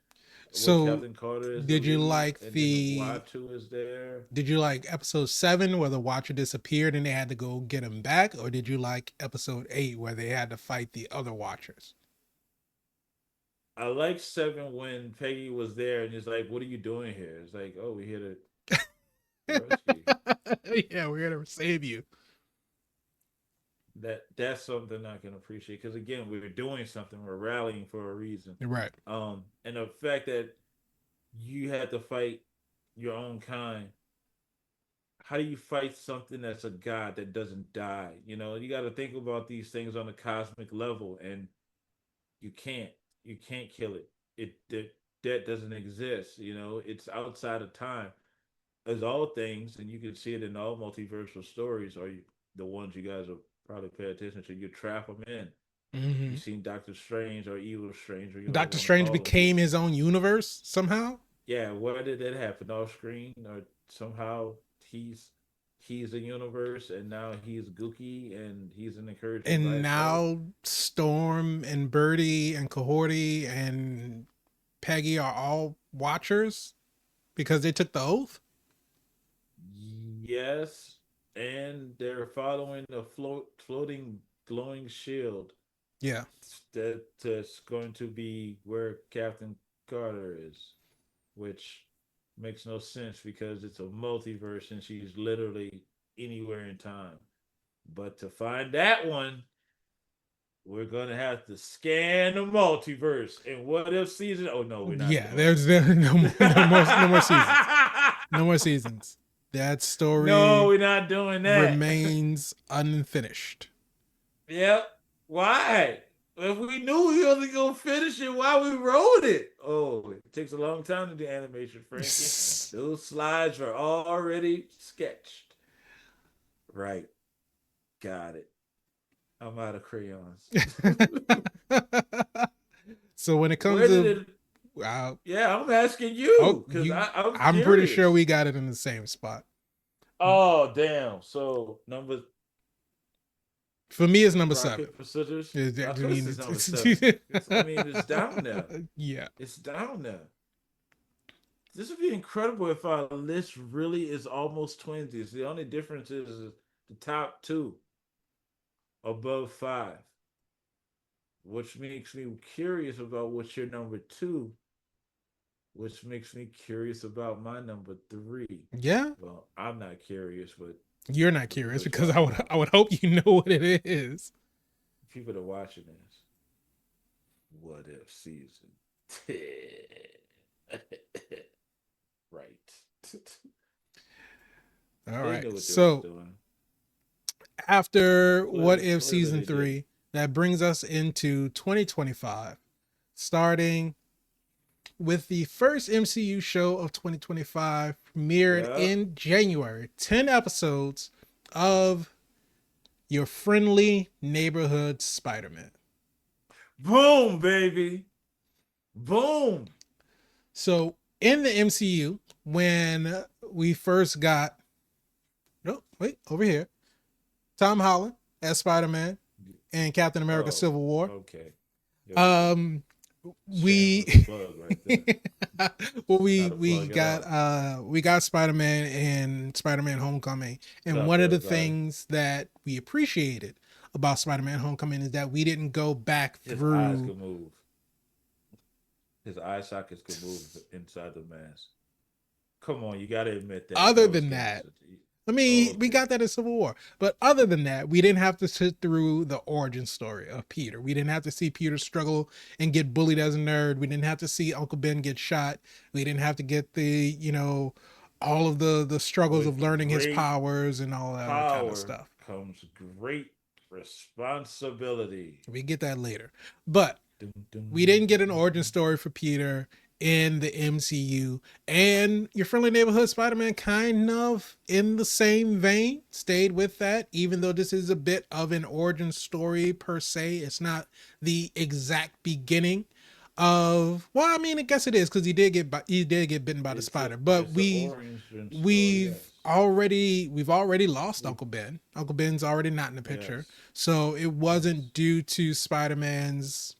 with So, Captain Carter as the did you lead, like and then the the Y2 is there. did you like episode 7 where the Watcher disappeared and they had to go get him back, or did you like episode 8 where they had to fight the other Watchers? I like 7 when Peggy was there and he's like, "What are you doing here?" It's like, "Oh, we're here to rescue you." Yeah, we're gonna save you. That's something I can appreciate because again, we're doing something, we're rallying for a reason. Right. And the fact that you had to fight your own kind, how do you fight something that's a god that doesn't die? You know, you got to think about these things on a cosmic level, and you can't. You can't kill it. That doesn't exist. You know, it's outside of time. As all things, and you can see it in all multiversal stories, or the ones you guys will probably pay attention to. You trap them in. You Hmm. seen Doctor Strange or Evil Strange, or you Doctor want to Strange call him. became his own universe somehow. Yeah, where did that happen? Off screen, or somehow he's he's a universe, and now he's Gookie, and he's an encouragement by And himself. now Storm and Birdie and Cohorty and Peggy are all watchers because they took the oath. Yes, and they're following a floating glowing shield Yeah. that's going to be where Captain Carter is, which makes no sense because it's a multiverse and she's literally anywhere in time. But to find that one, we're gonna have to scan the multiverse. And what if season? Oh no, we're not Yeah, doing there's it. no more seasons. No more seasons. That No, story we're not doing that. remains unfinished. Yep. Why? If we knew he wasn't gonna finish it, why we wrote it? Oh, it takes a long time to do animation, Frankie. Those slides are already sketched. Right. Got it. I'm out of crayons. So when it comes Where did to it? uh, Yeah, I'm asking oh, you because you I'm I'm pretty sure curious. we got it in the same spot. Oh, damn. So number For me it's number rock 7. paper scissors. I I thought this mean, is number 7. I mean, it's down there. yeah. It's down there. This would be incredible if our list really is almost twinsies. The only difference is the top two above five, which makes me curious about what's your number two, which makes me curious about my number three. Yeah. Well, I'm not curious, but You're not for the curious person because watching I know, would hope you know what it is. people that are watching this, what if season 10? Right. All They right. knew what they was So doing. after What If Clearly season they didn't. 3, that brings us into 2025, starting with the first MCU show of 2025, premiered Yeah. in January. 10 episodes of Your Friendly Neighborhood Spider-Man. Boom, baby. Boom. So in the MCU, when we first got, no, wait, over here, Tom Holland as Spider-Man and Captain America Oh, Civil War. okay. There we go. Um, we Shameless plug right there. well How to plug it out. we got Spider-Man and Spider-Man Homecoming. And Stop one of the everybody. things that we appreciated about Spider-Man Homecoming is that we didn't go back His eyes through could move. His eye sockets could move inside the mask. Come on, you got to admit that. other That was than kind of that. such a. I Oh, mean, we okay. got that in Civil War. But other than that, we didn't have to sit through the origin story of Peter. We didn't have to see Peter struggle and get bullied as a nerd. We didn't have to see Uncle Ben get shot. We didn't have to get all of the struggles of With learning his great powers and all that other kind of power stuff. comes great responsibility. We get that later. But Dun, we dun, didn't get an dun, origin dun. story for Peter in the MCU. And Your Friendly Neighborhood Spider-Man, kind of in the same vein, stayed with that, even though this is a bit of an origin story per se. It's not the exact beginning of, well, I mean, I guess it is because he did get bitten by the It's a spider. But it's an origin story. we've Yes. already lost We Uncle Ben. Uncle Ben's already not in the picture. yes So it yes. wasn't due to Spider-Man's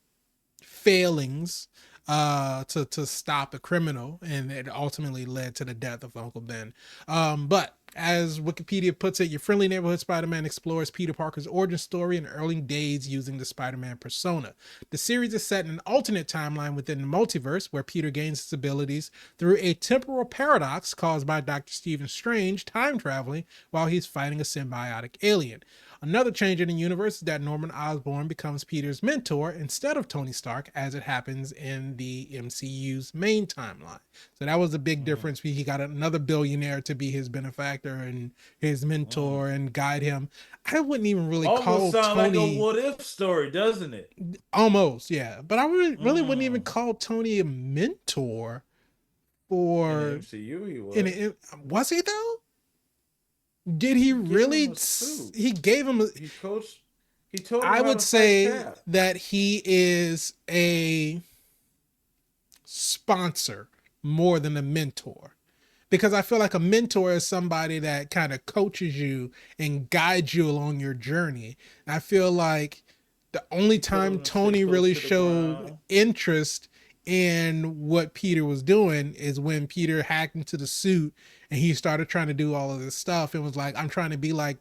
failings to stop a criminal, and it ultimately led to the death of Uncle Ben. But as Wikipedia puts it, Your Friendly Neighborhood Spider-Man explores Peter Parker's origin story in early days using the Spider-Man persona. The series is set in an alternate timeline within the multiverse where Peter gains his abilities through a temporal paradox caused by Dr. Stephen Strange time traveling while he's fighting a symbiotic alien. Another change in the universe is that Norman Osborn becomes Peter's mentor instead of Tony Stark, as it happens in the MCU's main timeline. So that was a big Mm. difference. He got another billionaire to be his benefactor, benefactor and his Mm. mentor and guide him. I wouldn't even really Almost call sound like a Tony what if story, doesn't it? almost, yeah, but I really wouldn't even Mm. call Tony a mentor In the for MCU, he in was. it. Was he though? Did he He gave him really? a suit. He gave him. He coached. He told him I how would to fight say Cap. that he is a sponsor more than a mentor, because I feel like a mentor is somebody that kind of coaches you and guides you along your journey. I feel like the only He told time him to stay Tony close really to the showed ground. interest in what Peter was doing is when Peter hacked into the suit and he started trying to do all of this stuff and was like, I'm trying to be like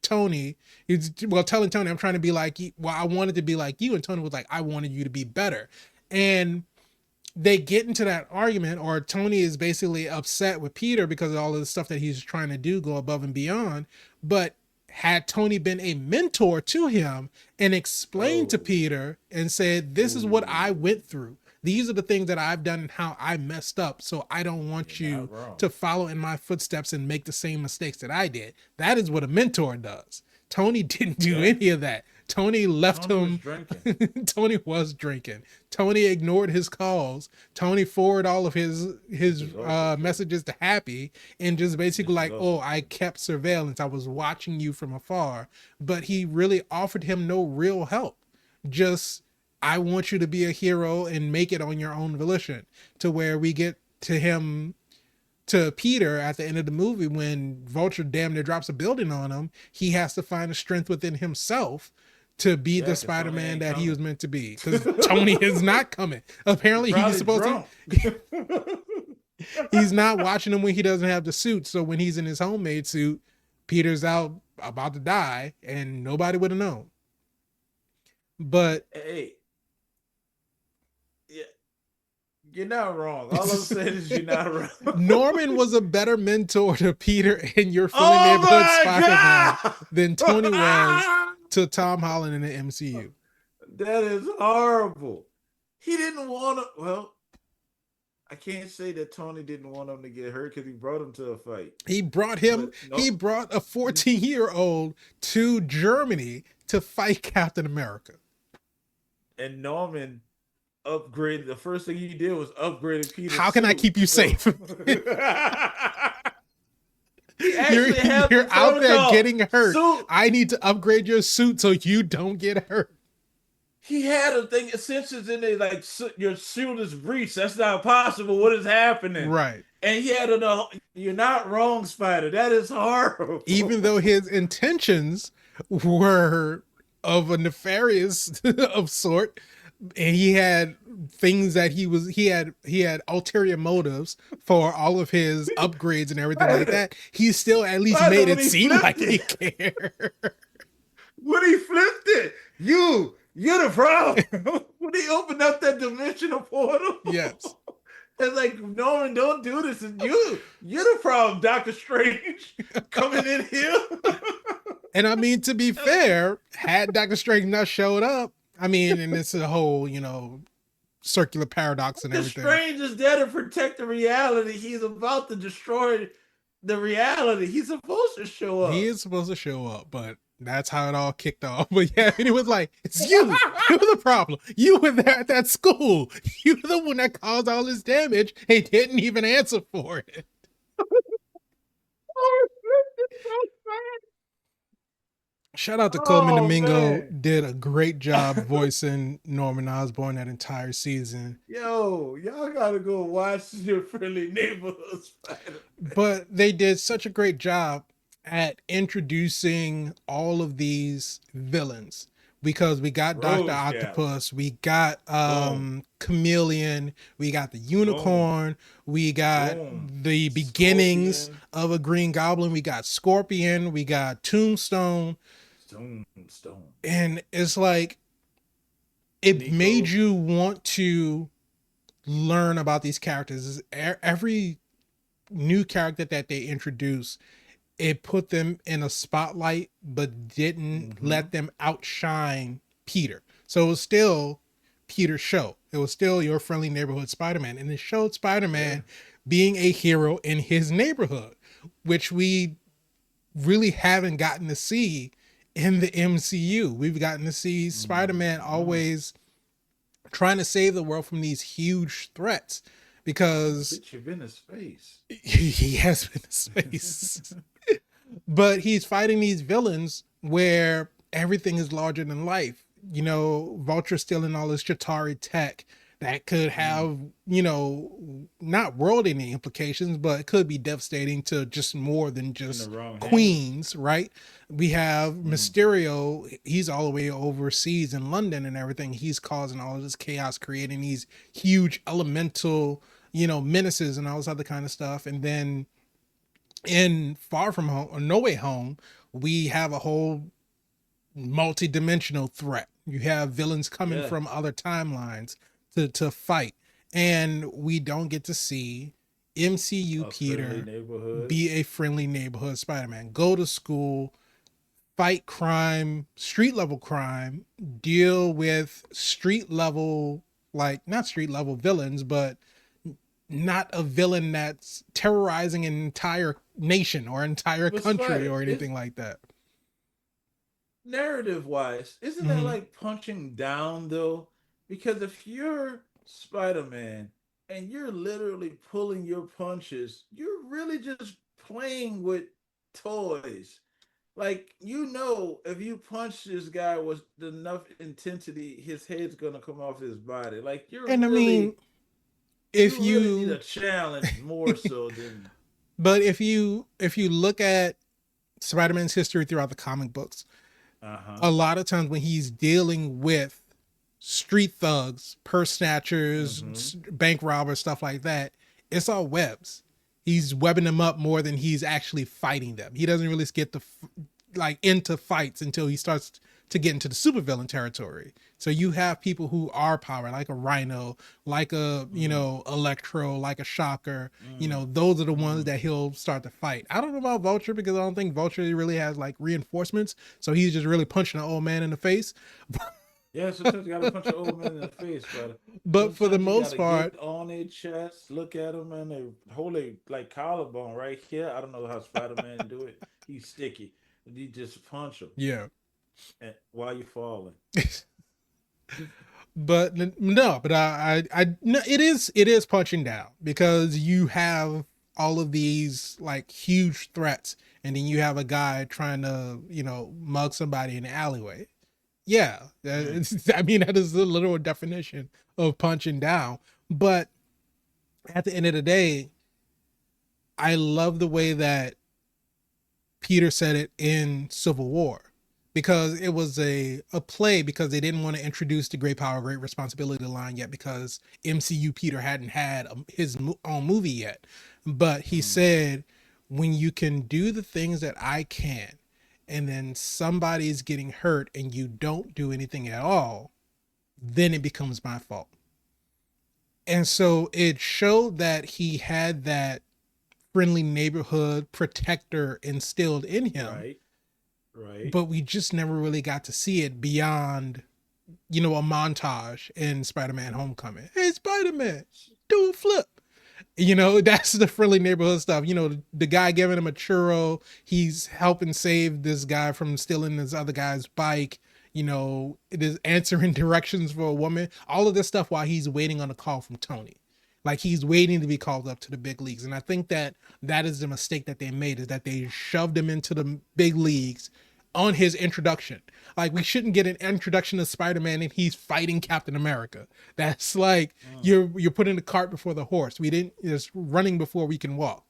Tony. He's well telling Tony, I'm trying to be like you. Well, I wanted to be like you. And Tony was like, I wanted you to be better. And they get into that argument, or Tony is basically upset with Peter because of all of the stuff that he's trying to do, go above and beyond. But had Tony been a mentor to him and explained to Oh, Peter and said, this is what I ooh, went through. These are the things that I've done and how I messed up. So I don't you're want you not wrong. to follow in my footsteps and make the same mistakes that I did. That is what a mentor does. Tony didn't do Yeah, any of that. Tony left Tony was him. drinking. Tony was drinking. Tony ignored his calls. Tony forwarded all of This his is also true. messages to Happy and just basically This is like, oh, also I true. kept surveillance. I was watching you from afar, but he really offered him no real help. Just I want you to be a hero and make it on your own volition. To where we get to him to Peter at the end of the movie when Vulture damn near drops a building on him, he has to find the strength within himself to be the Yeah, because Tony Spider-Man ain't that he coming. was meant to be. Because Tony is not coming. He's Apparently, he's probably supposed to. drunk. He's not watching him when he doesn't have the suit. So when he's in his homemade suit, Peter's out about to die, and nobody would have known. But Hey, yeah, you're not wrong. All I'm saying is you're not wrong. Norman was a better mentor to Peter in your friendly Oh neighborhood my Spider-Man than Tony was god! to Tom Holland in the MCU. That is horrible. He didn't want to. Well, I can't say that Tony didn't want him to get hurt because he brought him to a fight. But He no, brought a 14-year-old to Germany to fight Captain America. and Norman upgraded. The first thing he did was upgraded Peter's How can I suit. keep you So safe? he actually had the You're out there protocol getting hurt. suit. I need to upgrade your suit so you don't get hurt. He had a thing sensors in there like your shield is breached. That's not possible. What is happening? Right. And he had a. You're not wrong, Spider. That is Even though horrible. his intentions were of a nefarious of sort, and he had things that he had ulterior motives for all of his upgrades and everything like Spider, that, he still at least Spider made when it he seem flipped like he it. cared. When he flipped it, you're the problem. When he opened up that dimensional portal, Yes. it's like Norman, don't do this. And you're the problem, Doctor Strange, coming in here. And I mean, to be fair, had Doctor Strange not showed up, I mean, and it's a whole, circular paradox and The everything. Strange is there to protect the reality. He's about to destroy the reality. He's supposed to show He up. is supposed to show up, but that's how it all kicked off. But yeah, and it was like, it's you. You're the problem. You were there at that school. You're the one that caused all this damage and didn't even answer for it. Shout out to Coleman Oh Domingo. man. Did a great job voicing Norman Osborn that entire season. Yo, y'all gotta go watch your friendly neighborhood Spider. But they did such a great job at introducing all of these villains, because we got Dr. Rogues Gallery. Octopus, we got Boom. Chameleon, we got the Boom. Unicorn, we got Boom. the beginnings Scorpion. of a Green Goblin, we got Scorpion, we got Tombstone, Stone. and it's like it made Nico. you want to learn about these characters. Every new character that they introduce, it put them in a spotlight but didn't Mm-hmm. let them outshine Peter. So it was still Peter's show. It was still your friendly neighborhood Spider-Man, and it showed Yeah. Spider-Man being a hero in his neighborhood, which we really haven't gotten to see in the MCU. We've gotten to see Spider-Man Mm-hmm. always trying to save the world from these huge threats because Bitch, you've been to space. he has been to space. But he's fighting these villains where everything is larger than life. Vulture stealing all this Chitari tech that could Mm. have, not world ending implications, but it could be devastating to just more than In the just wrong hands. Queens, right? We have Mm. Mysterio, he's all the way overseas in London and everything. He's causing all of this chaos, creating these huge elemental, menaces and all this other kind of stuff. And then in Far From Home or No Way Home, we have a whole multi-dimensional threat. You have villains coming Yeah. from other timelines to fight, and we don't get to see MCU A friendly Peter neighborhood. be a friendly neighborhood Spider-Man. Go to school, fight crime, street level crime, deal with street level, like not street level villains, but not a villain that's terrorizing an entire nation or entire But country Spider, or is anything like that. narrative wise, isn't that Mm-hmm. like punching down though? Because if you're Spider Man and you're literally pulling your punches, you're really just playing with toys. Like, if you punch this guy with enough intensity, his head's gonna come off his body. Like, And I mean, if you really need a you, challenge more so than. but if you look at Spider-Man's history throughout the comic books, Uh huh. a lot of times when he's dealing with street thugs, purse Mm-hmm. snatchers, bank robbers, stuff like that, it's all webs. He's webbing them up more than he's actually fighting them. He doesn't really get like into fights until he starts to get into the supervillain territory. So you have people who are power, like a Rhino, like a Mm-hmm. Electro, like a Shocker. Mm-hmm. Those are the ones Mm-hmm. that he'll start to fight. I don't know about Vulture because I don't think Vulture really has like reinforcements. So he's just really punching an old man in the face. Yeah, sometimes you gotta punch an old man in the face, but But for the sometimes you most gotta part, get on their chest, look at them, and they hold a like collarbone right here. I don't know how Spider Man do it. He's sticky. You just punch him yeah. and while you're falling. But no, but no, it is punching down because you have all of these like huge threats, and then you have a guy trying to mug somebody in the alleyway. Yeah, Mm. I mean that is the literal definition of punching down. But at the end of the day, I love the way that Peter said it in Civil War because it was a play because they didn't want to introduce the great power great responsibility line yet because MCU Peter hadn't had his own movie yet, but he Mm. said when you can do the things that I can and then somebody's getting hurt and you don't do anything at all, then it becomes my fault. And so it showed that he had that friendly neighborhood protector instilled in him, Right, right. but we just never really got to see it beyond, a montage in Spider-Man Homecoming. Hey, Spider-Man, do a flip. That's the friendly neighborhood stuff. The guy giving him a churro, he's helping save this guy from stealing this other guy's bike. It is answering directions for a woman. All of this stuff while he's waiting on a call from Tony. Like he's waiting to be called up to the big leagues. And I think that that is the mistake that they made is that they shoved him into the big leagues on his introduction. Like we shouldn't get an introduction to Spider-Man and he's fighting Captain America. That's like Mm. you're putting the cart before the horse. We didn't It's running before we can walk.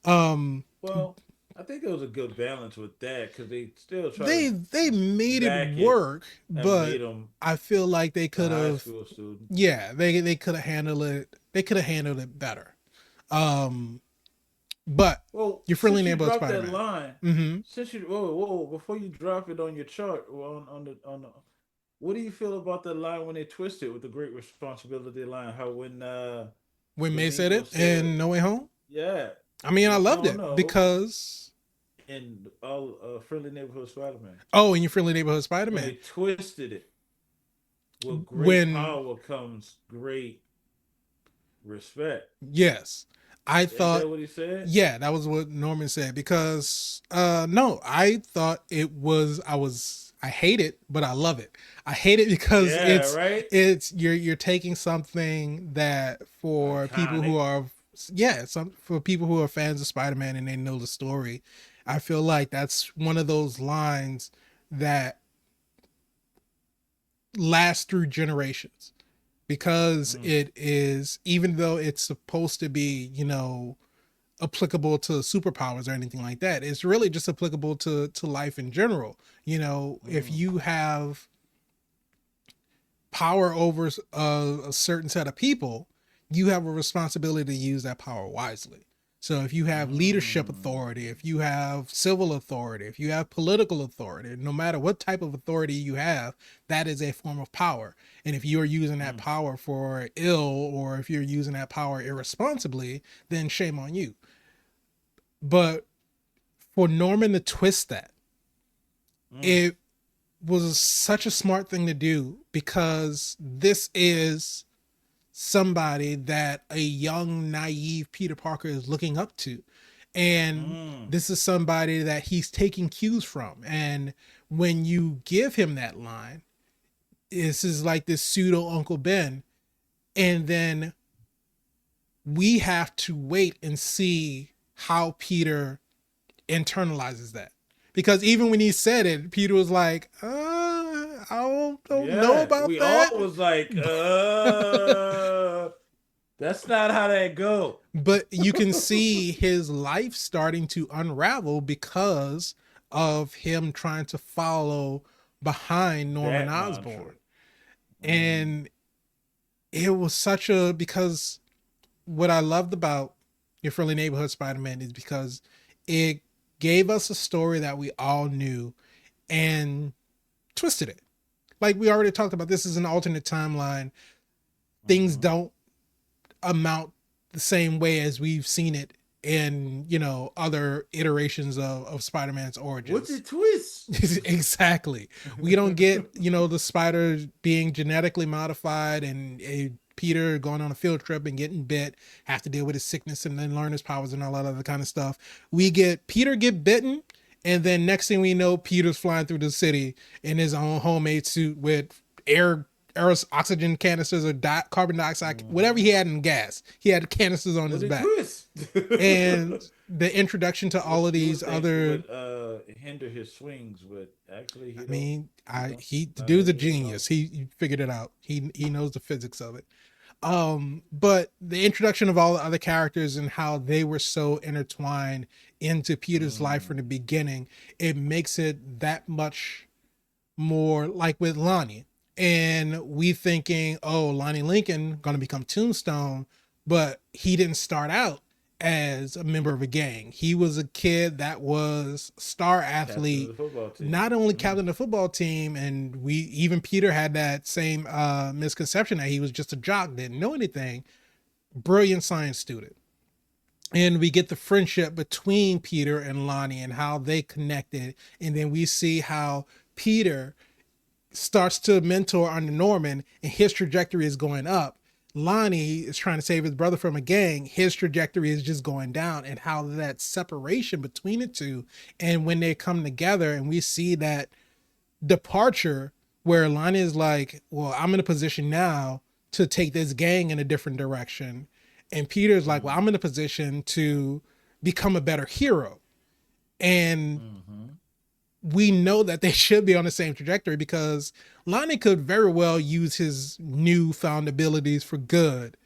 Um Well, I think it was a good balance with that because they still try to they made it back it work, and made but him I feel like they the could high have school student. yeah, they could have handled it. They could have handled it better. Um but Well, your friendly since you neighborhood dropped that Spider-Man. line, Mhm. since you whoa before you drop it on your chart on the what do you feel about that line when they twist it with the great responsibility line? How when When May said Domingo it said, in No Way Home, yeah, I mean I loved no it no because in all friendly neighborhood Spider Man oh, in your friendly neighborhood when Spider-Man they twisted it with great when power comes great respect. yes, I Ain't thought, that what he said? yeah, that was what Norman said because no, I thought it was I hate it, but I love it. I hate it because Yeah, right. it's you're taking something that for people who Iconic. are, yeah, some for people who are fans of Spider-Man and they know the story. I feel like that's one of those lines that last through generations because Mm, it is, even though it's supposed to be, applicable to superpowers or anything like that, it's really just applicable to life in general. If mm, you have power over a certain set of people, you have a responsibility to use that power wisely. So if you have leadership mm, authority, if you have civil authority, if you have political authority, no matter what type of authority you have, that is a form of power. And if you're using that mm, power for ill, or if you're using that power irresponsibly, then shame on you. But for Norman to twist that, mm, it was such a smart thing to do because this is somebody that a young, naive Peter Parker is looking up to. And mm. this is somebody that he's taking cues from. And when you give him that line, this is like this pseudo Uncle Ben. And then we have to wait and see how Peter internalizes that. Because even when he said it, Peter was like, I don't know Yeah, about we all that. was like, that's not how that go. But you can see his life starting to unravel because of him trying to follow behind Norman That mantra. Osborn. Mm, And it was such a, because what I loved about Your Friendly Neighborhood Spider-Man is because it gave us a story that we all knew and twisted it. Like we already talked about, this is an alternate timeline. Things mm-hmm. don't amount the same way as we've seen it in, other iterations of Spider-Man's What origins. the twist? Exactly. We don't get, the spider being genetically modified and a Peter going on a field trip and getting bit, have to deal with his sickness and then learn his powers and all that other kind of stuff. We get Peter get bitten, and then next thing we know, Peter's flying through the city in his own homemade suit with air oxygen canisters or carbon dioxide, whatever Mm-hmm. he had in gas. He had canisters on What his the back. twist? And the introduction to all of You these would think it other, would hinder his swings, but actually I mean, he don't the not dude's a any at all. genius. He figured it out. He knows the physics of it. But the introduction of all the other characters and how they were so intertwined into Peter's life Mm, from the beginning, it makes it that much more, like with Lonnie. And we thinking, oh, Lonnie Lincoln gonna become Tombstone, but he didn't start out as a member of a gang. He was a kid that was a star captain of athlete, the football team. not only Mm, captain of the football team, and we even Peter had that same misconception that he was just a jock, didn't know anything. Brilliant science student. And we get the friendship between Peter and Lonnie and how they connected. And then we see how Peter starts to mentor under Norman and his trajectory is going up. Lonnie is trying to save his brother from a gang. His trajectory is just going down, and how that separation between the two. And when they come together and we see that departure where Lonnie is like, well, I'm in a position now to take this gang in a different direction. And Peter's like, well, mm, I'm in a position to become a better hero. And mm-hmm. we know that they should be on the same trajectory because Lonnie could very well use his newfound abilities for good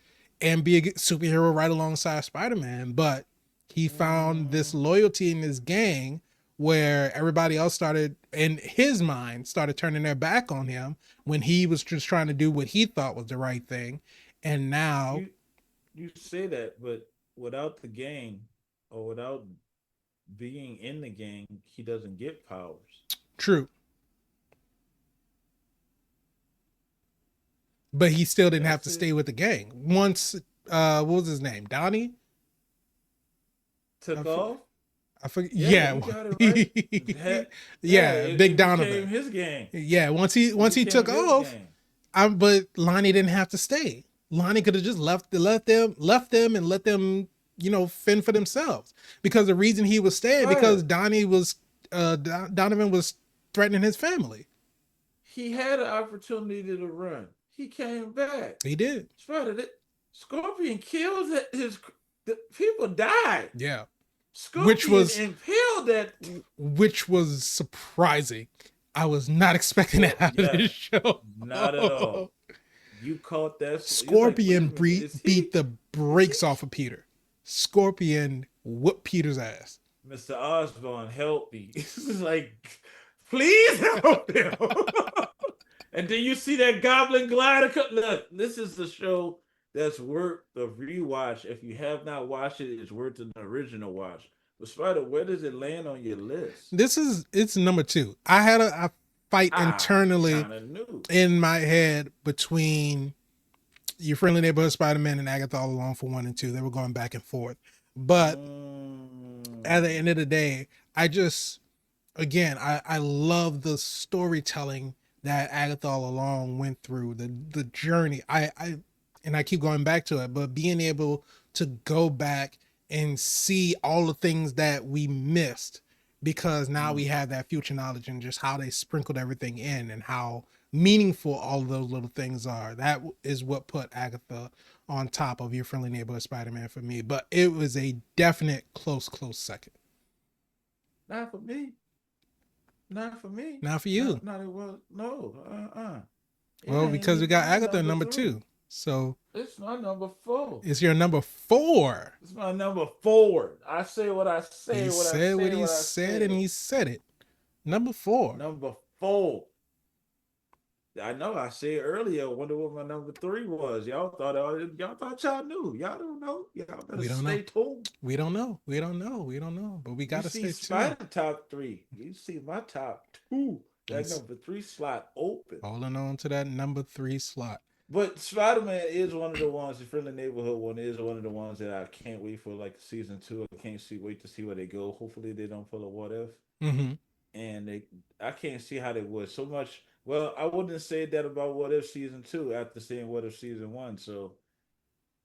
and be a superhero right alongside Spider-Man. But he found this Mm. loyalty in his gang where everybody else started, in his mind, started turning their back on him when he was just trying to do what he thought was the right thing. And now, You you say that, but without the gang or without being in the gang, he doesn't get powers. true, but he still didn't have That's to it. stay with the gang. Once, what was his name? Donnie? I Took off. I forget. Yeah, Yeah, you got it right. That yeah, yeah, Big it became Donovan. his gang. Yeah, It once he became took his off, gang. but Lonnie didn't have to stay. Lonnie could have just left them and let them fend for themselves. Because the reason he was staying because Spider. Donovan was threatening his family. He had an opportunity to run. He came back. He did. Spider. Scorpion killed his. The people died. Yeah. Which Scorpion was impaled that. which was surprising. I was not expecting that out of Yeah, this show. not at all. You caught that. You're like, wait a Scorpion minute. Is he? beat the Is he? brakes off of Peter. Scorpion whooped Peter's ass. Mr. Osborn, help me. It's like, please help him. And then you see that goblin glider. Look, this is the show that's worth the rewatch. If you have not watched it, it's worth an original watch. But Spider, where does it land on your list? It's number 2. I had a fight internally Kind of new. in my head between Your Friendly Neighborhood Spider-Man and Agatha All Along for 1 and 2. They were going back and forth. But at the end of the day, I love the storytelling that Agatha All Along went through, the journey. I keep going back to it, but being able to go back and see all the things that we missed because now we have that future knowledge and just how they sprinkled everything in and how meaningful all of those little things are. That is what put Agatha on top of Your Friendly Neighborhood Spider-Man for me, but it was a definite close second. Not for me. Not for me. Not for you. Not it was. No. Well, because we got Agatha number 2. So it's my number 4. It's your number 4. It's my number 4. I say what I say. He said what he said, and he said it. Number 4. Number 4. I know. I said earlier. I wonder what my number 3 was. Y'all thought y'all knew. Y'all don't know. Y'all better stay tuned. We don't know. But we gotta stay tuned. Spider top 3. You see my top 2. That number 3 slot open. Holding on to that number 3 slot. But Spider-Man is one of the ones. The Friendly Neighborhood one is one of the ones that I can't wait for, like season 2. I can't wait to see where they go. Hopefully, they don't pull a what if. Mm-hmm. And I can't see how they would so much. Well, I wouldn't say that about What If season 2 after seeing What If season 1. So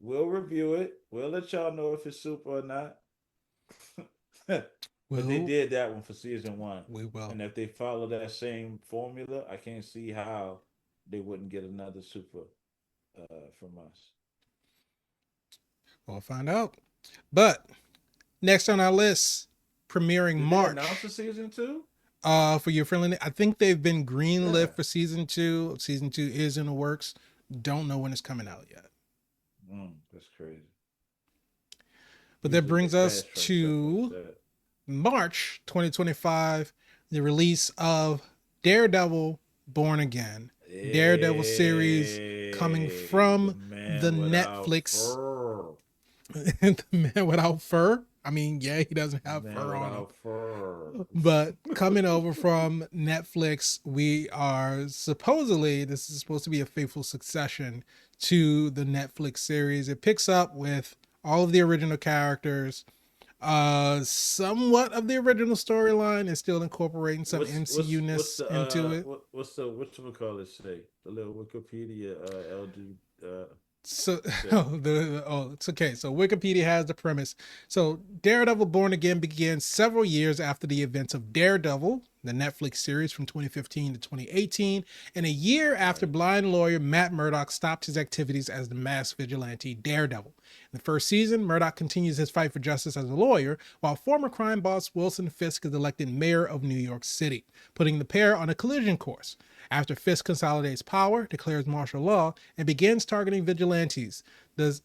we'll review it. We'll let y'all know if it's super or not. But they did that one for season 1. We will. And if they follow that same formula, I can't see how they wouldn't get another super from us. We'll find out. But next on our list, premiering March. Did they announce the season 2? For Your Friendly, I think they've been greenlit for season 2. Season 2 is in the works. Don't know when it's coming out yet. That's crazy. But that brings us to March 2025, the release of Daredevil Born Again. Daredevil series coming from the Netflix. The Man Without Fur. I mean, yeah, he doesn't have fur on him. But coming over from Netflix, we are supposedly, this is supposed to be a faithful succession to the Netflix series. It picks up with all of the original characters. Somewhat of the original storyline is still incorporating some MCU-ness into it. What's the whatchamacallit say? The little Wikipedia LG So it's okay. So Wikipedia has the premise. So Daredevil Born Again began several years after the events of Daredevil, the Netflix series from 2015 to 2018, and a year after blind lawyer Matt Murdock stopped his activities as the masked vigilante Daredevil. In the first season, Murdock continues his fight for justice as a lawyer, while former crime boss Wilson Fisk is elected mayor of New York City, putting the pair on a collision course. After Fisk consolidates power, declares martial law, and begins targeting vigilantes. It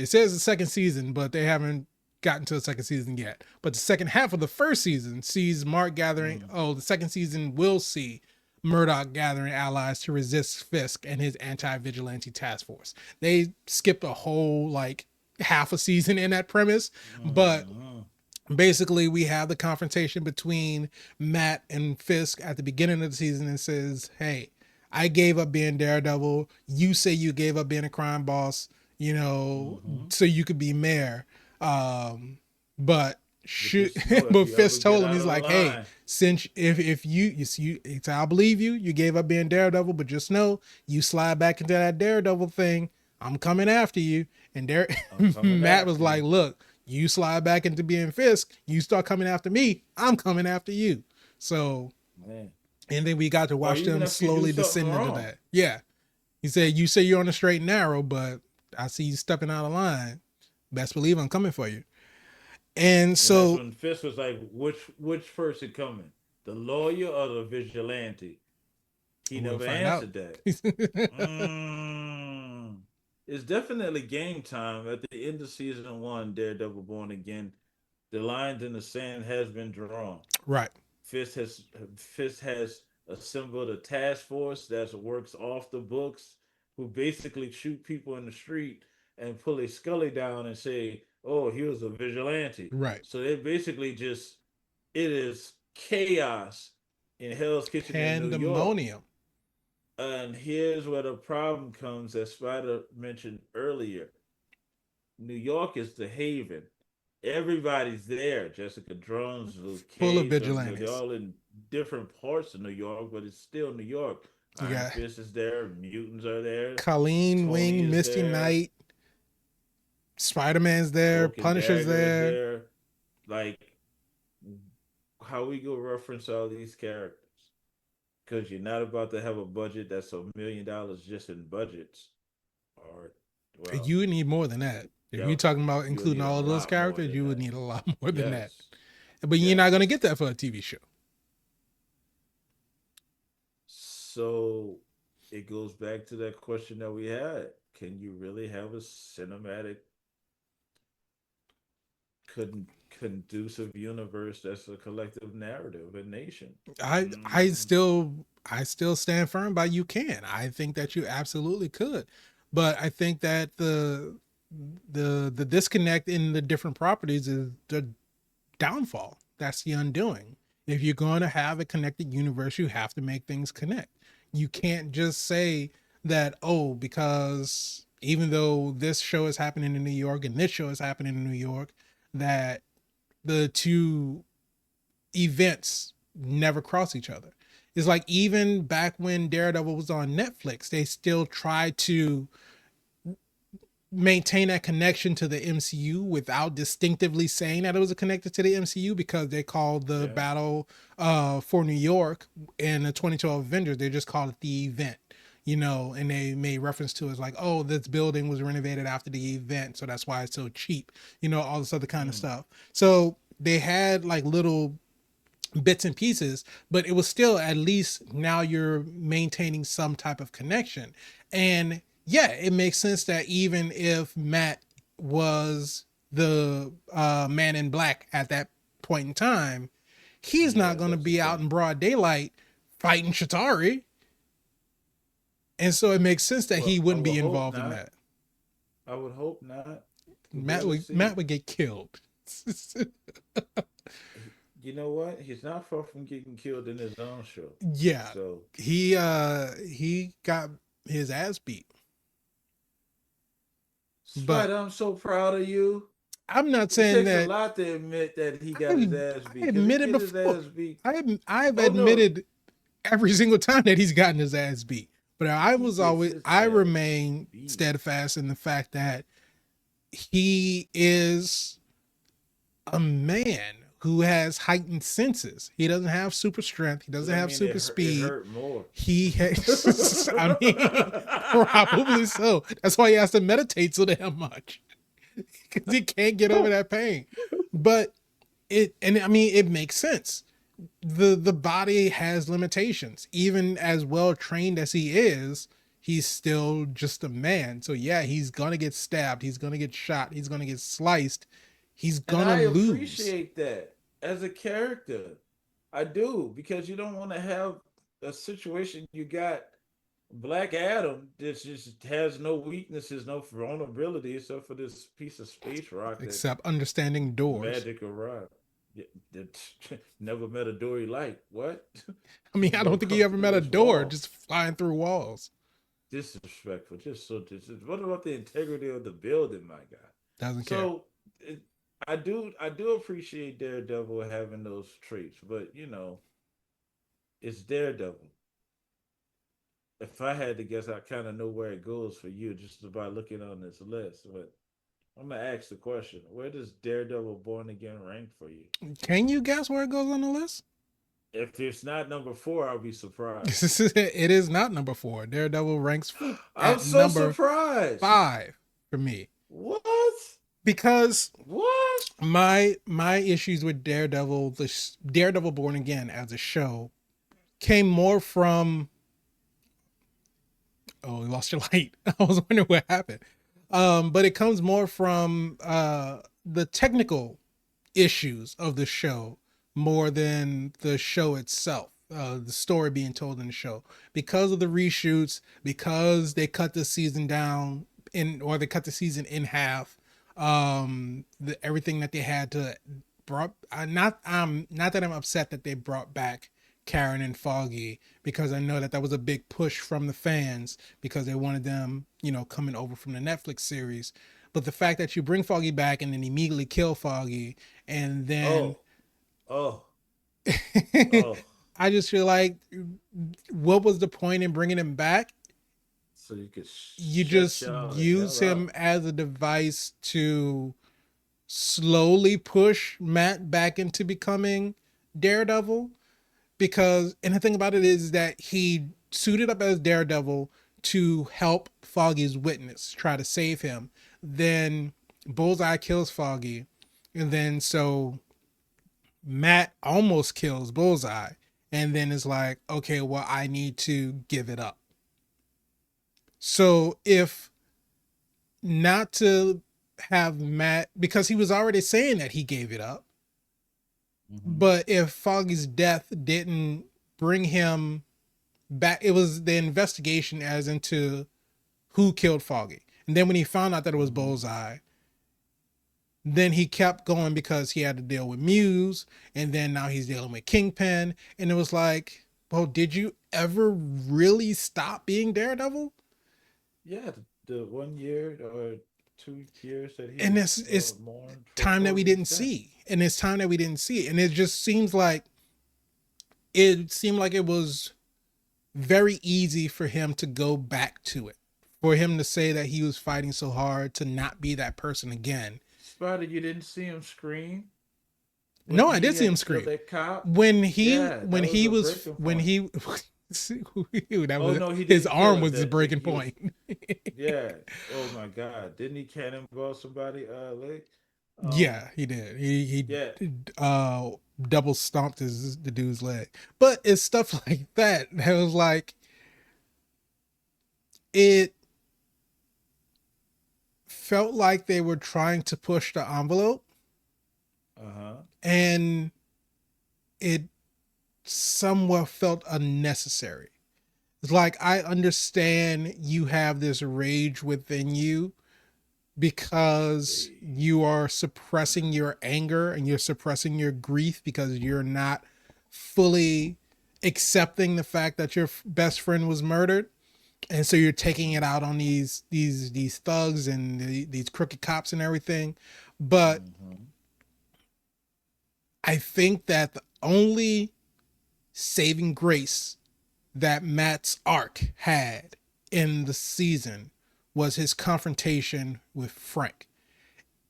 says the second season, but they haven't gotten to the second season yet. But the second half of the first season sees Mark gathering. The second season will see Murdock gathering allies to resist Fisk and his anti-vigilante task force. They skipped a whole half a season in that premise, but basically we have the confrontation between Matt and Fisk at the beginning of the season and says, hey, I gave up being Daredevil. You say you gave up being a crime boss, so you could be mayor. But Fisk told him, he's like, hey, since if you I'll believe you gave up being Daredevil, but just know you slide back into that Daredevil thing, I'm coming after you. And there, I'm coming Matt was after like, you. "Look, you slide back into being Fisk, you start coming after me, I'm coming after you." So, Man. and then we got to Or watch even them if you do slowly something descend into wrong. that. Yeah, he said, "You say you're on the straight and narrow, but I see you stepping out of line. Best believe I'm coming for you." And And that's so when Fisk was like, which person coming? The lawyer or the vigilante? He we'll never find out. answered that. Mm. It's definitely game time. At the end of season one, Daredevil Born Again, the lines in the sand has been drawn. Right. Fisk has Fisk has assembled a task force that works off the books, who basically shoot people in the street and pull a Scully down and say, "Oh, he was a vigilante." Right. So they basically just it is chaos in Hell's Kitchen in New York. Pandemonium. And here's where the problem comes, as Spider mentioned earlier. New York is the haven. Everybody's there. Jessica Jones, Luke Full of Cage, they're vigilantes. all in different parts of New York, but it's still New York. You Iron got Fist is there, mutants are there, Colleen Tony Wing, is Misty there, Knight, Spider Man's there, Cloak and Punisher's Dagger is there. there. Like, how we go reference all these characters? Because you're not about to have a budget that's $1 million just in budgets. Or, well, You would need more than that. If you're yep, talking about you'll including need a all of those lot more characters, than you would that. need a lot more than that. Yes, But you're not going to yes. get that for a TV show. So it goes back to that question that we had. Can you really have a cinematic, conducive universe that's a collective narrative, a nation? I Mm, still stand firm by you can. I think that you absolutely could. But I think that the disconnect in the different properties is the downfall. That's the undoing. If you're going to have a connected universe, you have to make things connect. You can't just say that, oh, because even though this show is happening in New York and this show is happening in New York, that the two events never cross each other. It's like even back when Daredevil was on Netflix, they still tried to maintain that connection to the MCU without distinctively saying that it was connected to the MCU because they called the yeah. battle for New York in the 2012 Avengers, they just called it the event. You know, and they made reference to it as like, oh, this building was renovated after the event, so that's why it's so cheap. You know, all this other kind of Mm. stuff. So they had like little bits and pieces, but it was still at least now you're maintaining some type of connection. And yeah, it makes sense that even if Matt was the man in black at that point in time, he's Yeah, not going to that's a be out in fact. broad daylight fighting Shatari. And so it makes sense that he Well, I wouldn't would be hope involved in not. that. I would hope not. Matt We'll would see. get killed. You know what? He's not far from getting killed in his own show. Yeah. So, He got his ass beat. But Spider, I'm so proud of you. I'm not It saying takes a that lot to admit that he got his I ass I beat. Because he admitted get his before. ass beat. I've Oh no, admitted every single time that he's gotten his ass beat. But he gets his I ass remain beat. steadfast in the fact that he is a man who has heightened senses. He doesn't have super strength. He So doesn't that have means super it speed. hurt more. He has, I mean, probably so. That's why he has to meditate so damn much because he can't get over that pain. But and I mean, it makes sense. The body has limitations. Even as well trained as he is, he's still just a man. So yeah, he's gonna get stabbed. He's gonna get shot. He's gonna get sliced. He's And gonna I lose. appreciate that as a character. I do, because you don't want to have a situation you got Black Adam that just has no weaknesses, no vulnerability, except for this piece of space rock that Except understanding doors. magic arrived. That never met a door he liked. What? I mean, I don't Don't think he come ever through met a this door wall. just flying through walls. Disrespectful. Just so disrespectful. What about the integrity of the building, my God? Doesn't care. So it, I do appreciate Daredevil having those traits, but it's Daredevil. If I had to guess, I kind of know where it goes for you just by looking on this list. But I'm gonna ask the question: where does Daredevil Born Again rank for you? Can you guess where it goes on the list? If it's not number four, I'll be surprised. It is not number four. Daredevil ranks I'm at so number surprised. five for me What? because What? my issues with Daredevil, Daredevil Born Again as a show, came more from. Oh, you lost your light. I was wondering what happened. But it comes more from the technical issues of the show more than the show itself. The story being told in the show because of the reshoots, because they cut the season down in, or they cut the season in half. Everything that they had to brought. Not that I'm upset that they brought back Karen and Foggy because I know that that was a big push from the fans because they wanted them, coming over from the Netflix series. But the fact that you bring Foggy back and then immediately kill Foggy, and then Oh, oh, oh. I just feel like, what was the point in bringing him back? So you could You shut just y'all the use hell him up. as a device to slowly push Matt back into becoming Daredevil. Because, and the thing about it is that he suited up as Daredevil to help Foggy's witness try to save him. Then Bullseye kills Foggy, and then so Matt almost kills Bullseye, and then is like, okay, well, I need to give it up. So if not to have Matt, because he was already saying that he gave it up, Mm-hmm. but if Foggy's death didn't bring him back, it was the investigation as into who killed Foggy. And then when he found out that it was Mm-hmm. Bullseye, then he kept going because he had to deal with Muse, and then now he's dealing with Kingpin. And it was like, well, did you ever really stop being Daredevil? Yeah, the 1 year or 2 years that And he it's mourned for time that we Fogi's didn't death. see. And it's time that we didn't see. And it just seemed like it was very easy for him to go back to it. For him to say that he was fighting so hard to not be that person again. Spotted, you didn't see him scream when No, I did he see him had killed scream. that cop. When he Yeah, when that was he a was breaking when point. he that Oh was no, he his didn't kill arm him. was the That breaking he was. point. Yeah. Oh my God, didn't he cannonball somebody leg? Um. Yeah, he did. He Yeah. uh double stomped the dude's leg. But it's stuff like that was like, it felt like they were trying to push the envelope, Uh huh. and it somewhat felt unnecessary. It's like, I understand you have this rage within you because you are suppressing your anger and you're suppressing your grief because you're not fully accepting the fact that your best friend was murdered, and so you're taking it out on these thugs and these crooked cops and everything. But Mm-hmm. I think that the only saving grace that Matt's arc had in the season was his confrontation with Frank.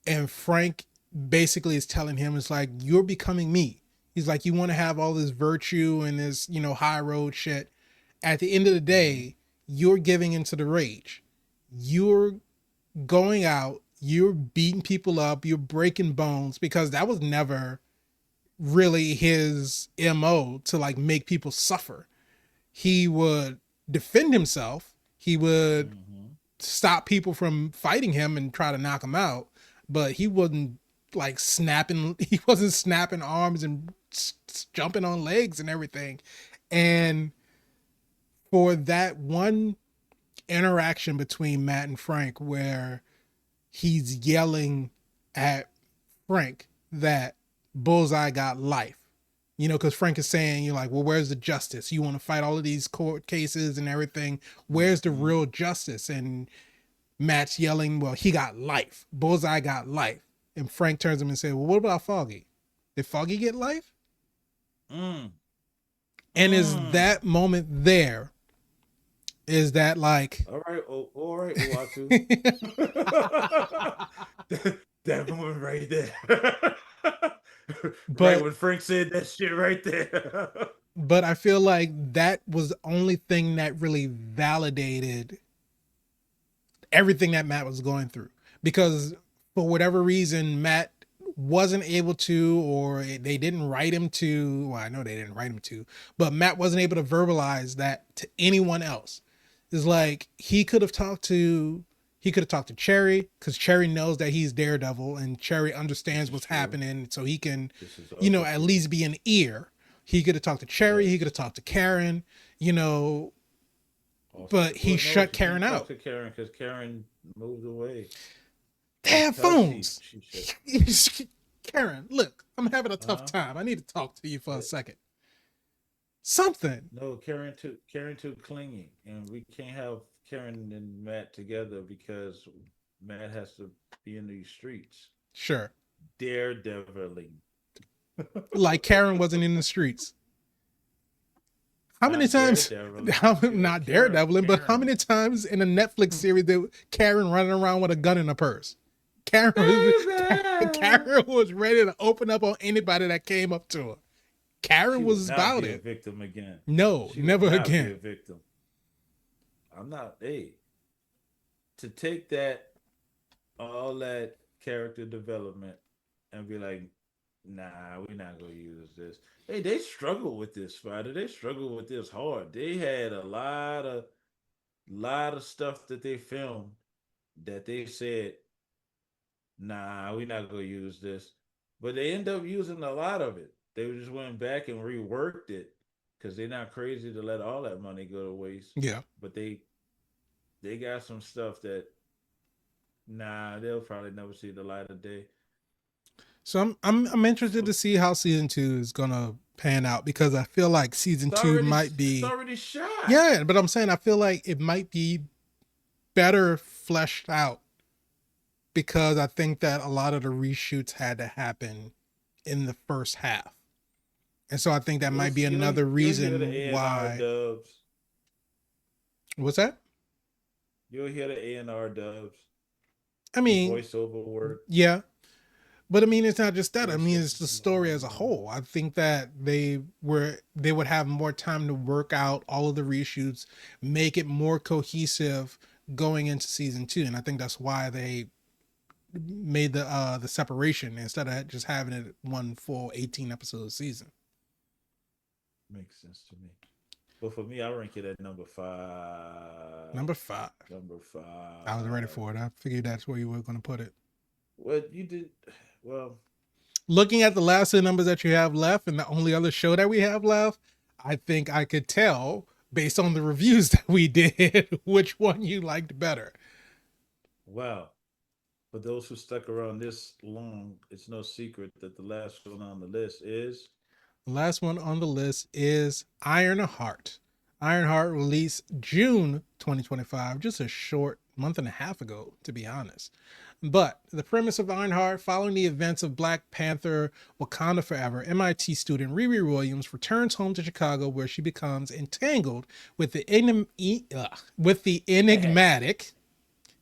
And Frank basically is telling him, it's like, you're becoming me. He's like, you want to have all this virtue and this, high road shit. At the end of the Mm-hmm. day, you're giving into the rage. You're going out, you're beating people up, you're breaking bones, because that was never really his MO, to like make people suffer. He would defend himself. He would Mm-hmm. stop people from fighting him and try to knock him out, but he wasn't like snapping. He wasn't snapping arms and jumping on legs and everything. And for that one interaction between Matt and Frank, where he's yelling at Frank that Bullseye got life. Because Frank is saying, you're like, well, where's the justice? You want to fight all of these court cases and everything. Where's the Mm-hmm. real justice? And Matt's yelling, well, he got life. Bullseye got life. And Frank turns him and says, well, what about Foggy? Did Foggy get life? Mm. And is Mm. that moment there is that like All right, Uatu. That moment right there. Right but when Frank said that shit right there. but I feel like that was the only thing that really validated everything that Matt was going through. Because for whatever reason, Matt wasn't able to, or they didn't write him to. Well, I know they didn't write him to, but Matt wasn't able to verbalize that to anyone else. It's like he could have talked to Cherry because Cherry knows that he's Daredevil and Cherry This understands is what's true. happening, so he can, This is also at true. least be an ear. He could have talked to Cherry. He could have Yes. talked to Karen. You know, Also, but he well, no, shut he Karen couldn't talk out. to Karen because Karen moved away. They have Because phones. she said, Karen, look, I'm having a tough huh? time. I need to talk to you for a But second. Something. no, Karen too clingy, and we can't have Karen and Matt together because Matt has to be in these streets, Sure. daredeviling. Like Karen wasn't in the streets. How many Not times, daredeviling. She was not daredeviling, but how Karen. many times in a Netflix series that Karen running around with a gun in her purse? Karen was, Baby, Karen was ready to open up on anybody that came up to her. Karen she would was not about be a it. victim again. No, She would never not be again. a victim. I'm not. Hey, to take that all that character development and be like, nah, we're not gonna use this. Hey, they struggle with this, Spider. They struggle with this hard. They had a lot of stuff that they filmed that they said, nah, we're not gonna use this. But they end up using a lot of it. They just went back and reworked it because they're not crazy to let all that money go to waste. Yeah. But they got some stuff that nah, they'll probably never see the light of day. So I'm interested to For, see how season two is gonna pan out because I feel like season two might it's be, already shot. yeah, but I'm saying I feel like it might be better fleshed out because I think that a lot of the reshoots had to happen in the first half. And so I think that might be another You'll hear the reason A&R why. dubs. What's that? You'll hear the A&R dubs. I The mean, voiceover work. yeah, but I mean, it's not just that. I They'll mean, say, it's the story as a "Lord." whole. I think that they would have more time to work out all of the reshoots, make it more cohesive going into season two, and I think that's why they made the separation instead of just having it one full 18 episode season. Makes sense to me. But for me, I rank it at number five. Number five. Number I was ready five. for it. I figured that's where you were going to put it. What you did? Well, Looking at the last two numbers that you have left and the only other show that we have left, I think I could tell based on the reviews that we did which one you liked better. wow. For those who stuck around this long, it's no secret that the last one on the list is The last one on the list is Ironheart. Ironheart released June 2025, just a short month and a half ago, to be honest. But the premise of Ironheart, following the events of Black Panther Wakanda Forever, MIT student Riri Williams returns home to Chicago where she becomes entangled with the enigmatic,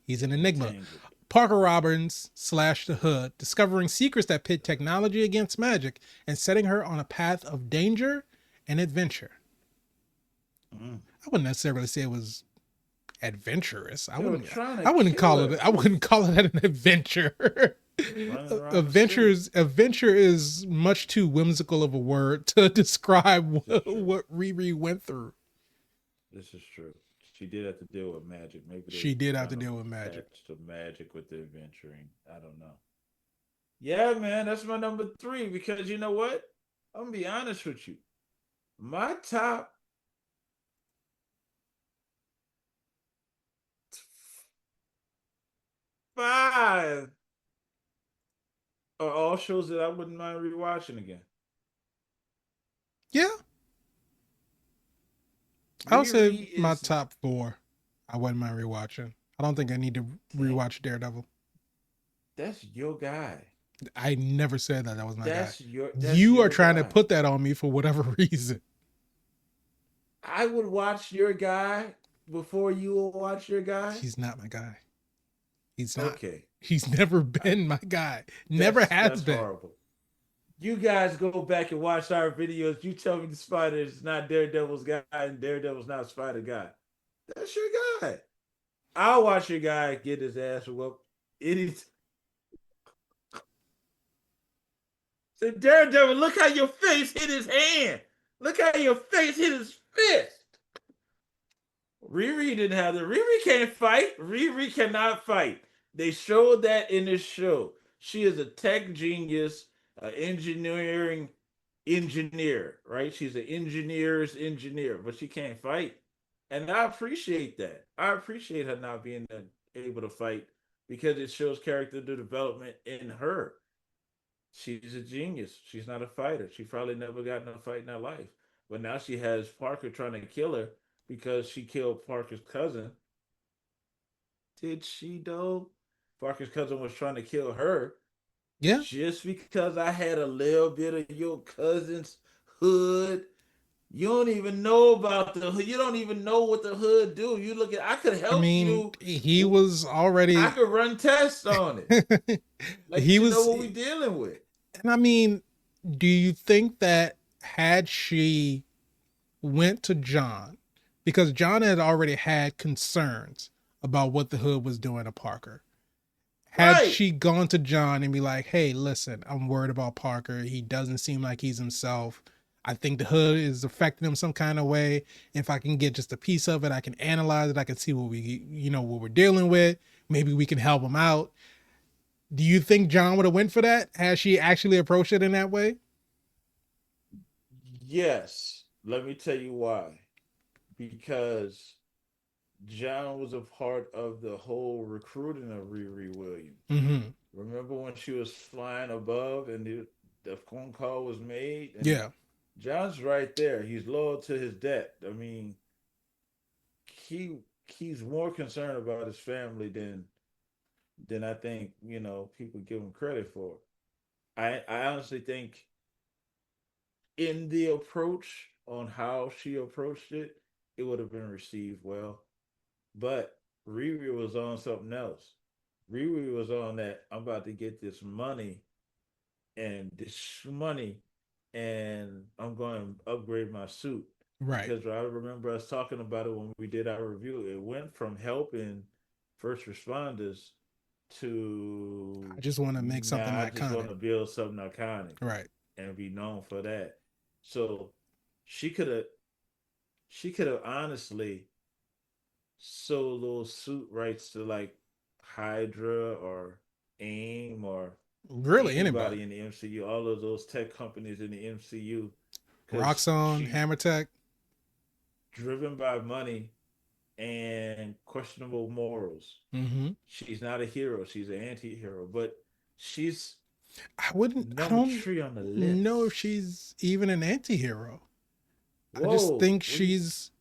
he's an enigma, Entangled. Parker Robbins slash the Hood, discovering secrets that pit technology against magic and setting her on a path of danger and adventure. Mm. I wouldn't necessarily say it was adventurous. They were trying to I wouldn't kill call her. it I wouldn't call it an adventure. Running around the city. Adventure is much too whimsical of a word to describe This is true. what Riri went through. This is true. She did have to deal with magic. Maybe they She did have to trying to deal with magic. attach the magic with the adventuring. I don't know. Yeah, man, that's my number three because you know what? I'm gonna be honest with you. My top five are all shows that I wouldn't mind rewatching again. Yeah, I would say Riri my is top four. I wouldn't mind rewatching. I don't think I need to that rewatch Daredevil. that's your guy. I never said that was my guy. That's You are your trying to guy. put that on me for whatever reason. I would watch your guy before you will watch your guy? He's not my guy. He's not. Okay, He's never I, been my guy. Never has that's been. horrible. You guys go back and watch our videos. You tell me the Spider is not Daredevil's guy and Daredevil's not Spider guy. That's your guy. I'll watch your guy get his ass whooped. It is. So Daredevil, look how your face hit his hand. Look how your face hit his fist. Riri didn't have the. Riri can't fight. Riri cannot fight. They showed that in this show. She is a tech genius, an engineering engineer, right? She's an engineer's engineer, but she can't fight. And I appreciate that. I appreciate her not being able to fight because it shows character development in her. She's a genius. She's not a fighter. She probably never got in a fight in her life. But now she has Parker trying to kill her because she killed Parker's cousin. Did she though? Parker's cousin was trying to kill her Yeah. just because I had a little bit of your cousin's hood. You don't even know about the hood. You don't even know what the hood do. You look at. I could I help mean, you. he was I already. could run tests on it. Let He you know was. what we dealing with. And I mean, do you think that had she went to John, because John had already had concerns about what the hood was doing to Parker, had Right. she gone to John and be like, hey, listen, I'm worried about Parker. He doesn't seem like he's himself. I think the hood is affecting him some kind of way. If I can get just a piece of it, I can analyze it. I can see what what we're dealing with. Maybe we can help him out. Do you think John would have went for that? Has she actually approached it in that way? Yes. Let me tell you why. Because John was a part of the whole recruiting of Riri Williams. Mm-hmm. Remember when she was flying above and the phone call was made? And Yeah. John's right there. He's loyal to his debt. I mean, he he's more concerned about his family than I think, people give him credit for. I honestly think in the approach on how she approached it, it would have been received well. But Riri was on something else. Riri was on that I'm about to get this money and I'm going to upgrade my suit. Right. Because I remember us talking about it when we did our review. It went from helping first responders to I just want to make something now I just want iconic. to build something iconic Right. and be known for that. So she could have she could have honestly sold those suit rights to like Hydra or AIM or Really, anybody anybody. in the MCU, all of those tech companies in the MCU, because Roxxon, she Hammer Tech. driven by money and questionable morals. Mm-hmm. She's not a hero; she's an anti-hero, but she's I number don't three on the know if list. she's even an anti-hero. I just Whoa, think what do you she's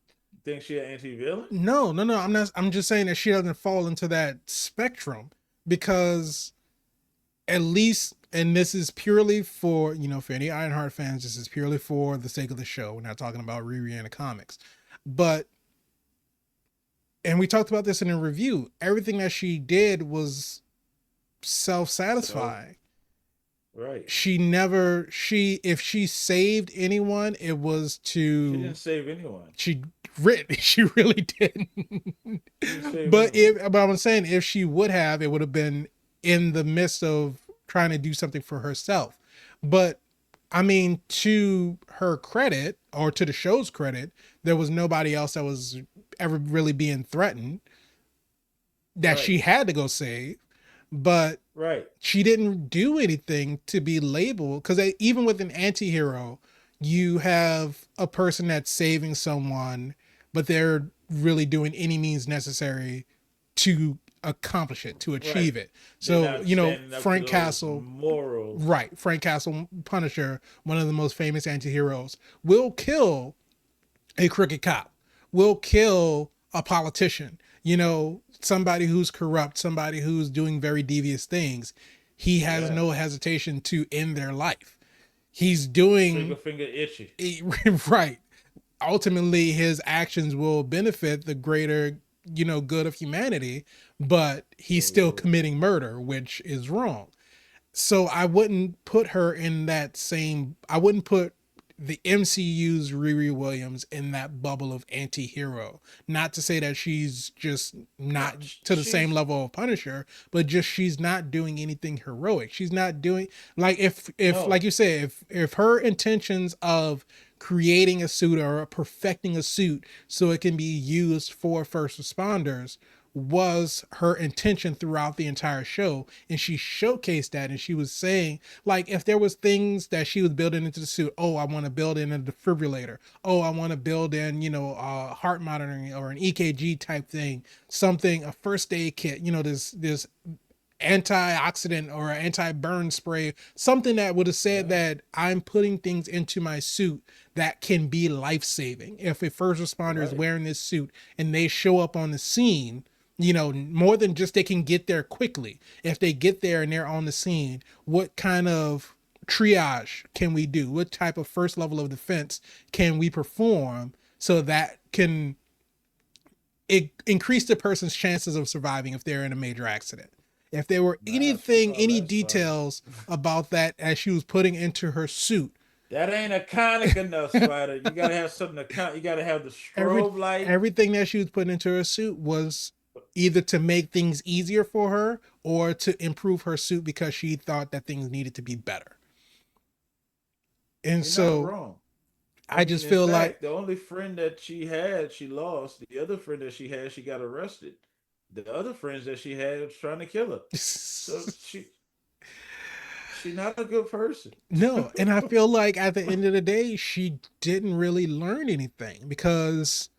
think? She an anti-villain? no. I'm not. I'm just saying that she doesn't fall into that spectrum because at least, and this is purely for for any Ironheart fans. This is purely for the sake of the show. We're not talking about Riri and the comics, but and we talked about this in a review. Everything that she did was So self-satisfying. right, She never she if she saved anyone, it was she to didn't save anyone. she she really didn't. She didn't save but anyone. I'm saying if she would have, it would have been in the midst of trying to do something for herself. But I mean, to her credit or to the show's credit, there was nobody else that was ever really being threatened that Right, she had to go save. But right, she didn't do anything to be labeled because even with an anti-hero, you have a person that's saving someone, but they're really doing any means necessary to accomplish it, to right. achieve it. They're So not standing up to Frank those Castle, morals. right, Frank Castle, Punisher, one of the most famous anti-heroes, will kill a crooked cop, will kill a politician, somebody who's corrupt, somebody who's doing very devious things. He has Yeah, no hesitation to end their life. He's trigger doing finger itchy. right. ultimately his actions will benefit the greater, good of humanity, but he's still So committing murder, which is wrong. So I wouldn't put her in that same. I wouldn't put the MCU's Riri Williams in that bubble of anti-hero. Not to say that she's just no, not to the same she's level of Punisher, but just she's not doing anything heroic. She's not doing, like, if like no, you said, if her intentions of creating a suit or perfecting a suit so it can be used for first responders was her intention throughout the entire show, and she showcased that, and she was saying, like, if there was things that she was building into the suit, oh, I want to build in a defibrillator, oh, I want to build in, heart monitoring or an EKG type thing, something, a first aid kit, this antioxidant or anti-burn spray, something that would have said yeah, that I'm putting things into my suit that can be life-saving. If a first responder is right. wearing this suit and they show up on the scene, more than just they can get there quickly. If they get there and they're on the scene, what kind of triage can we do? What type of first level of defense can we perform so that can increase the person's chances of surviving if they're in a major accident? If there were anything, Well, any that's fine. details about that as she was putting into her suit, That ain't iconic enough, Spider. You gotta have something to count. You gotta have the every strobe light. everything that she was putting into her suit was either to make things easier for her or to improve her suit because she thought that things needed to be better. And You're not so wrong. I I mean, just in feel like fact, the only friend that she had, she lost. The other friend that she had, she got arrested. The other friends that she had was trying to kill her. So she not a good person. no, and I feel like at the end of the day she didn't really learn anything because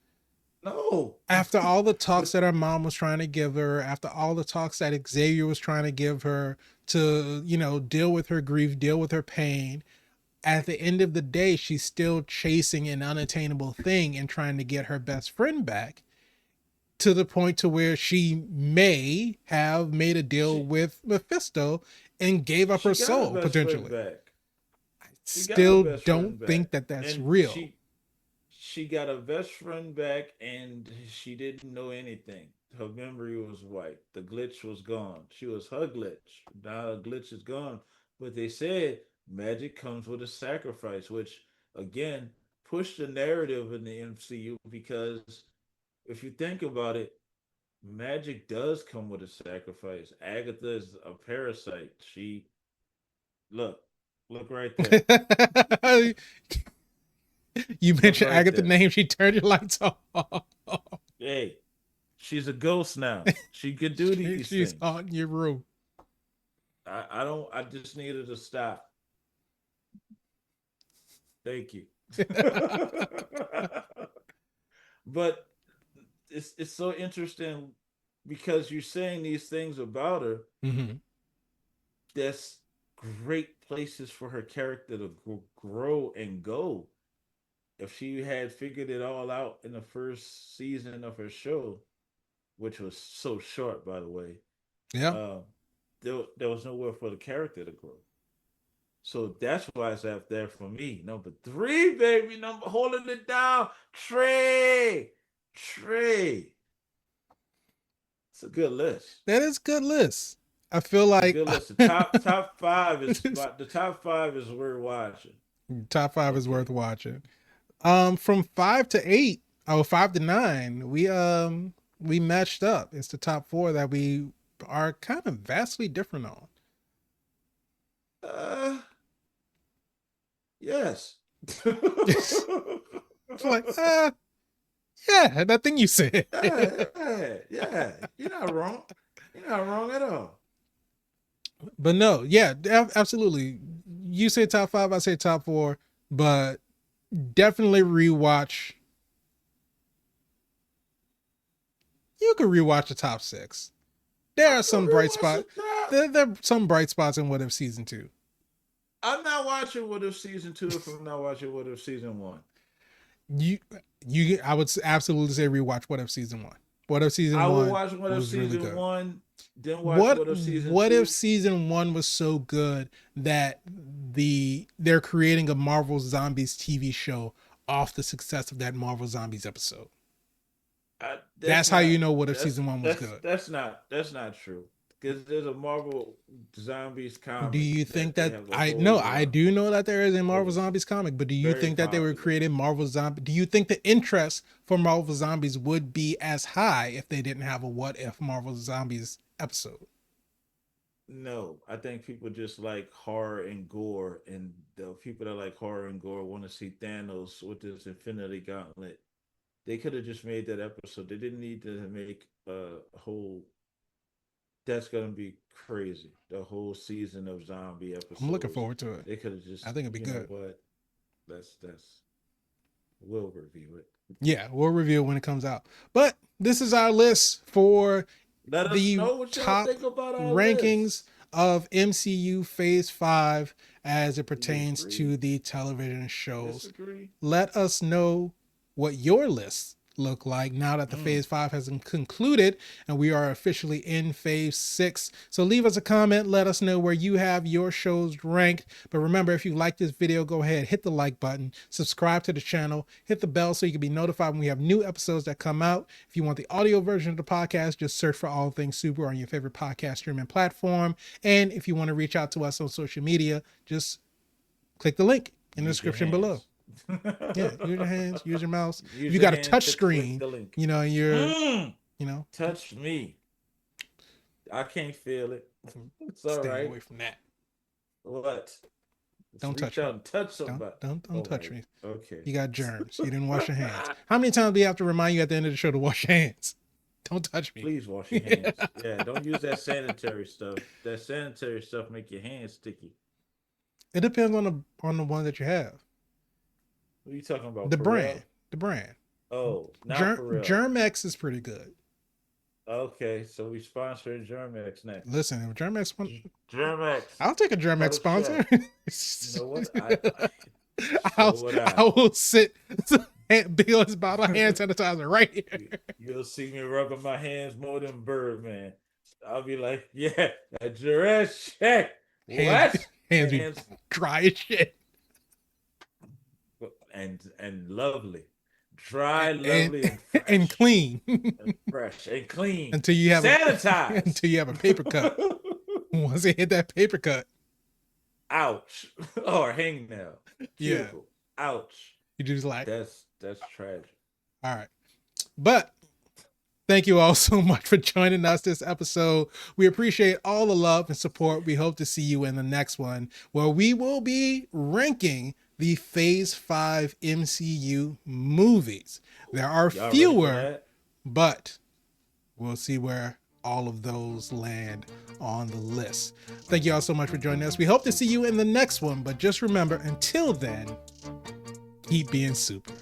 No. after all the talks But that her mom was trying to give her, after all the talks that Xavier was trying to give her to, deal with her grief, deal with her pain, at the end of the day, she's still chasing an unattainable thing and trying to get her best friend back to the point to where she may have made a deal she with Mephisto and gave up she her got her soul best friend potentially. back. She got her Still best don't friend back. think that that's And real. she got her best friend back and she didn't know anything. Her memory was wiped. The glitch was gone. She was her glitch. Now the glitch is gone. But they said magic comes with a sacrifice, which again pushed the narrative in the MCU because if you think about it, magic does come with a sacrifice. Agatha is a parasite. She look, look right there. You Look mentioned right Agatha there. name, she turned your lights off. Hey, she's a ghost now. She could do these She's things. haunting your room. I don't. I just needed to stop. Thank you. But it's so interesting because you're saying these things about her. Mm-hmm. That's great places for her character to grow and go. If she had figured it all out in the first season of her show, which was so short, by the way, Yeah. uh, there was nowhere for the character to grow. So that's why it's up there for me. Number three, baby, number holding it down. Trey. Trey. It's a good list. That is a good list. I feel It's a like good list. The top five is the top five is worth watching. top five is worth Okay. watching. From 5 to 8, oh, 5 to 9, we matched up. It's the top four that we are kind of vastly different on. Uh yes. It's like, yeah, nothing you said. Yeah, yeah, yeah. You're not wrong. You're not wrong at all. But no, yeah, absolutely. You say top five, I say top four, but definitely rewatch. You can rewatch the top six. There I are could some bright rewatch spots. it now. There are some bright spots in What If season two. I'm not watching What If season two if I'm not watching What If season one. You I would absolutely say rewatch What If season one. What If season I will one watch What If was really season good. one, then watch What What If season what if two. season one was so good that they're creating a Marvel Zombies TV show off the success of that Marvel Zombies episode. That's That's how you not know what if season one was good. that's not true. Because there's a Marvel Zombies Do comic you think that they that have a I no, whole I do know that there is a it Marvel was Zombies comic, but do you very think that they were popular. creating Marvel Zombie? Do you think the interest for Marvel Zombies would be as high if they didn't have a what if Marvel Zombies episode? No, I think people just like horror and gore, and the people that like horror and gore want to see Thanos with this Infinity Gauntlet. They could have just made that episode. They didn't need to make a whole. That's gonna be crazy. The whole season of zombie I'm looking episodes. forward to it. They could have I just, think it'd be you know good. what? That's we'll review it. Yeah, we'll review it when it comes out. But this is our list for Let us the know what y'all top think about our rankings list. of MCU Phase 5 as it We pertains agree, to the television shows. disagree. Let us know what your lists look like now that the Mm. Phase 5 has concluded and we are officially in Phase 6. So leave us a comment. Let us know where you have your shows ranked. But remember, if you like this video, go ahead, hit the like button, subscribe to the channel, hit the bell so you can be notified when we have new episodes that come out. If you want the audio version of the podcast, just search for All Things Super on your favorite podcast streaming platform. And if you want to reach out to us on social media, just click the link in the Use your description below. hands. Yeah, use your hands, use your mouse. Use If you your got a hands touch to click screen, the link. you know, Mm. you know, Touch me. I can't feel it. It's all stay right. away from that. What? Let's Don't reach touch out me. and touch somebody. Don't All touch right. me. Okay. You got germs. You didn't wash your hands. How many times do we have to remind you at the end of the show to wash your hands? Don't touch me. Please wash your hands. Yeah, don't use that sanitary stuff. That sanitary stuff make your hands sticky. It depends on the one that you have. What are you talking about? The Pharrell? brand. Oh, not Pharrell. Germex is pretty good. Okay, so we sponsoring Germex next. Listen, if Germex, Germex. I'll take a Germex sponsor. You know what? I will sit Bill's bottle of hand sanitizer right here. You'll see me rubbing my hands more than Birdman. I'll be like, yeah, that's your ass check. What? Hands be dry as shit. And lovely. Dry, lovely, and fresh. And clean. And fresh and clean. Until you have sanitized. Until you have a paper cut. Once you hit that paper cut. Ouch. Or hangnail. Yeah. Ouch. You just like that's tragic. All right. But thank you all so much for joining us this episode. We appreciate all the love and support. We hope to see you in the next one where we will be ranking the Phase 5 MCU movies. There are fewer, but we'll see where all of those land on the list. Thank you all so much for joining us. We hope to see you in the next one, but just remember, until then, keep being super.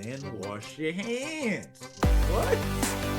And wash your hands. What?